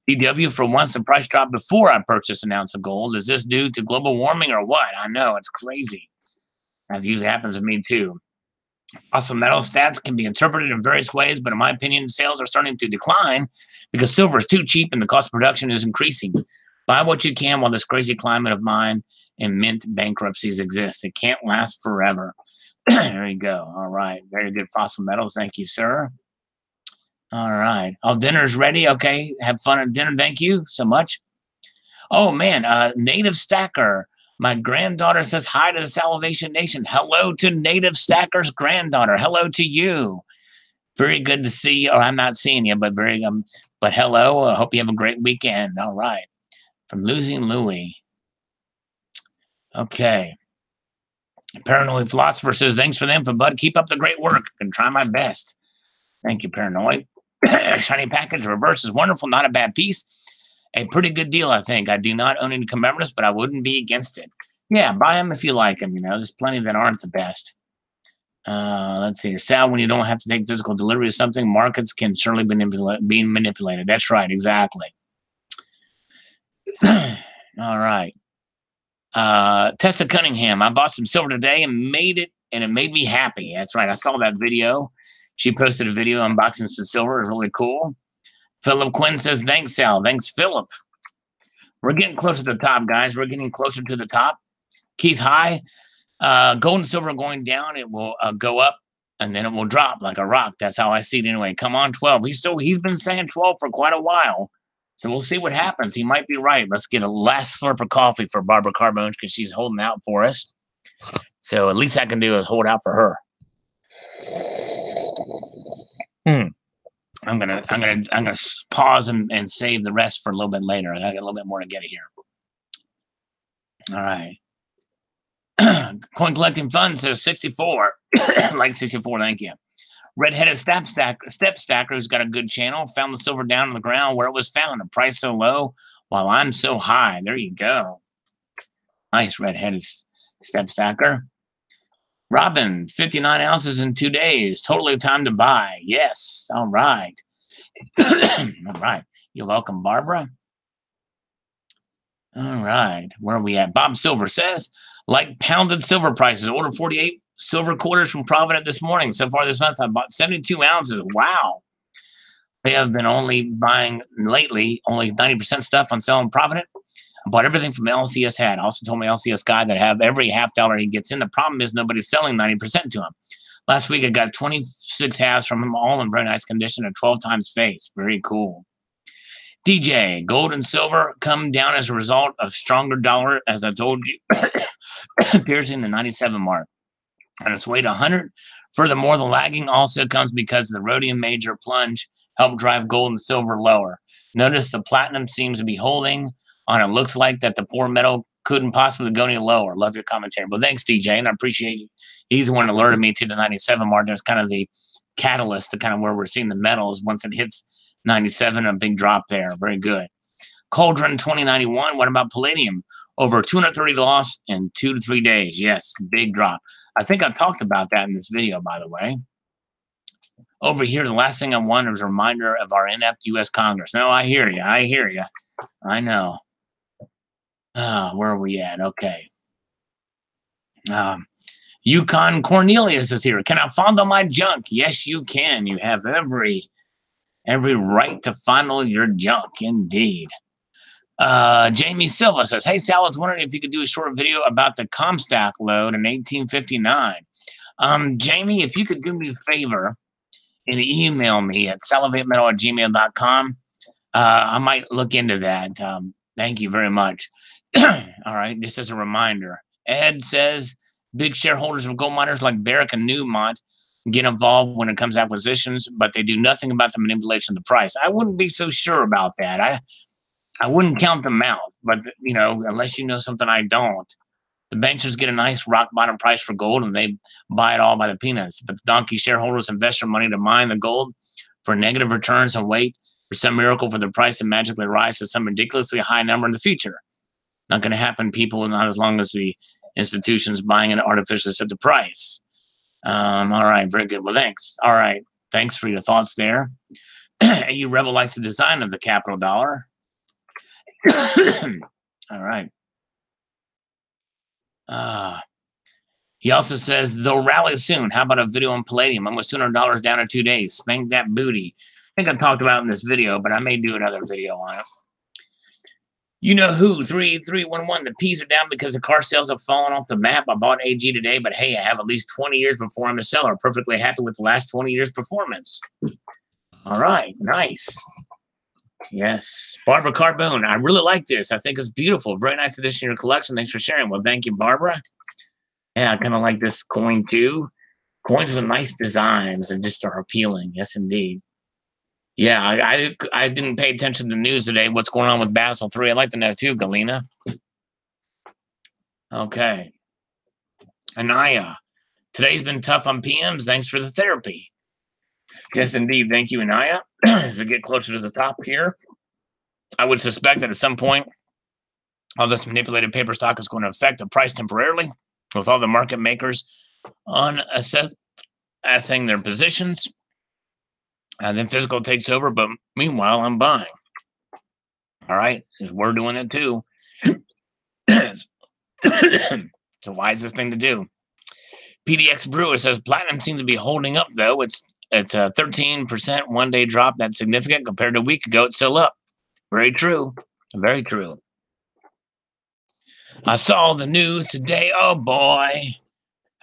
DW, for once, the price dropped before I purchased an ounce of gold. Is this due to global warming or what? I know. It's crazy. That usually happens to me too. Also, metal stats can be interpreted in various ways, but in my opinion, sales are starting to decline because silver is too cheap and the cost of production is increasing. Buy what you can while this crazy climate of mine and mint bankruptcies exist. It can't last forever. There you go. All right. Very good, Fossil Metals. Thank you, sir. All right. Oh, dinner's ready. Okay. Have fun at dinner. Thank you so much. Oh, man. Native Stacker. My granddaughter says hi to the Salivation Nation. Hello to Native Stacker's granddaughter. Hello to you. Very good to see you. Oh, I'm not seeing you, but but hello. I hope you have a great weekend. All right. From Losing Louie. Okay. Paranoid Philosopher says, thanks for the info, bud. Keep up the great work. I can try my best. Thank you, Paranoid. Shiny package reverse is wonderful. Not a bad piece. A pretty good deal, I think. I do not own any commemoratives, but I wouldn't be against it. Yeah, buy them if you like them. You know, there's plenty that aren't the best. Let's see here. Sal, when you don't have to take physical delivery of something, markets can surely be manipulated. That's right, exactly. All right. Tessa Cunningham, I bought some silver today and it made me happy. That's right. I saw that video. She posted a video unboxing some silver. It was really cool. Philip Quinn says, thanks, Sal. Thanks, Philip. We're getting closer to the top, guys. We're getting closer to the top. Keith High, Gold and silver going down, it will go up and then it will drop like a rock. That's how I see it anyway. Come on, 12. He's been saying 12 for quite a while. So we'll see what happens. He might be right. Let's get a last slurp of coffee for Barbara Carbone because she's holding out for us. So at least I can do is hold out for her. I'm gonna pause and save the rest for a little bit later. I got a little bit more to get here. All right. Coin Collecting Fund says 64. Like 64, thank you. Redheaded Step Stacker, who's got a good channel, found the silver down on the ground where it was found. The price so low while I'm so high. There you go. Nice Redheaded Step Stacker. Robin, 59 ounces in 2 days. Totally time to buy. Yes. All right. All right. You're welcome, Barbara. All right. Where are we at? Bob Silver says, like pounded silver prices. Ordered 48 silver quarters from Provident this morning. So far this month, I bought 72 ounces. Wow. They have been only buying lately, only 90% stuff on selling Provident. I bought everything from LCS hat. I also told my LCS guy that I have every $50 he gets in. The problem is nobody's selling 90% to him. Last week, I got 26 halves from him, all in very nice condition and 12 times face. Very cool. DJ, gold and silver come down as a result of stronger dollar, as I told you, piercing the 97 mark. On its way to 100. Furthermore, the lagging also comes because the rhodium major plunge helped drive gold and silver lower. Notice the platinum seems to be holding on. It looks like that the poor metal couldn't possibly go any lower. Love your commentary. Well, thanks, DJ, and I appreciate you. He's the one that alerted me to the 97 mark. That's kind of the catalyst to kind of where we're seeing the metals. Once it hits 97, a big drop there. Very good. Cauldron 2091. What about palladium? Over 230 loss in 2 to 3 days. Yes, big drop. I think I talked about that in this video, by the way. Over here, the last thing I want is a reminder of our inept U.S. Congress. No, I hear you. I hear you. I know. Where are we at? Okay. Yukon Cornelius is here. Can I fondle my junk? Yes, you can. You have every right to fondle your junk, indeed. Jamie Silva says, hey, Sal, I was wondering if you could do a short video about the Comstock load in 1859. Jamie, if you could do me a favor and email me at salivatemetal@gmail.com, I might look into that. Thank you very much. All right, just as a reminder. Ed says, big shareholders of gold miners like Barrick and Newmont get involved when it comes to acquisitions, but they do nothing about the manipulation of the price. I wouldn't be so sure about that. I wouldn't count them out, but, you know, unless you know something I don't. The banksters get a nice rock bottom price for gold and they buy it all by the peanuts. But the donkey shareholders invest their money to mine the gold for negative returns and wait for some miracle for the price to magically rise to some ridiculously high number in the future. Not going to happen, people, not as long as the institution's buying it artificially set the price. All right, very good. Well, thanks. All right, thanks for your thoughts there. AU Rebel likes the design of the capital dollar. All right. He also says they'll rally soon. How about a video on palladium? Almost $200 down in 2 days. Spank that booty. I think I talked about it in this video, but I may do another video on it. You know who? 3311. The P's are down because the car sales have fallen off the map. I bought AG today, but hey, I have at least 20 years before I'm a seller. Perfectly happy with the last 20 years' performance. All right, nice. Yes. Barbara Carbone. I really like this. I think it's beautiful. Very nice addition to your collection. Thanks for sharing. Well, thank you, Barbara. Yeah, I kind of like this coin too. Coins with nice designs and just are appealing. Yes, indeed. Yeah, I didn't pay attention to the news today. What's going on with Basel III? I'd like to know too, Galena. Okay. Anaya. Today's been tough on PMs. Thanks for the therapy. Yes, indeed. Thank you, Anaya. As we get closer to the top here, I would suspect that at some point, all this manipulated paper stock is going to affect the price temporarily, with all the market makers on assessing their positions. And then physical takes over, but meanwhile, I'm buying. All right, we're doing it too. It's the wisest thing to do. PDX Brewer says platinum seems to be holding up, though. It's a 13% one-day drop. That's significant compared to a week ago. It's still up. Very true. Very true. I saw the news today. Oh, boy.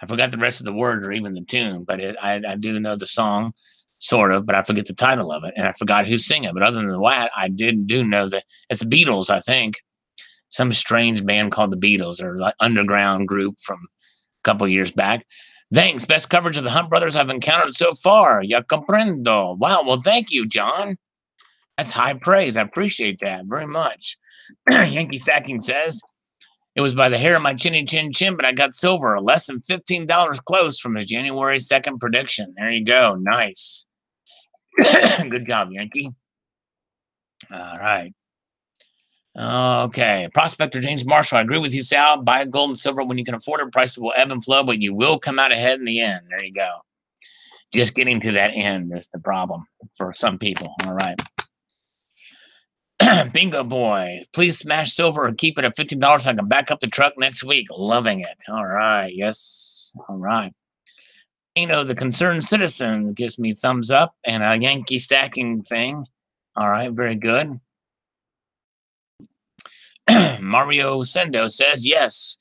I forgot the rest of the words or even the tune, but I do know the song, sort of, but I forget the title of it, and I forgot who's singing. But other than that, I do know that it's the Beatles, I think. Some strange band called the Beatles, or like underground group from a couple of years back. Thanks. Best coverage of the Hunt Brothers I've encountered so far. Ya comprendo. Wow. Well, thank you, John. That's high praise. I appreciate that very much. Yankee Stacking says, it was by the hair of my chinny chin chin, but I got silver, less than $15 close from his January 2nd prediction. There you go. Nice. Good job, Yankee. All right. Okay. Prospector James Marshall. I agree with you, Sal. Buy gold and silver when you can afford it. Prices will ebb and flow, but you will come out ahead in the end. There you go. Just getting to that end is the problem for some people. All right. Bingo boy. Please smash silver and keep it at $15 so I can back up the truck next week. Loving it. All right. Yes. All right. The concerned citizen gives me thumbs up and a Yankee stacking thing. All right. Very good. Mario Sendo says, yes,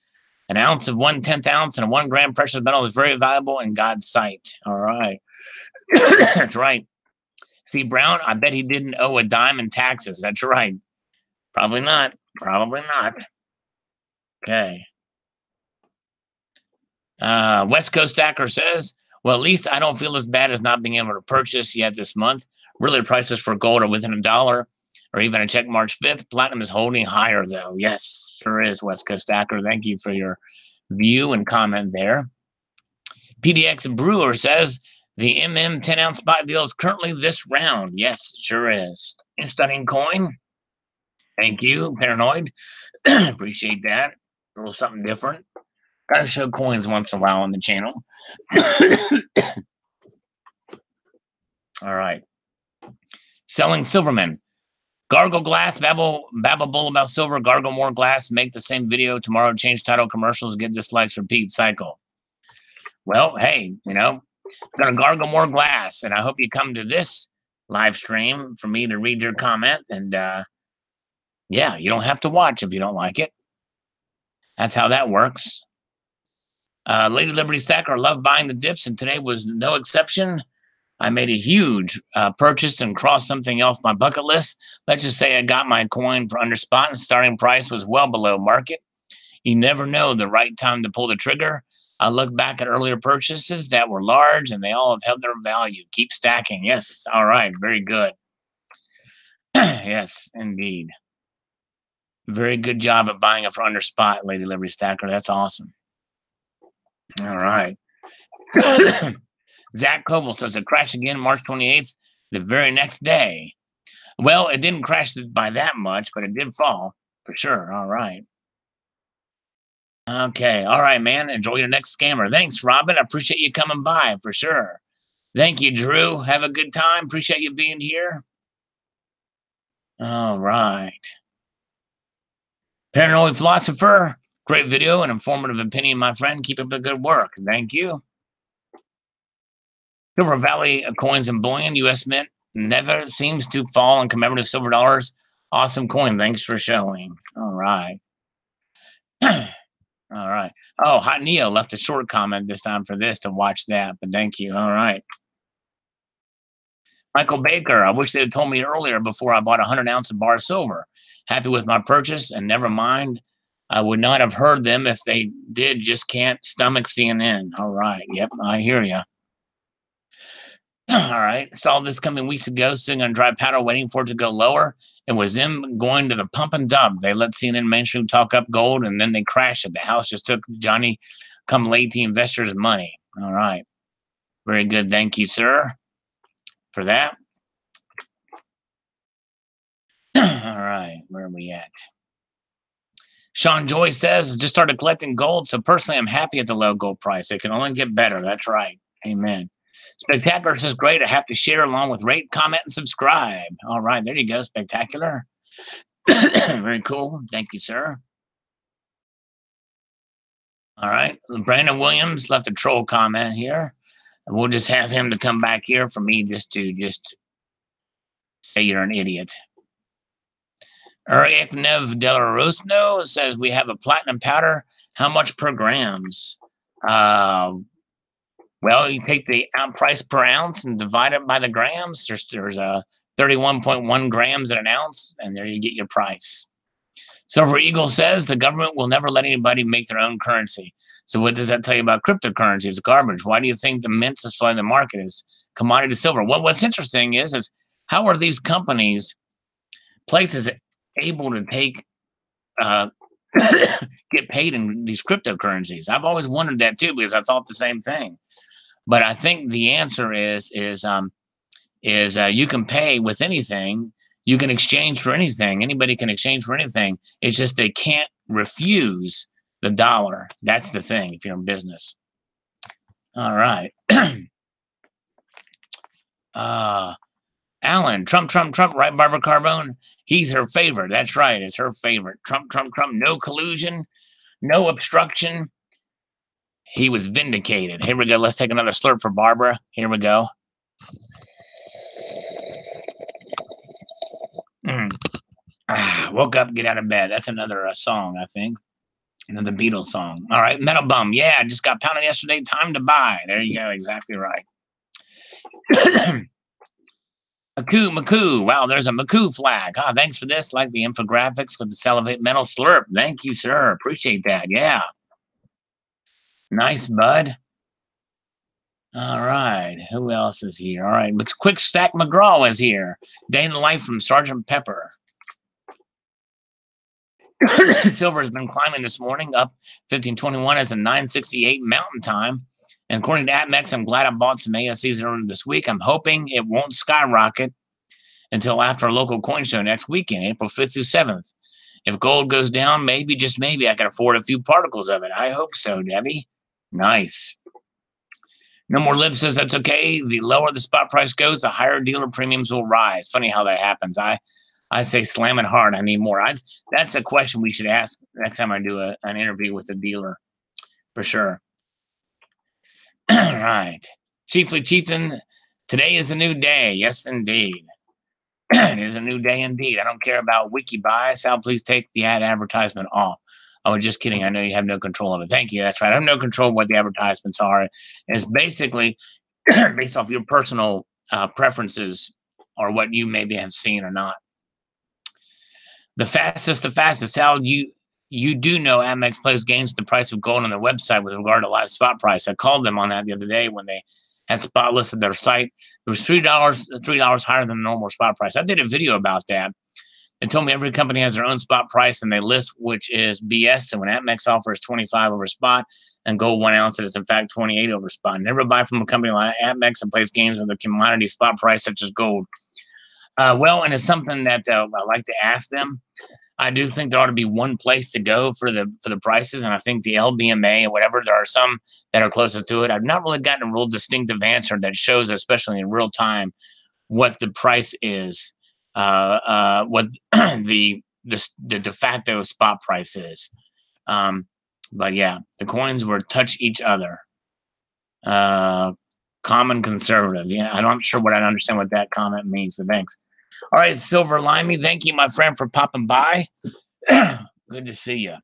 an ounce of 1/10 ounce and a 1 gram precious metal is very valuable in God's sight. All right. That's right. See, Brown, I bet he didn't owe a dime in taxes. That's right. Probably not. Probably not. Okay. West Coast Stacker says, well, at least I don't feel as bad as not being able to purchase yet this month. Really, prices for gold are within $1 or even a check March 5th. Platinum is holding higher, though. Yes, sure is, West Coast Stacker. Thank you for your view and comment there. PDX Brewer says, the 10-ounce spot deal is currently this round. Yes, sure is. Stunning coin. Thank you, Paranoid. Appreciate that. A little something different. Gotta show coins once in a while on the channel. All right. Selling Silverman. Gargle glass, babble bull about silver, gargle more glass, make the same video tomorrow, change title, commercials, get dislikes, repeat cycle. Well, hey, I'm gonna gargle more glass, and I hope you come to this live stream for me to read your comment. And yeah, you don't have to watch if you don't like it. That's how that works. Lady Liberty Stacker, love buying the dips, and today was no exception. I made a huge purchase and crossed something off my bucket list. Let's just say I got my coin for under spot and starting price was well below market. You never know the right time to pull the trigger. I look back at earlier purchases that were large and they all have held their value. Keep stacking. Yes. All right. Very good. Yes, indeed. Very good job at buying it for under spot, Lady Liberty Stacker. That's awesome. All right. Zach Koval says it crashed again March 28th, the very next day. Well, it didn't crash by that much, but it did fall for sure. All right. Okay. All right, man. Enjoy your next scammer. Thanks, Robin. I appreciate you coming by for sure. Thank you, Drew. Have a good time. Appreciate you being here. All right. Paranoid Philosopher. Great video and informative opinion, my friend. Keep up the good work. Thank you. Silver Valley Coins and Bullion, U.S. Mint, never seems to fall in commemorative silver dollars. Awesome coin. Thanks for showing. All right. All right. Oh, Hot Neo left a short comment this time for this to watch that, but thank you. All right. Michael Baker, I wish they had told me earlier before I bought 100 ounce of bar silver. Happy with my purchase, and never mind. I would not have heard them if they did. Just can't stomach CNN. All right. Yep, I hear you. All right. Saw this coming weeks ago, sitting on dry powder, waiting for it to go lower. It was them going to the pump and dump. They let CNN mainstream talk up gold, and then they crashed it. The house just took Johnny come late investors' money. All right. Very good. Thank you, sir, for that. All right. Where are we at? Sean Joy says, just started collecting gold, so personally I'm happy at the low gold price. It can only get better. That's right. Amen. Spectacular says, great. I have to share along with rate, comment, and subscribe. All right. There you go. Spectacular. Very cool. Thank you, sir. All right. Brandon Williams left a troll comment here. We'll just have him to come back here for me just to say you're an idiot. Nev Del Rosno says we have a platinum powder. How much per grams? Well, you take the price per ounce and divide it by the grams. There's a 31.1 grams in an ounce, and there you get your price. Silver Eagle says the government will never let anybody make their own currency. So what does that tell you about cryptocurrency? It's garbage. Why do you think the mints is flooding the market is commodity silver? What's interesting is how are these companies, places able to take get paid in these cryptocurrencies? I've always wondered that too, because I thought the same thing. But I think the answer is you can pay with anything. You can exchange for anything. Anybody can exchange for anything. It's just they can't refuse the dollar. That's the thing if you're in business. All right. Alan, Trump, right, Barbara Carbone? He's her favorite. That's right. It's her favorite. Trump, no collusion, no obstruction. He was vindicated. Here we go. Let's take another slurp for Barbara. Here we go. Woke up, get out of bed. That's another song, I think. Another Beatles song. All right, Metal Bum. Yeah, just got pounded yesterday. Time to buy. There you go. Exactly right. Makoo. Wow, there's a Makoo flag. Thanks for this. Like the infographics with the Salivate Metal slurp. Thank you, sir. Appreciate that. Yeah. Nice, bud. All right. Who else is here? All right. Quick Stack McGraw is here. Day in the life from Sergeant Pepper. Silver has been climbing this morning, up 1521 as a 968 mountain time. And according to APMEX, I'm glad I bought some ASCs earlier this week. I'm hoping it won't skyrocket until after a local coin show next weekend, April 5th through 7th. If gold goes down, maybe, just maybe, I can afford a few particles of it. I hope so, Debbie. Nice. No More Lib says that's okay. The lower the spot price goes, the higher dealer premiums will rise. Funny how that happens. I say slam it hard. I need more. That's a question we should ask next time I do an interview with a dealer, for sure. All right. Chieftain, today is a new day. Yes, indeed. It is a new day indeed. I don't care about WikiBuy. Sal, please take the advertisement off. Oh, just kidding. I know you have no control of it. Thank you. That's right. I have no control of what the advertisements are. It's basically based off your personal preferences or what you maybe have seen or not. The fastest. Sal, you do know Amex plays gains at the price of gold on their website with regard to live spot price. I called them on that the other day when they had spot listed their site. It was $3 higher than the normal spot price. I did a video about that. They told me every company has their own spot price and they list which is BS. So when APMEX offers 25 over spot and gold 1 ounce, it is in fact 28 over spot. Never buy from a company like APMEX and place gains with a commodity spot price such as gold. Well, and it's something that I like to ask them. I do think there ought to be one place to go for the prices, and I think the LBMA or whatever, there are some that are closest to it. I've not really gotten a real distinctive answer that shows, especially in real time, what the price is, what the de facto spot price is. But yeah, the coins will touch each other. Common conservative. Yeah, I'm not sure what I understand what that comment means, but thanks. All right, Silver Limey, thank you, my friend, for popping by. Good to see you.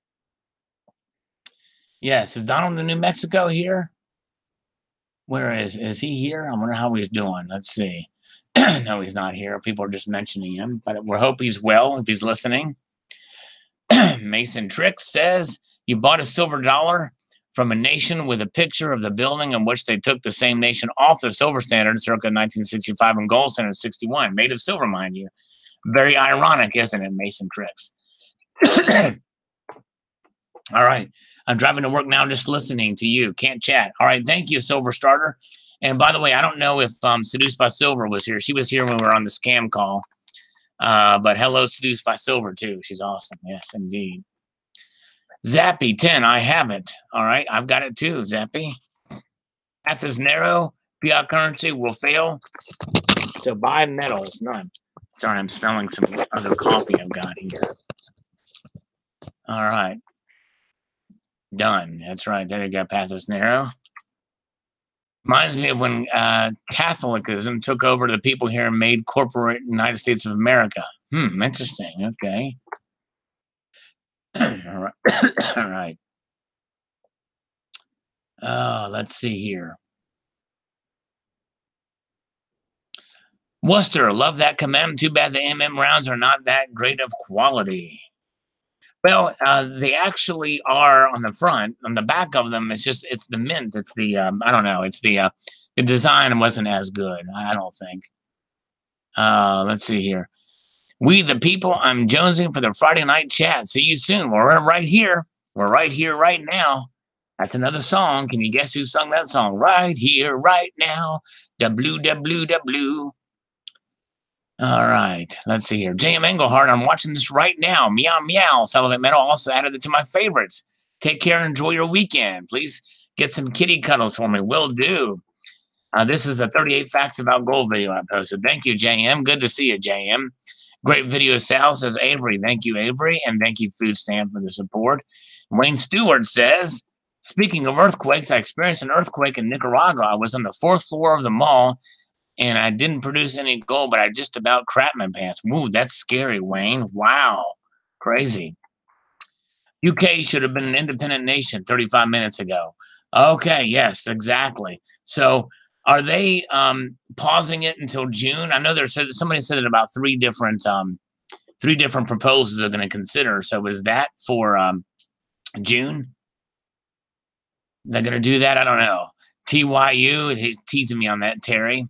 Yes, is Donald in New Mexico here? Where is he here? I wonder how he's doing. Let's see. No, he's not here. People are just mentioning him, but we hope he's well if he's listening. Mason Tricks says, you bought a silver dollar from a nation with a picture of the building in which they took the same nation off the silver standard circa 1965 and gold standard 61, made of silver, mind you. Very ironic, isn't it, Mason Tricks? All right. I'm driving to work now, just listening to you. Can't chat. All right. Thank you, Silver Starter. And by the way, I don't know if Seduced by Silver was here. She was here when we were on the scam call. But hello, Seduced by Silver, too. She's awesome. Yes, indeed. Zappy 10, I have it. All right, I've got it too, Zappy. Path is narrow. Fiat currency will fail. So buy metals. None. Sorry, I'm smelling some other coffee I've got here. All right. Done. That's right. There you go. Path is narrow. Reminds me of when Catholicism took over the people here and made corporate United States of America. Interesting. Okay. All right. All right. Let's see here. Worcester, love that command. Too bad the MM rounds are not that great of quality. Well, they actually are on the front. On the back of them, it's the mint. It's the I don't know. It's the design wasn't as good. I don't think. Let's see here. We the people. I'm jonesing for the Friday night chat. See you soon. We're right here. We're right here, right now. That's another song. Can you guess who sung that song? Right here, right now. WWW. All right. Let's see here. J.M. Engelhardt, I'm watching this right now. Meow, meow. Salivate Metal also added it to my favorites. Take care and enjoy your weekend. Please get some kitty cuddles for me. Will do. This is the 38 Facts About Gold video I posted. Thank you, J.M. Good to see you, J.M. Great video, Sal, says Avery. Thank you, Avery. And thank you, Food Stamp, for the support. Wayne Stewart says, speaking of earthquakes, I experienced an earthquake in Nicaragua. I was on the 4th floor of the mall, and I didn't produce any gold, but I just about crapped my pants. Woo, that's scary, Wayne. Wow. Crazy. UK should have been an independent nation 35 minutes ago. Okay, yes, exactly. So are they pausing it until June? I know somebody said that about three different proposals they're going to consider. So is that for June? They're going to do that? I don't know. TYU, he's teasing me on that, Terry.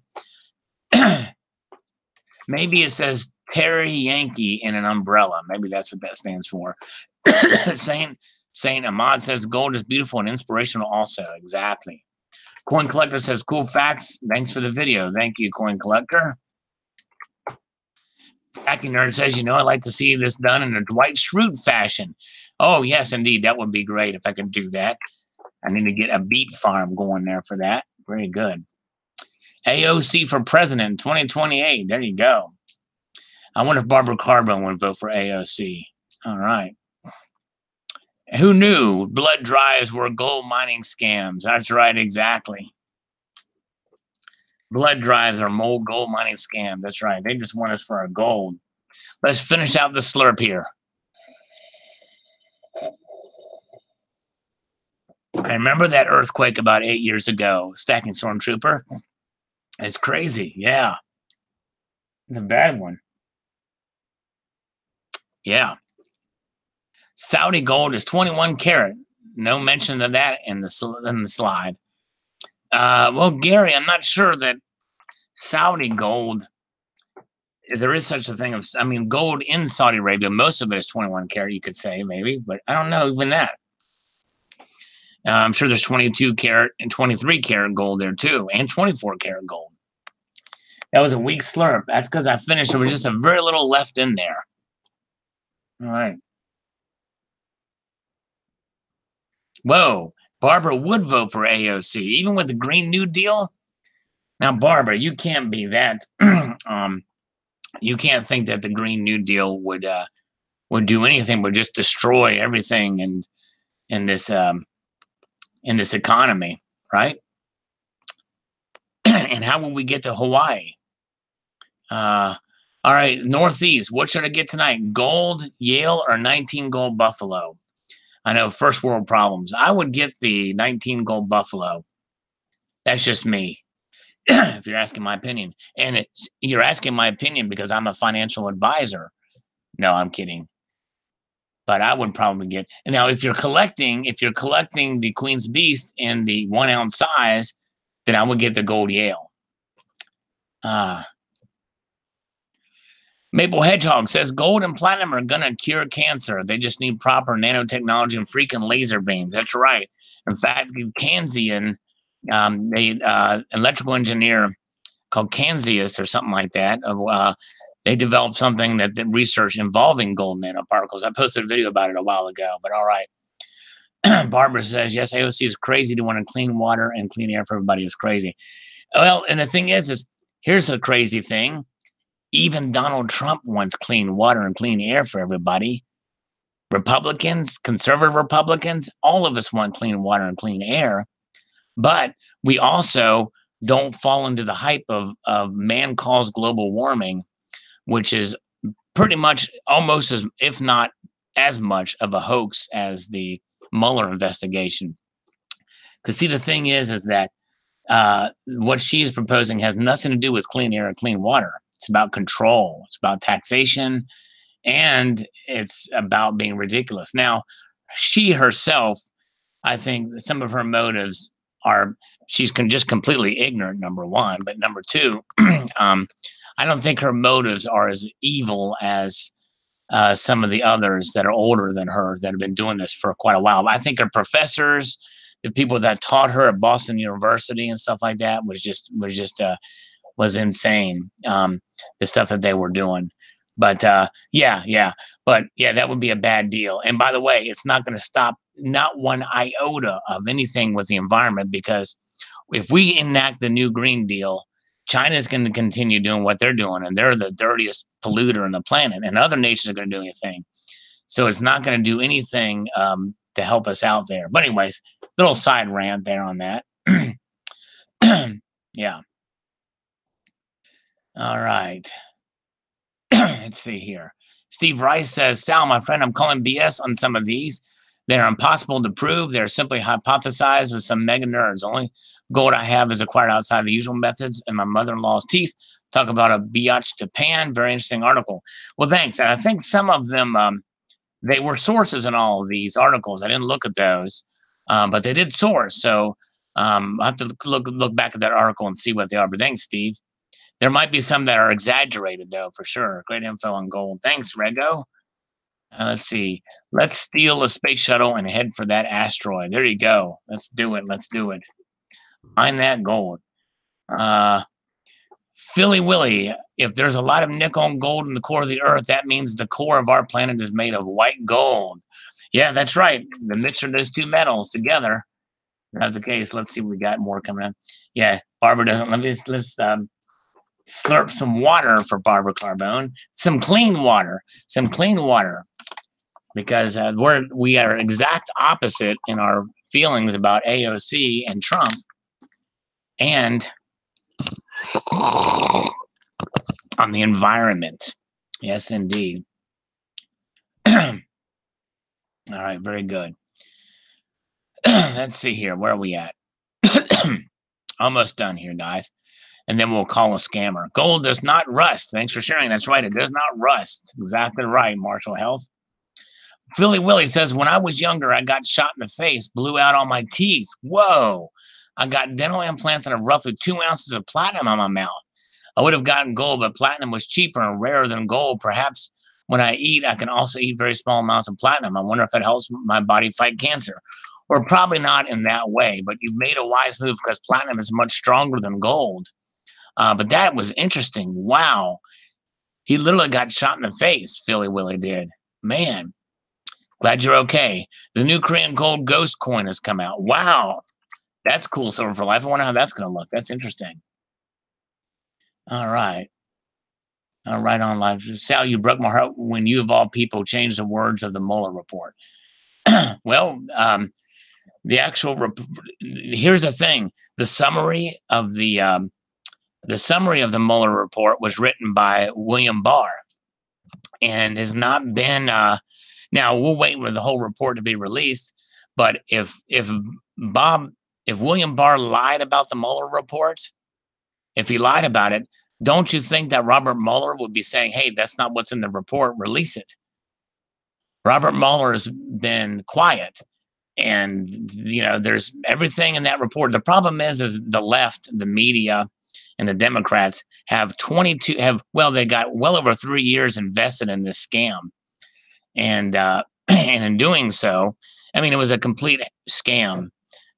Maybe it says Terry Yankee in an umbrella. Maybe that's what that stands for. Saint Ahmad says gold is beautiful and inspirational also. Exactly. Coin Collector says cool facts. Thanks for the video. Thank you, Coin Collector. Hacky Nerd says, I'd like to see this done in a Dwight Schrute fashion. Oh, yes, indeed. That would be great if I could do that. I need to get a beet farm going there for that. Very good. AOC for president 2028. There you go. I wonder if Barbara Carbone would vote for AOC. All right. Who knew blood drives were gold mining scams? That's right, exactly. Blood drives are gold mining scams. That's right. They just want us for our gold. Let's finish out the slurp here. I remember that earthquake about 8 years ago, Stacking Stormtrooper. It's crazy. Yeah. It's a bad one. Yeah. Saudi gold is 21 karat. No mention of that in the slide. Well, Gary, I'm not sure that Saudi gold, if there is such a thing gold in Saudi Arabia, most of it is 21 karat, you could say, maybe, but I don't know even that. I'm sure there's 22 karat and 23 karat gold there too, and 24 karat gold. That was a weak slurp. That's because I finished. There was just a very little left in there. All right. Whoa. Barbara would vote for AOC, even with the Green New Deal. Now, Barbara, you can't be that. You can't think that the Green New Deal would do anything but just destroy everything in this economy, right? And how will we get to Hawaii? All right, Northeast. What should I get tonight? Gold, Yale, or 19 gold Buffalo? I know, first world problems. I would get the 19 gold Buffalo. That's just me, if you're asking my opinion. And you're asking my opinion because I'm a financial advisor. No, I'm kidding. But I would probably get. Now, if you're collecting the Queen's Beast in the 1 ounce size, then I would get the gold Yale. Maple Hedgehog says gold and platinum are gonna cure cancer. They just need proper nanotechnology and freaking laser beams. That's right. In fact, Kansian, electrical engineer called Kansius or something like that. They developed something that research involving gold nanoparticles. I posted a video about it a while ago. But all right. Barbara says yes. AOC is crazy to want clean water and clean air for everybody. Is crazy. Well, and the thing is here's a crazy thing. Even Donald Trump wants clean water and clean air for everybody. Republicans, conservative Republicans, all of us want clean water and clean air. But we also don't fall into the hype of man-caused global warming, which is pretty much almost as, if not as much of a hoax as the Mueller investigation. Because see, the thing is that what she's proposing has nothing to do with clean air and clean water. It's about control. It's about taxation, and it's about being ridiculous. Now, she herself, I think some of her motives are she's just completely ignorant, number one. But number two, I don't think her motives are as evil as some of the others that are older than her that have been doing this for quite a while. I think her professors, the people that taught her at Boston University and stuff like that, was insane. The stuff that they were doing. But yeah, but yeah, that would be a bad deal. And by the way, it's not going to stop not one iota of anything with the environment, because if we enact the new Green Deal, China is going to continue doing what they're doing, and they're the dirtiest polluter on the planet, and other nations are going to do anything. So it's not going to do anything to help us out there. But anyways, little side rant there on that. Yeah. All right. Let's see here. Steve Rice says, Sal, my friend, I'm calling BS on some of these. They're impossible to prove. They're simply hypothesized with some mega nerds. Only gold I have is acquired outside the usual methods, and my mother-in-law's teeth. Talk about a biatch to pan. Very interesting article. Well, thanks. And I think some of them, they were sources in all of these articles. I didn't look at those, but they did source. So I have to look back at that article and see what they are. But thanks, Steve. There might be some that are exaggerated, though, for sure. Great info on gold. Thanks, Rego. Let's see. Let's steal a space shuttle and head for that asteroid. There you go. Let's do it. Let's do it. Find that gold. Philly Willy, if there's a lot of nickel and gold in the core of the Earth, that means the core of our planet is made of white gold. Yeah, that's right. The mixture of those two metals together. That's the case. Let's see. We got more coming in. Yeah, Barbara doesn't. Let's slurp some water for Barbara Carbone. Some clean water. Because we are exact opposite in our feelings about AOC and Trump, and on the environment. Yes, indeed. All right, very good. Let's see here. Where are we at? Almost done here, guys. And then we'll call a scammer. Gold does not rust. Thanks for sharing. That's right. It does not rust. Exactly right, Marshall Health. Philly Willie says, when I was younger, I got shot in the face, blew out all my teeth. Whoa. I got dental implants and roughly 2 ounces of platinum on my mouth. I would have gotten gold, but platinum was cheaper and rarer than gold. Perhaps when I eat, I can also eat very small amounts of platinum. I wonder if it helps my body fight cancer. Or probably not in that way, but you've made a wise move because platinum is much stronger than gold. But that was interesting. Wow. He literally got shot in the face, Philly Willie did. Man. Glad you're okay. The new Korean gold ghost coin has come out. Wow. That's cool, Silver for Life. I wonder how that's going to look. That's interesting. All right. All right, on live. Sal, you broke my heart when you, of all people, changed the words of the Mueller report. Well, the actual here's the thing. The summary of the Mueller report was written by William Barr and has not been now we'll wait for the whole report to be released, but if William Barr lied about the Mueller report, if he lied about it, don't you think that Robert Mueller would be saying, hey, that's not what's in the report, release it? Robert Mueller's been quiet, and there's everything in that report. The problem is the left, the media, and the Democrats they got well over 3 years invested in this scam. And in doing so, I mean, it was a complete scam,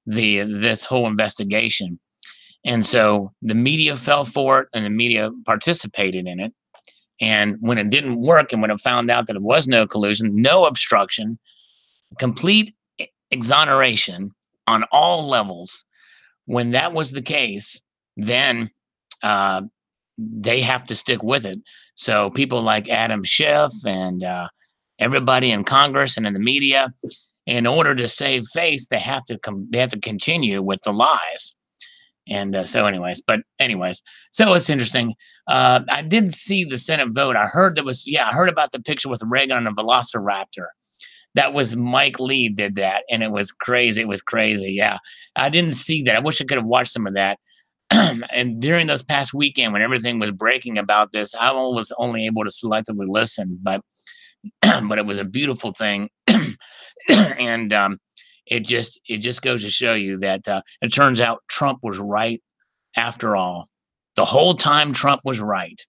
this whole investigation. And so the media fell for it, and the media participated in it. And when it didn't work, and when it found out that it was no collusion, no obstruction, complete exoneration on all levels, when that was the case, then they have to stick with it. So people like Adam Schiff and everybody in Congress and in the media, in order to save face, they have to continue with the lies. And so it's interesting. I didn't see the Senate vote. I heard about the picture with Reagan on a velociraptor. That was Mike Lee did that, and it was crazy. It was crazy. Yeah, I didn't see that. I wish I could have watched some of that. And during this past weekend, when everything was breaking about this, I was only able to selectively listen, but but it was a beautiful thing. And it just goes to show you that it turns out Trump was right after all. The whole time Trump was right,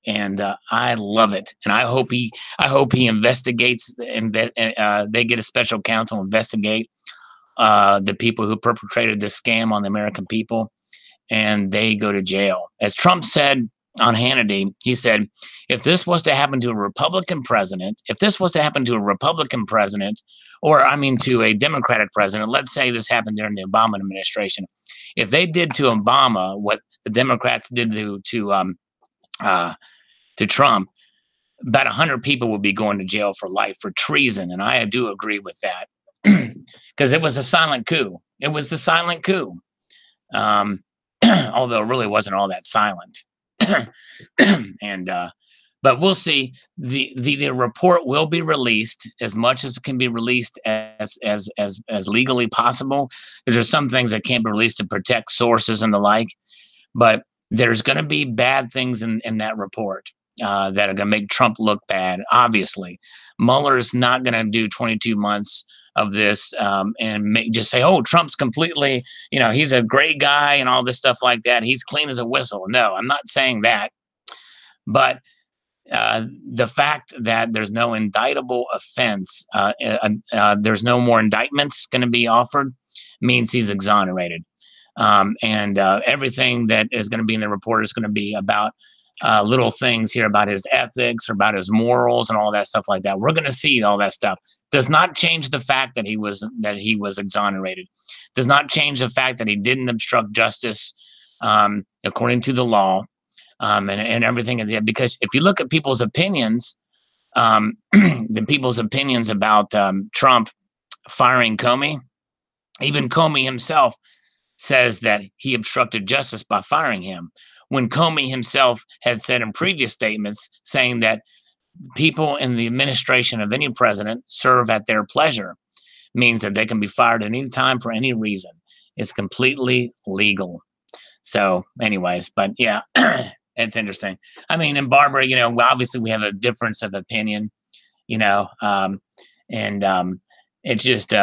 and I love it. And I hope he investigates. They get a special counsel investigate the people who perpetrated this scam on the American people, and they go to jail. As Trump said on Hannity, he said, if this was to happen to a Republican president, or I mean to a Democratic president, let's say this happened during the Obama administration, if they did to Obama what the Democrats did to Trump, about 100 people would be going to jail for life for treason, and I do agree with that because it was a silent coup. It was the silent coup. Although it really wasn't all that silent. And but we'll see. The report will be released as much as it can be released as legally possible. There's some things that can't be released to protect sources and the like, but there's going to be bad things in that report that are going to make Trump look bad. Obviously, Mueller's not going to do 22 months of this and just say, oh, Trump's completely, he's a great guy and all this stuff like that. He's clean as a whistle. No, I'm not saying that. But the fact that there's no indictable offense, there's no more indictments going to be offered, means he's exonerated. And everything that is going to be in the report is going to be about little things here about his ethics or about his morals and all that stuff like that. We're going to see all that stuff. Does not change the fact that he was exonerated. Does not change the fact that he didn't obstruct justice according to the law and everything. Because if you look at people's opinions, the people's opinions about Trump firing Comey, even Comey himself says that he obstructed justice by firing him, when Comey himself had said in previous statements saying that people in the administration of any president serve at their pleasure, means that they can be fired at any time for any reason. It's completely legal. So anyways, but yeah, it's interesting. I mean, in Barbara, obviously we have a difference of opinion, and it's just,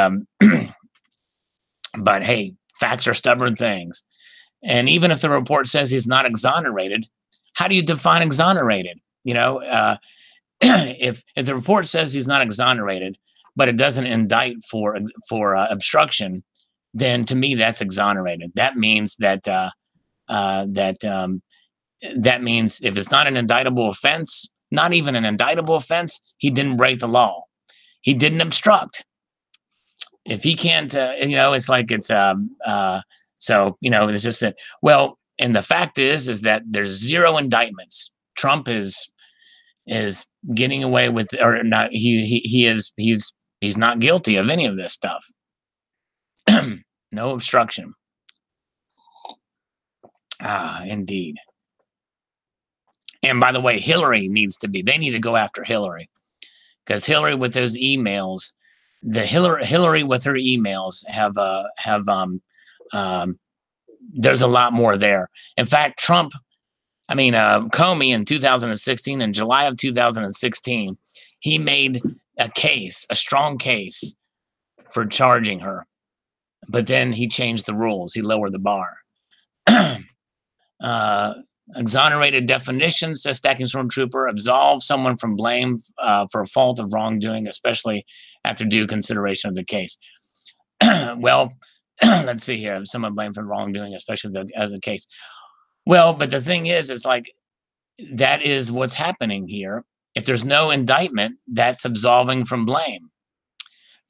but hey, facts are stubborn things. And even if the report says he's not exonerated, how do you define exonerated? If the report says he's not exonerated, but it doesn't indict for obstruction, then to me that's exonerated. That means that means if it's not an indictable offense, not even an indictable offense, he didn't break the law. He didn't obstruct. If he can't, it's like it's so it's just that. Well, and the fact is that there's zero indictments. Trump is getting away with, or not. He's not guilty of any of this stuff. No obstruction. Indeed. And by the way, Hillary they need to go after Hillary, because Hillary with those emails, Hillary with her emails have there's a lot more there. In fact, Comey in 2016, in July of 2016, he made a strong case for charging her, but then he changed the rules. He lowered the bar. Exonerated definitions, says Stacking Stormtrooper, absolve someone from blame for a fault of wrongdoing, especially after due consideration of the case. Well, let's see here. Someone blamed for wrongdoing, especially the case. Well, but the thing is, it's like that is what's happening here. If there's no indictment, that's absolving from blame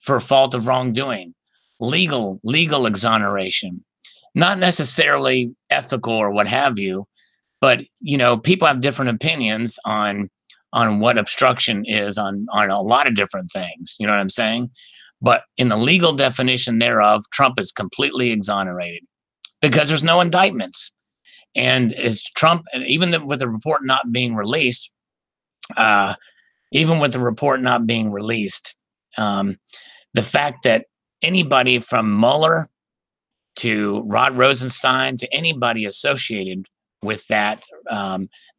for fault of wrongdoing. Legal exoneration, not necessarily ethical or what have you, but people have different opinions on what obstruction is on a lot of different things. You know what I'm saying? But in the legal definition thereof, Trump is completely exonerated because there's no indictments. And it's Trump, even with the report not being released, The fact that anybody from Mueller to Rod Rosenstein to anybody associated with that,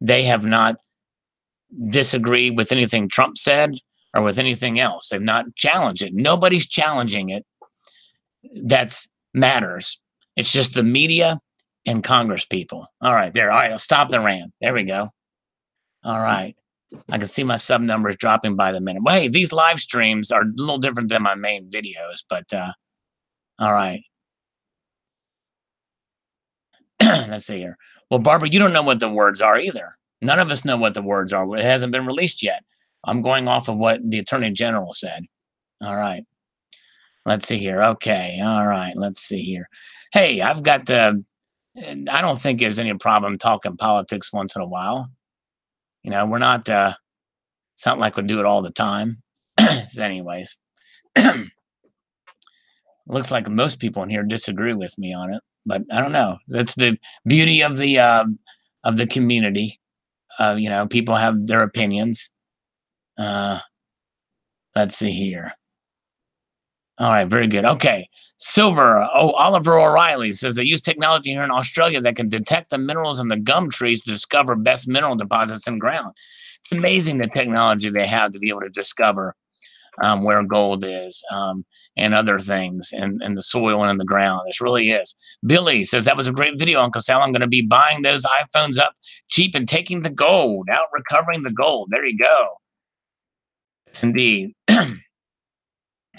they have not disagreed with anything Trump said or with anything else. They've not challenged it. Nobody's challenging it. That's matters. It's just the media and Congress people. All right, there. All right, I'll stop the rant. There we go. All right. I can see my sub numbers dropping by the minute. Well, hey, these live streams are a little different than my main videos, but all right. Let's see here. Well, Barbara, you don't know what the words are either. None of us know what the words are. It hasn't been released yet. I'm going off of what the Attorney General said. All right. Let's see here. Okay. All right. Let's see here. Hey, I've got the. I don't think there's any problem talking politics once in a while. You know, we're not. It's not like we do it all the time. Anyways, looks like most people in here disagree with me on it, but I don't know. That's the beauty of the community. You know, people have their opinions. Let's see here. All right, very good. Okay. Silver. Oh, Oliver O'Reilly says they use technology here in Australia that can detect the minerals in the gum trees to discover best mineral deposits in ground. It's amazing the technology they have to be able to discover where gold is and other things and the soil and in the ground. This really is. Billy says that was a great video, Uncle Sal. I'm going to be buying those iPhones up cheap and taking the gold, out recovering the gold. There you go. Yes, indeed. All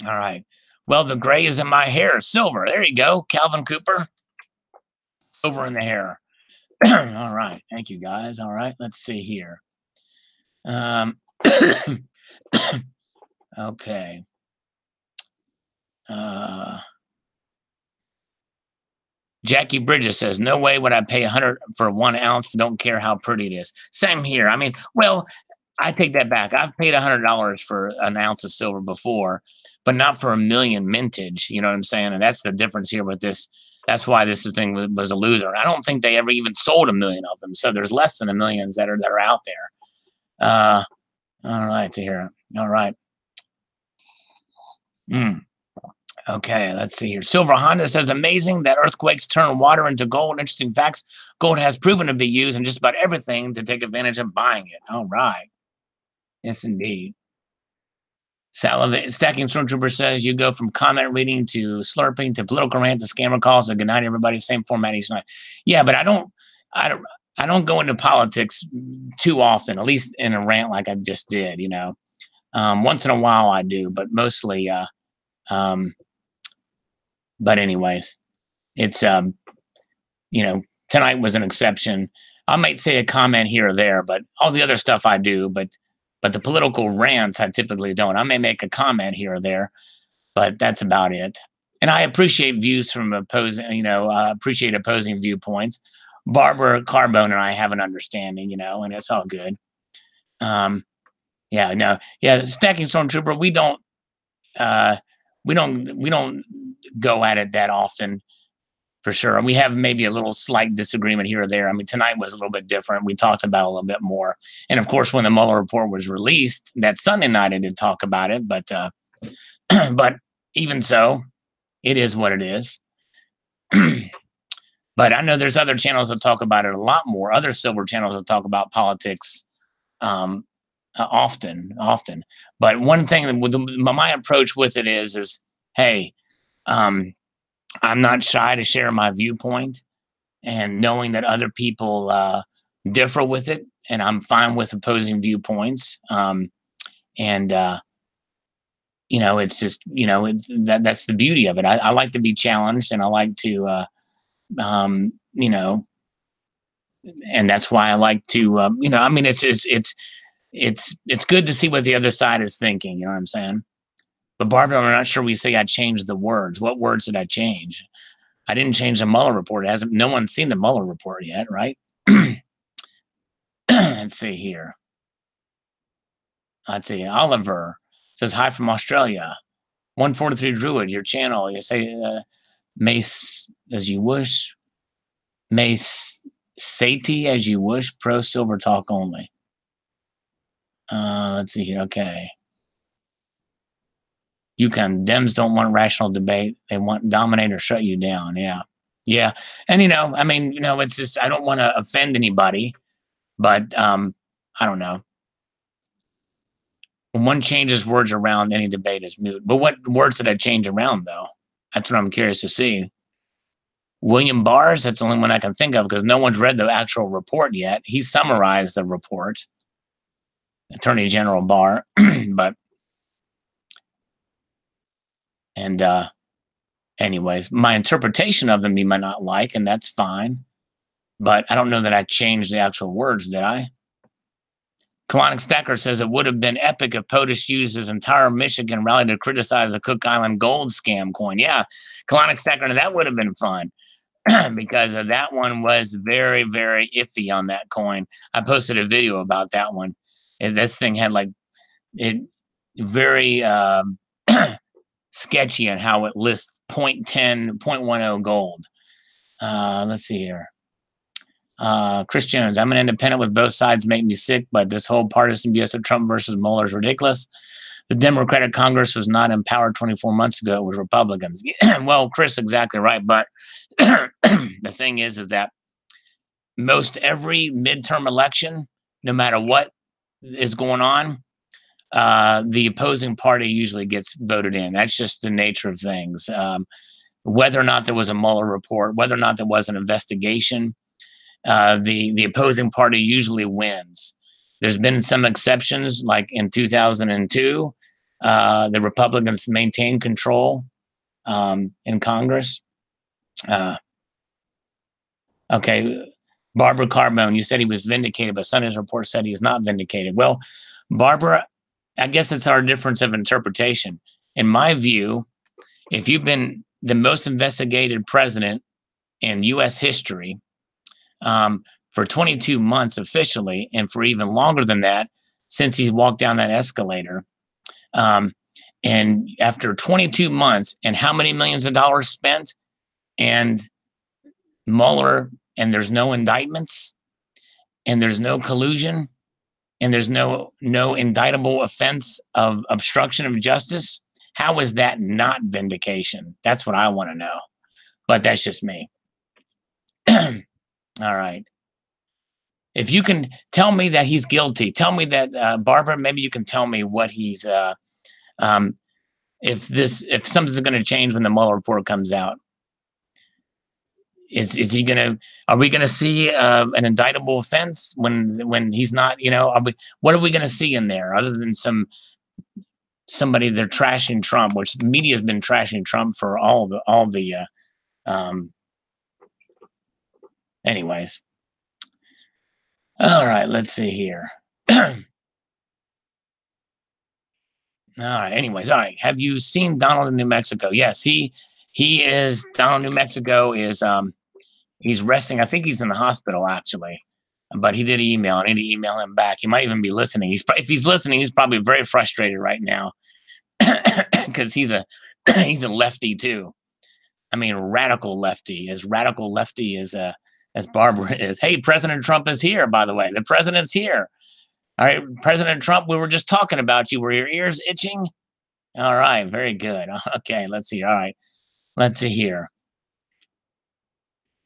right. Well, the gray is in my hair. Silver. There you go. Calvin Cooper. Silver in the hair. All right. Thank you, guys. All right. Let's see here. Okay. Jackie Bridges says, no way would I pay 100 for 1 ounce. Don't care how pretty it is. Same here. I mean, well, I take that back. I've paid $100 for an ounce of silver before, but not for a million mintage. You know what I'm saying? And that's the difference here with this. That's why this thing was a loser. I don't think they ever even sold a million of them. So there's less than a million that are out there. All right, to here. All right. Okay, let's see here. Silver Honda says, amazing that earthquakes turn water into gold. Interesting facts. Gold has proven to be used in just about everything to take advantage of buying it. All right. Yes, indeed. Salivate Stacking Stormtrooper says, you go from comment reading to slurping to political rant to scammer calls to good night, everybody. Same format each night. Yeah, but I don't go into politics too often, at least in a rant like I just did, you know. Once in a while I do, but mostly but anyways, it's you know, tonight was an exception. I might say a comment here or there, but all the other stuff I do, but the political rants I typically don't. I may make a comment here or there, but that's about it. And I appreciate views from opposing, you know, appreciate opposing viewpoints. Barbara Carbone and I have an understanding, you know, and it's all good. Yeah, no, yeah, Stacking Stormtrooper, we don't go at it that often, for sure. We have maybe a little slight disagreement here or there. I mean, tonight was a little bit different. We talked about it a little bit more. And of course, when the Mueller report was released that Sunday night, I did talk about it. But but even so, it is what it is. But I know there's other channels that talk about it a lot more. Other silver channels that talk about politics often. But one thing with my approach with it is hey, I'm not shy to share my viewpoint, and knowing that other people differ with it, and I'm fine with opposing viewpoints. And you know, it's just, you know, that's the beauty of it. I like to be challenged, and I like to you know, and that's why I like to you know, I mean, it's good to see what the other side is thinking. You know what I'm saying? But Barbara, I'm not sure we say I changed the words. What words did I change? I didn't change the Mueller report. It hasn't. No one's seen the Mueller report yet, right? Let's see here. Let's see. Oliver says hi from Australia. 143 Druid, your channel. You say Mace as you wish. Mace Sati as you wish. Pro silver talk only. Let's see here. Okay. Dems don't want rational debate. They want dominate or shut you down. Yeah. Yeah. And, I mean, it's just, I don't want to offend anybody, but I don't know. When one changes words around, any debate is moot. But what words did I change around, though? That's what I'm curious to see. William Barr's, that's the only one I can think of because no one's read the actual report yet. He summarized the report, Attorney General Barr, but anyways, my interpretation of them you might not like, and that's fine. But I don't know that I changed the actual words, did I? Colonic Stacker says it would have been epic if POTUS used his entire Michigan rally to criticize the Cook Island gold scam coin. Yeah, Colonic Stacker, that would have been fun because that one was very, very iffy on that coin. I posted a video about that one. And this thing had very sketchy on how it lists 0.10, 0.10 gold. Let's see here. Chris Jones, I'm an independent with both sides make me sick, but this whole partisan BS of Trump versus Mueller is ridiculous. The Democratic Congress was not empowered 24 months ago. It was Republicans. Well, Chris, exactly right. But the thing is that most every midterm election, no matter what is going on, the opposing party usually gets voted in. That's just the nature of things. Whether or not there was a Mueller report, whether or not there was an investigation, the opposing party usually wins. There's been some exceptions, like in 2002, the Republicans maintained control in Congress. Okay, Barbara Carbone, you said he was vindicated, but Sunday's report said he is not vindicated. Well, Barbara, I guess it's our difference of interpretation. In my view, if you've been the most investigated president in U.S. history, for 22 months officially, and for even longer than that, since he walked down that escalator. And after 22 months, and how many millions of dollars spent, and Mueller, and there's no indictments, and there's no collusion, and there's no indictable offense of obstruction of justice. How is that not vindication? That's what I want to know. But that's just me. All right. If you can tell me that he's guilty, tell me that, Barbara, maybe you can tell me what he's, if something's going to change when the Mueller report comes out. Is he going to, are we going to see an indictable offense when he's not, what are we going to see in there other than somebody they're trashing Trump, which the media has been trashing Trump for all the anyways. All right, let's see here. All right, anyways, all right. Have you seen Donald in New Mexico? Yes, he is, Donald in New Mexico is, he's resting. I think he's in the hospital, actually. But he did email. I need to email him back. He might even be listening. If he's listening, he's probably very frustrated right now because he's a lefty, too. I mean, radical lefty as Barbara is. Hey, President Trump is here, by the way. The president's here. All right, President Trump, we were just talking about you. Were your ears itching? All right, very good. Okay, let's see. All right, let's see here.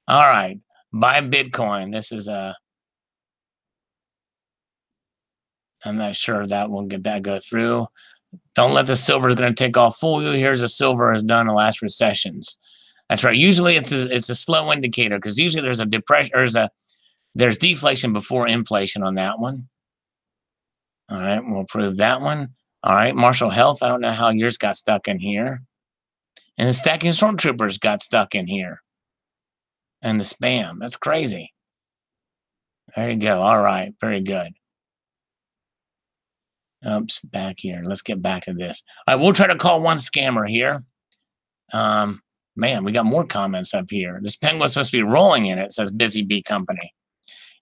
All right, buy Bitcoin. This is I'm not sure that will get that go through. Don't let the silver is going to take off fool you. Here's a silver has done in the last recessions. That's right. Usually it's a slow indicator because usually there's a depression or there's deflation before inflation on that one. All right, we'll prove that one. All right, Marshall Health. I don't know how yours got stuck in here. And the stacking stormtroopers got stuck in here. And the spam. That's crazy. There you go. All right, very good. Oops, back here. Let's get back to this. All right, we'll try to call one scammer here. Man, we got more comments up here. This penguin's supposed to be rolling in it. It says Busy Bee Company.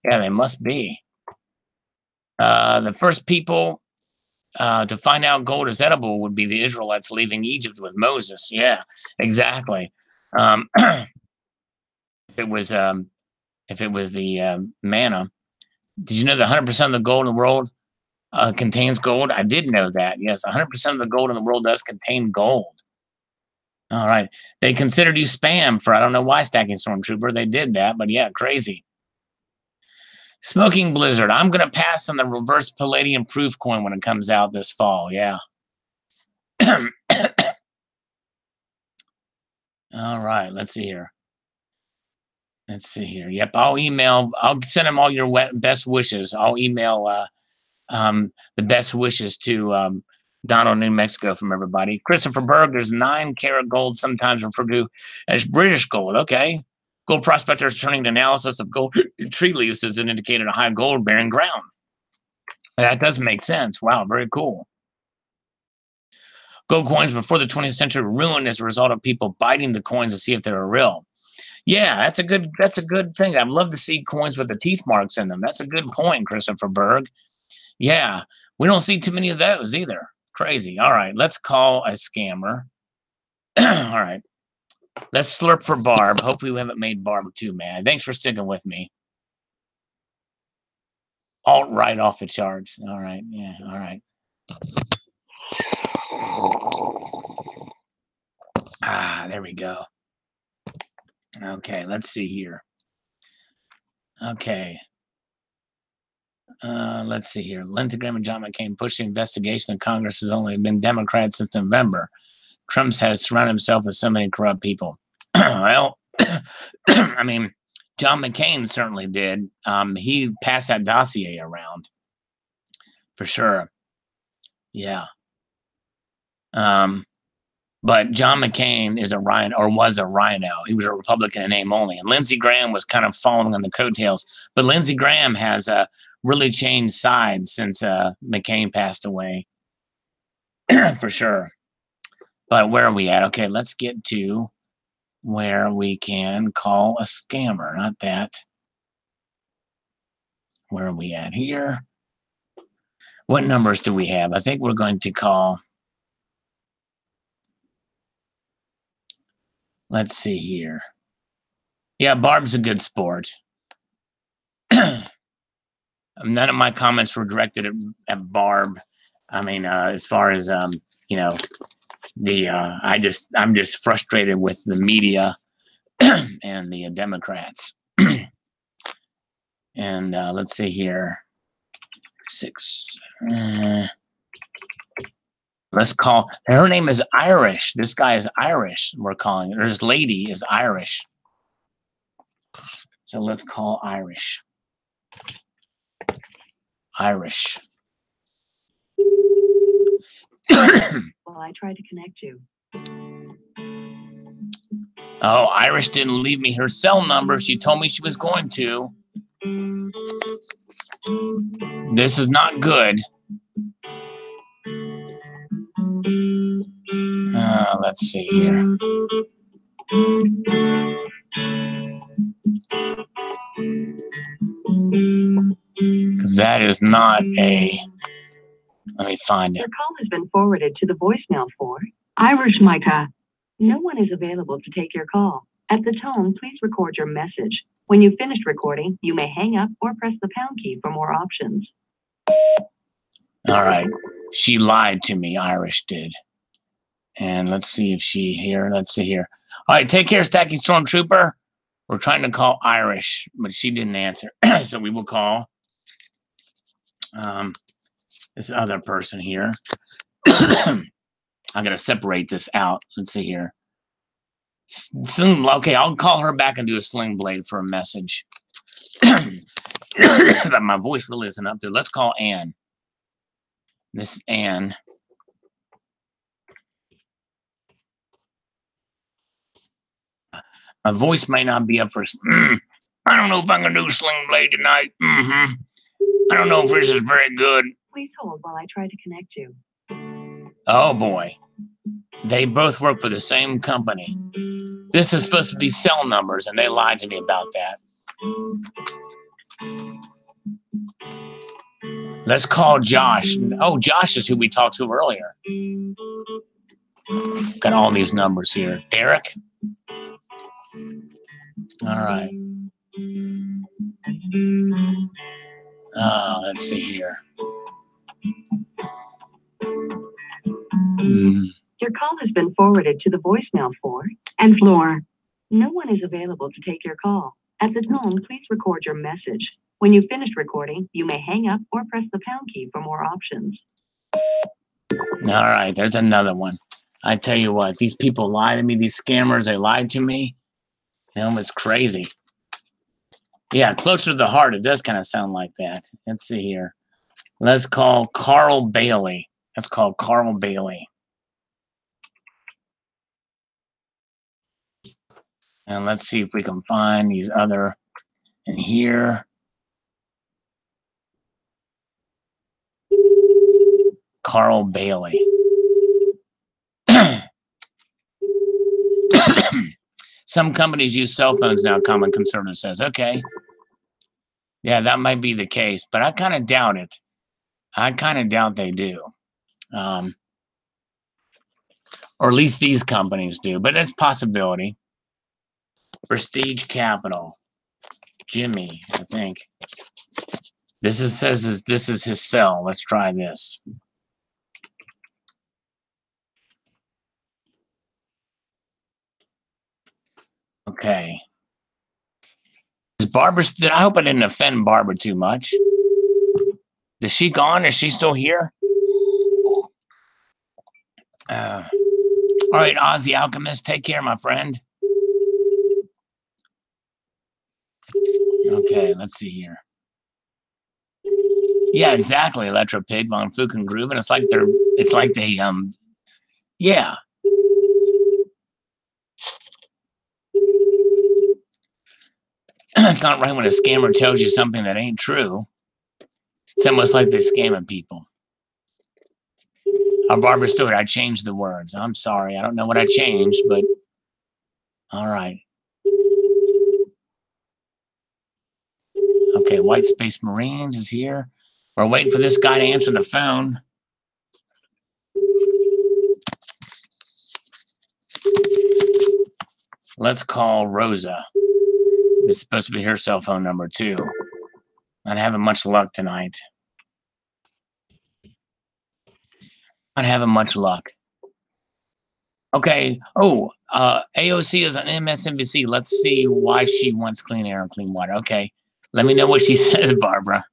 Yeah, they must be. The first people to find out gold is edible would be the Israelites leaving Egypt with Moses. Yeah, exactly. If it was the manna, did you know that 100% of the gold in the world contains gold. I did know that. Yes, 100% of the gold in the world does contain gold. All right. They considered you spam for I don't know why, Stacking Stormtrooper. They did that, but yeah, crazy. Smoking Blizzard. I'm going to pass on the reverse Palladium proof coin when it comes out this fall. Yeah. All right. Let's see here. Let's see here. Yep. I'll send them all your best wishes. I'll email the best wishes to Donald, New Mexico from everybody. Christopher Berg, there's 9-karat gold, sometimes referred to as British gold. Okay. Gold prospectors turning to analysis of gold tree leaves as an indicator of high gold bearing ground. That does make sense. Wow, very cool. Gold coins before the 20th century were ruined as a result of people biting the coins to see if they were real. Yeah, that's a good thing. I'd love to see coins with the teeth marks in them. That's a good point, Christopher Berg. Yeah, we don't see too many of those either. Crazy. All right, let's call a scammer. All right, let's slurp for Barb. Hopefully we haven't made Barb too mad. Thanks for sticking with me. Alt right off the charts. All right, yeah, all right. Ah, there we go. Okay, let's see here. Okay. Let's see here. Lindsey Graham and John McCain pushed the investigation. Congress has only been Democrat since November. Trump has surrounded himself with so many corrupt people. Well, I mean, John McCain certainly did. He passed that dossier around for sure. Yeah. But John McCain is a rhino, or was a rhino. He was a Republican in name only. And Lindsey Graham was kind of following on the coattails. But Lindsey Graham has really changed sides since McCain passed away, for sure. But where are we at? Okay, let's get to where we can call a scammer. Not that. Where are we at here? What numbers do we have? I think we're going to call. Let's see here. Yeah, Barb's a good sport. None of my comments were directed at Barb. I mean, as far as you know, I'm just frustrated with the media and the Democrats. And let's see here. 6. Let's call. Her name is Irish. This guy is Irish. We're calling it. Or this lady is Irish. So let's call Irish. Irish. Well, I tried to connect you. Oh, Irish didn't leave me her cell number. She told me she was going to. This is not good. Let's see here. Because that is not a. Let me find it. Your call has been forwarded to the voicemail for Irish Micah. No one is available to take your call. At the tone, please record your message. When you've finished recording, you may hang up or press the pound key for more options. All right. She lied to me, Irish did. And let's see if she here. Let's see here. All right, take care, Stacking Stormtrooper. We're trying to call Irish, but she didn't answer. So we will call this other person here. I got to separate this out. Let's see here. Okay, I'll call her back and do a sling blade for a message. But my voice really isn't up there. Let's call Ann. This is Ann. My voice might not be up for. I don't know if I'm going to do sling blade tonight. I don't know if this is very good. Please hold while I try to connect you. Oh, boy. They both work for the same company. This is supposed to be cell numbers, and they lied to me about that. Let's call Josh. Oh, Josh is who we talked to earlier. Got all these numbers here. Derek? All right. Let's see here. Your call has been forwarded to the voicemail for and floor. No one is available to take your call. At the tone, please record your message. When you've finished recording, you may hang up or press the pound key for more options. All right, there's another one. I tell you what, these people lie to me. These scammers, they lied to me. You know, it's crazy. Yeah, closer to the heart, it does kind of sound like that. Let's see here. Let's call Carl Bailey. Let's call Carl Bailey. And let's see if we can find these other in here. Carl Bailey. Some companies use cell phones now, Common Conservative says. Okay. Yeah, that might be the case, but I kind of doubt it. I kind of doubt they do. Or at least these companies do, but it's a possibility. Prestige Capital. Jimmy, I think. This is his cell. Let's try this. Okay. Is Barbara? I hope I didn't offend Barbara too much. Is she gone? Is she still here? All right, Oz the Alchemist. Take care, my friend. Okay, let's see here. Yeah, exactly. Electro Pig, Von Fuken Groove, and it's like they yeah. It's not right when a scammer tells you something that ain't true. It's almost like they're scamming people. Our Barbara Stewart, I changed the words. I'm sorry. I don't know what I changed, but all right. Okay, White Space Marines is here. We're waiting for this guy to answer the phone. Let's call Rosa. This is supposed to be her cell phone number, too. Not having much luck tonight. Not having much luck. Okay. Oh, AOC is on MSNBC. Let's see why she wants clean air and clean water. Okay. Let me know what she says, Barbara.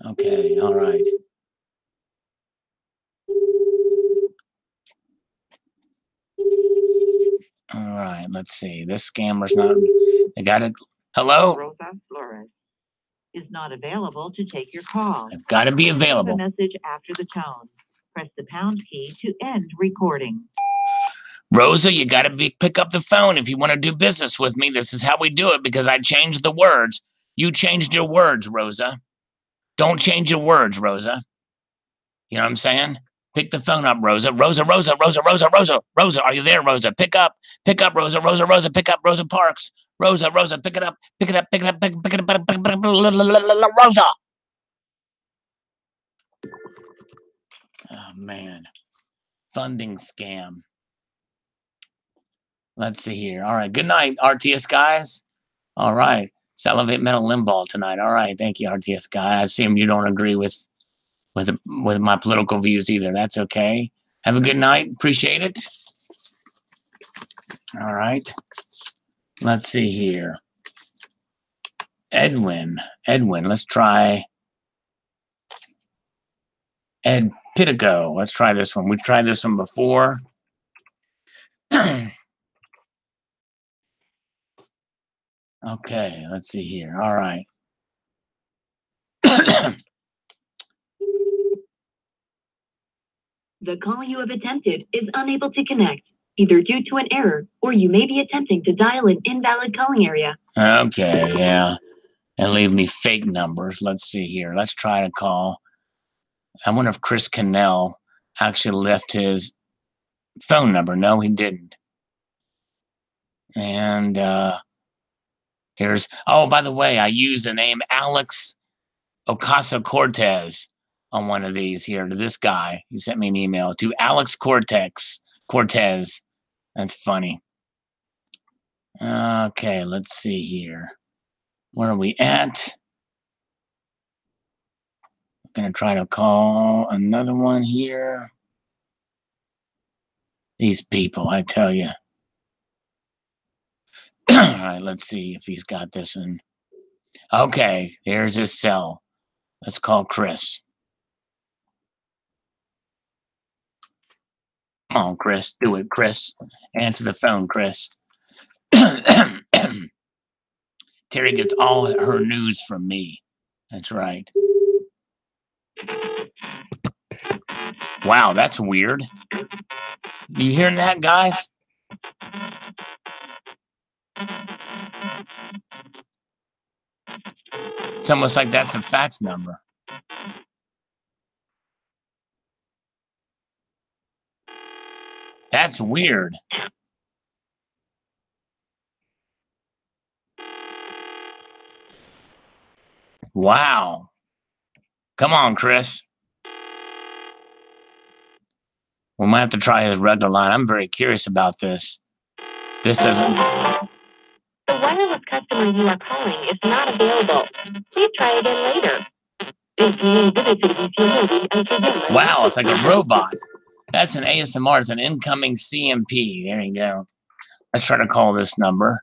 Okay. All right. All right. Let's see. This scammer's not. They got it. Hello? Rosa Flores is not available to take your call. I've got to be available. Leave a message after the tone. Press the pound key to end recording. Rosa, you got to pick up the phone if you want to do business with me. This is how we do it because I changed the words. You changed your words, Rosa. Don't change your words, Rosa. You know what I'm saying? Pick the phone up, Rosa. Rosa, are you there, Rosa? Pick up, Rosa, pick up, Rosa Parks. Rosa, pick it up, Rosa. Oh, man. Funding scam. Let's see here. All right. Good night, RTS guys. All right. Salivate Metal Limball tonight. All right. Thank you, RTS guy. I assume you don't agree with my political views either. That's okay. Have a good night. Appreciate it. All right. Let's see here. Edwin. Let's try Ed Pitigo. Let's try this one. We tried this one before. Okay. Let's see here. All right. The call you have attempted is unable to connect, either due to an error or you may be attempting to dial an invalid calling area. Okay, yeah. And leave me fake numbers. Let's see here. Let's try to call. I wonder if Chris Cannell actually left his phone number. No, he didn't. And here's, oh, by the way, I used the name Alex Ocasio-Cortez on one of these here to this guy. He sent me an email to Alex Cortez. That's funny. Okay, let's see here. Where are we at? Gonna try to call another one here. These people, I tell you. All right, let's see if he's got this in. Okay, here's his cell. Let's call Chris. Come on, Chris. Do it, Chris. Answer the phone, Chris. Terry gets all her news from me. That's right. Wow, that's weird. You hearing that, guys? It's almost like that's a fax number. That's weird. Wow. Come on, Chris. We might have to try his regular line. I'm very curious about this. This doesn't... The wireless customer you are calling is not available. Please try again later. Wow, it's like a robot. That's an ASMR. It's an incoming CMP. There you go. Let's try to call this number.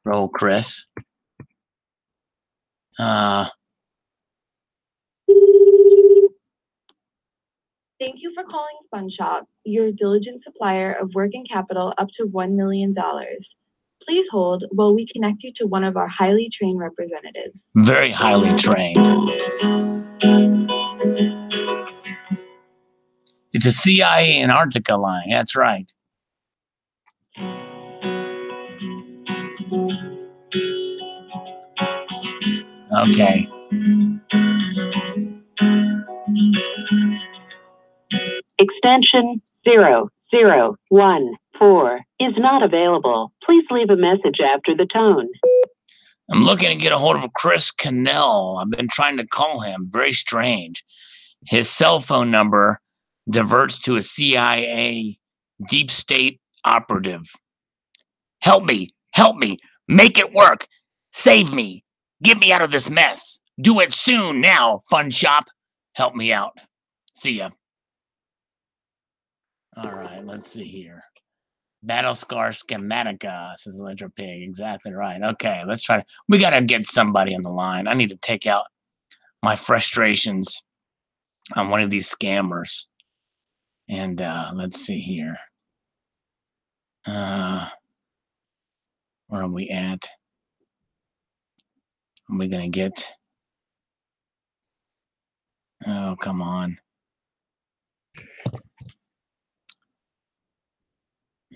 Roll Chris. Thank you for calling Fun Shop, your diligent supplier of working capital up to $1 million. Please hold while we connect you to one of our highly trained representatives. Very highly trained. It's a CIA Antarctica line. That's right. Okay. Extension 0014 is not available. Please leave a message after the tone. I'm looking to get a hold of Chris Cannell. I've been trying to call him. Very strange. His cell phone number diverts to a CIA deep state operative. Help me. Help me. Make it work. Save me. Get me out of this mess. Do it soon now, Fun Shop. Help me out. See ya. All right, let's see here. Battle Scar Schematica, says Electro Pig. Exactly right. Okay, let's try. We got to get somebody on the line. I need to take out my frustrations on one of these scammers. And let's see here. Where are we at? Are we going to get... Oh, come on.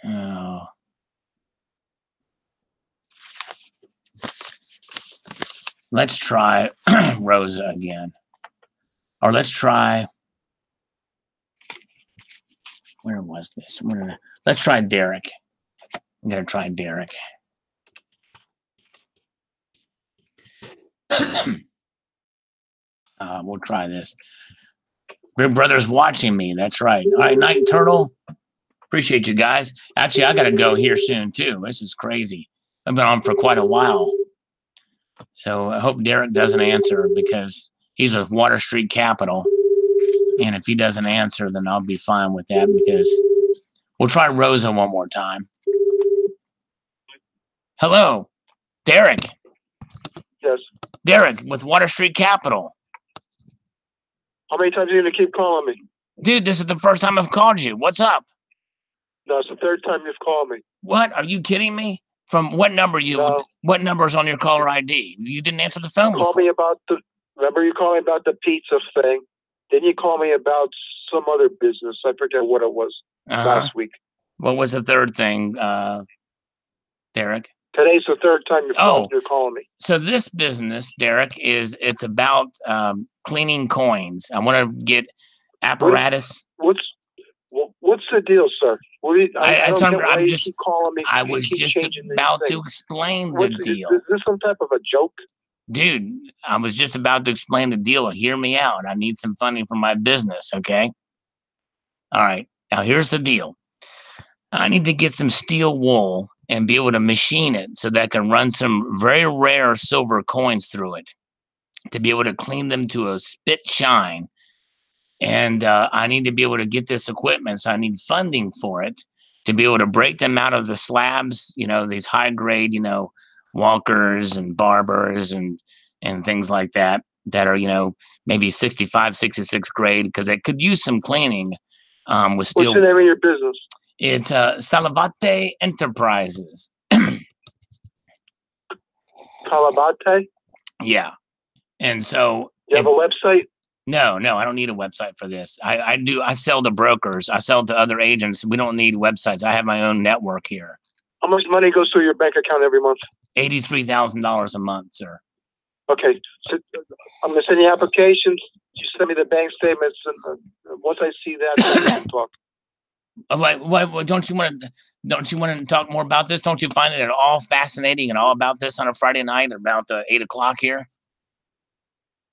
Oh. Let's try Rosa again. Or let's try... Where was this? Let's try Derek. I'm going to try Derek. We'll try this. Big Brother's watching me. That's right. All right, Night Turtle. Appreciate you guys. Actually, I got to go here soon, too. This is crazy. I've been on for quite a while. So I hope Derek doesn't answer because he's with Water Street Capital. And if he doesn't answer, then I'll be fine with that because we'll try Rosa one more time. Hello, Derek. Yes. Derek with Water Street Capital. How many times are you going to keep calling me? Dude, this is the first time I've called you. What's up? No, it's the third time you've called me. What? Are you kidding me? From what number what number's on your caller ID? You didn't answer the phone before. Call me about remember you called me about the pizza thing. Then you called me about some other business. I forget what it was last week. What was the third thing, Derek? Today's the third time you're calling me. So this business, Derek, it's about cleaning coins. I want to get apparatus. What's the deal, sir? I don't get why you keep calling me. I was just about to explain the deal. Is this some type of a joke? Dude, I was just about to explain the deal. Hear me out. I need some funding for my business, okay? All right. Now, here's the deal. I need to get some steel wool and be able to machine it so that I can run some very rare silver coins through it to be able to clean them to a spit shine and I need to be able to get this equipment. So I need funding for it to be able to break them out of the slabs, these high grade, walkers and barbers and things like that are, maybe 65, 66 grade, because it could use some cleaning with steel. What's the name of your business? It's Salivate Enterprises. Salivate? Yeah. And so you have a website? No, I don't need a website for this. I sell to brokers. I sell to other agents. We don't need websites. I have my own network here. How much money goes through your bank account every month? $83,000 a month, sir. Okay. So I'm going to send you applications. You send me the bank statements. And once I see that, then we can talk. Why don't you want to talk more about this? Don't you find it at all fascinating and all about this on a Friday night about 8 o'clock here?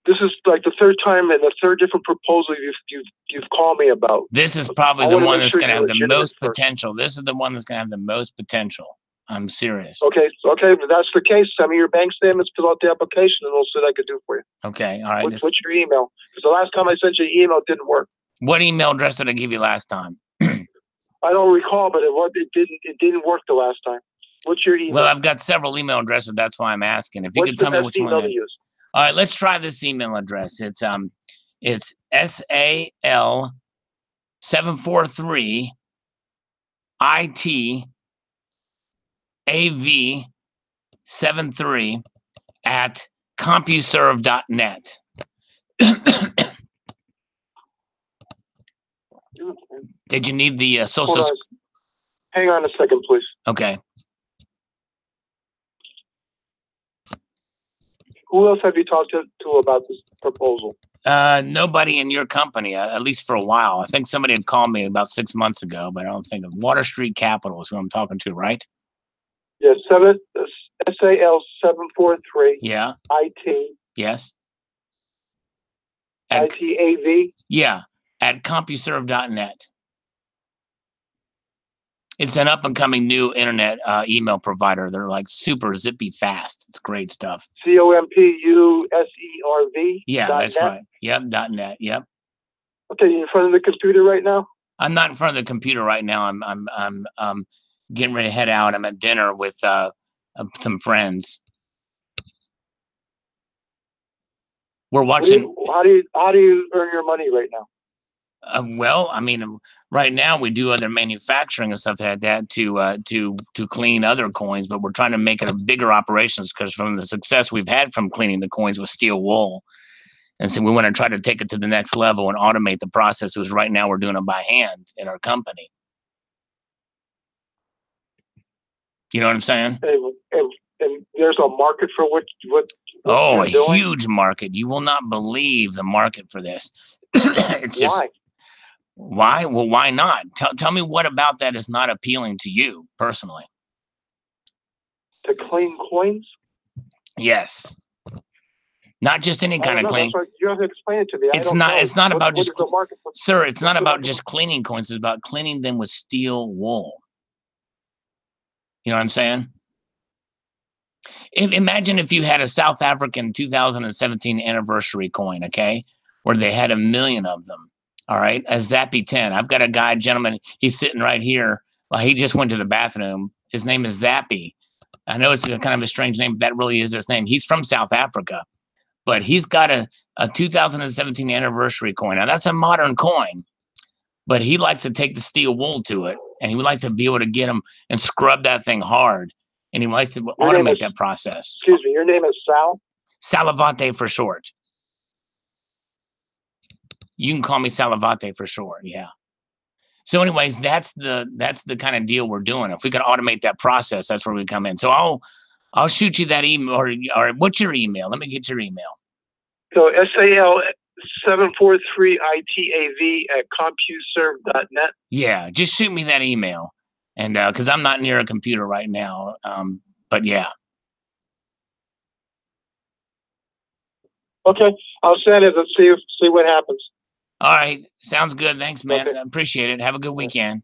This is like the third time and the third different proposal you've called me about. This is probably the one that's going to have the most potential. This is the one that's going to have the most potential. I'm serious. Okay. If that's the case, send me your bank statements, fill out the application, and we'll see what I can do for you. Okay. All right. What's your email? Because the last time I sent you an email, it didn't work. What email address did I give you last time? I don't recall, but it didn't work the last time. What's your email? Well, I've got several email addresses. That's why I'm asking. If you could tell me which one to use. All right, let's try this email address. It's SAL 743 IT AV 73 at CompuServe.net. Did you need the social? Hang on a second, please. Okay. Who else have you talked to about this proposal? Nobody in your company, at least for a while. I think somebody had called me about 6 months ago, but I don't think of Water Street Capital is who I'm talking to, right? Yes, SAL 743. Yeah. IT. Yes. ITAV. Yeah, at CompuServe.net. It's an up-and-coming new internet email provider. They're like super zippy fast. It's great stuff. COMPUSERV. Yeah, that's right. Yep, .net. Yep. Okay, you in front of the computer right now? I'm not in front of the computer right now. I'm getting ready to head out. I'm at dinner with some friends. We're watching. How do you earn your money right now? Well, I mean, right now we do other manufacturing and stuff like that to clean other coins, but we're trying to make it a bigger operations because from the success we've had from cleaning the coins with steel wool, and so we want to try to take it to the next level and automate the process. Because right now we're doing it by hand in our company. You know what I'm saying? And there's a market for what oh, a huge market. You will not believe the market for this. It's just, why? Why? Well, why not? Tell me what about that is not appealing to you personally? To clean coins? Yes. Not just any kind of cleaning. You have to explain it to me. It's not about just, sir, it's not about just cleaning coins. It's about cleaning them with steel wool. You know what I'm saying? Imagine if you had a South African 2017 anniversary coin, okay, where they had 1 million of them. All right, a Zappy 10. I've got a gentleman, he's sitting right here. Well, he just went to the bathroom. His name is Zappy. I know it's kind of a strange name, but that really is his name. He's from South Africa, but he's got a 2017 anniversary coin. Now, that's a modern coin, but he likes to take the steel wool to it, and he would like to be able to get them and scrub that thing hard, and he likes to automate that process. Excuse me, your name is Sal? Salivate for short. You can call me Salivate for short, yeah. So anyways, that's the kind of deal we're doing. If we could automate that process, that's where we come in. So I'll shoot you that email, or what's your email? Let me get your email. So SAL 743 ITAV at CompuServe.net. Yeah, just shoot me that email, and because I'm not near a computer right now, but yeah. Okay, I'll send it and see what happens. All right. Sounds good. Thanks, man. Okay. I appreciate it. Have a good weekend.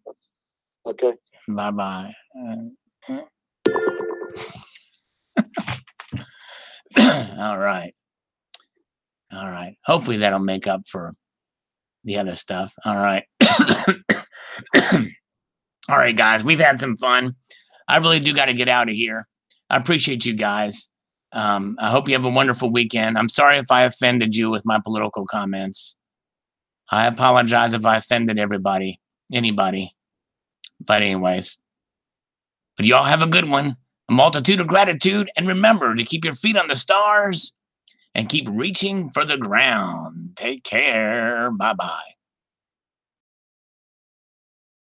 Okay. Bye-bye. All right. All right. Hopefully that'll make up for the other stuff. All right. All right, guys, we've had some fun. I really do got to get out of here. I appreciate you guys. I hope you have a wonderful weekend. I'm sorry if I offended you with my political comments. I apologize if I offended anybody. But anyways, but you all have a good one. A multitude of gratitude. And remember to keep your feet on the stars and keep reaching for the ground. Take care. Bye-bye.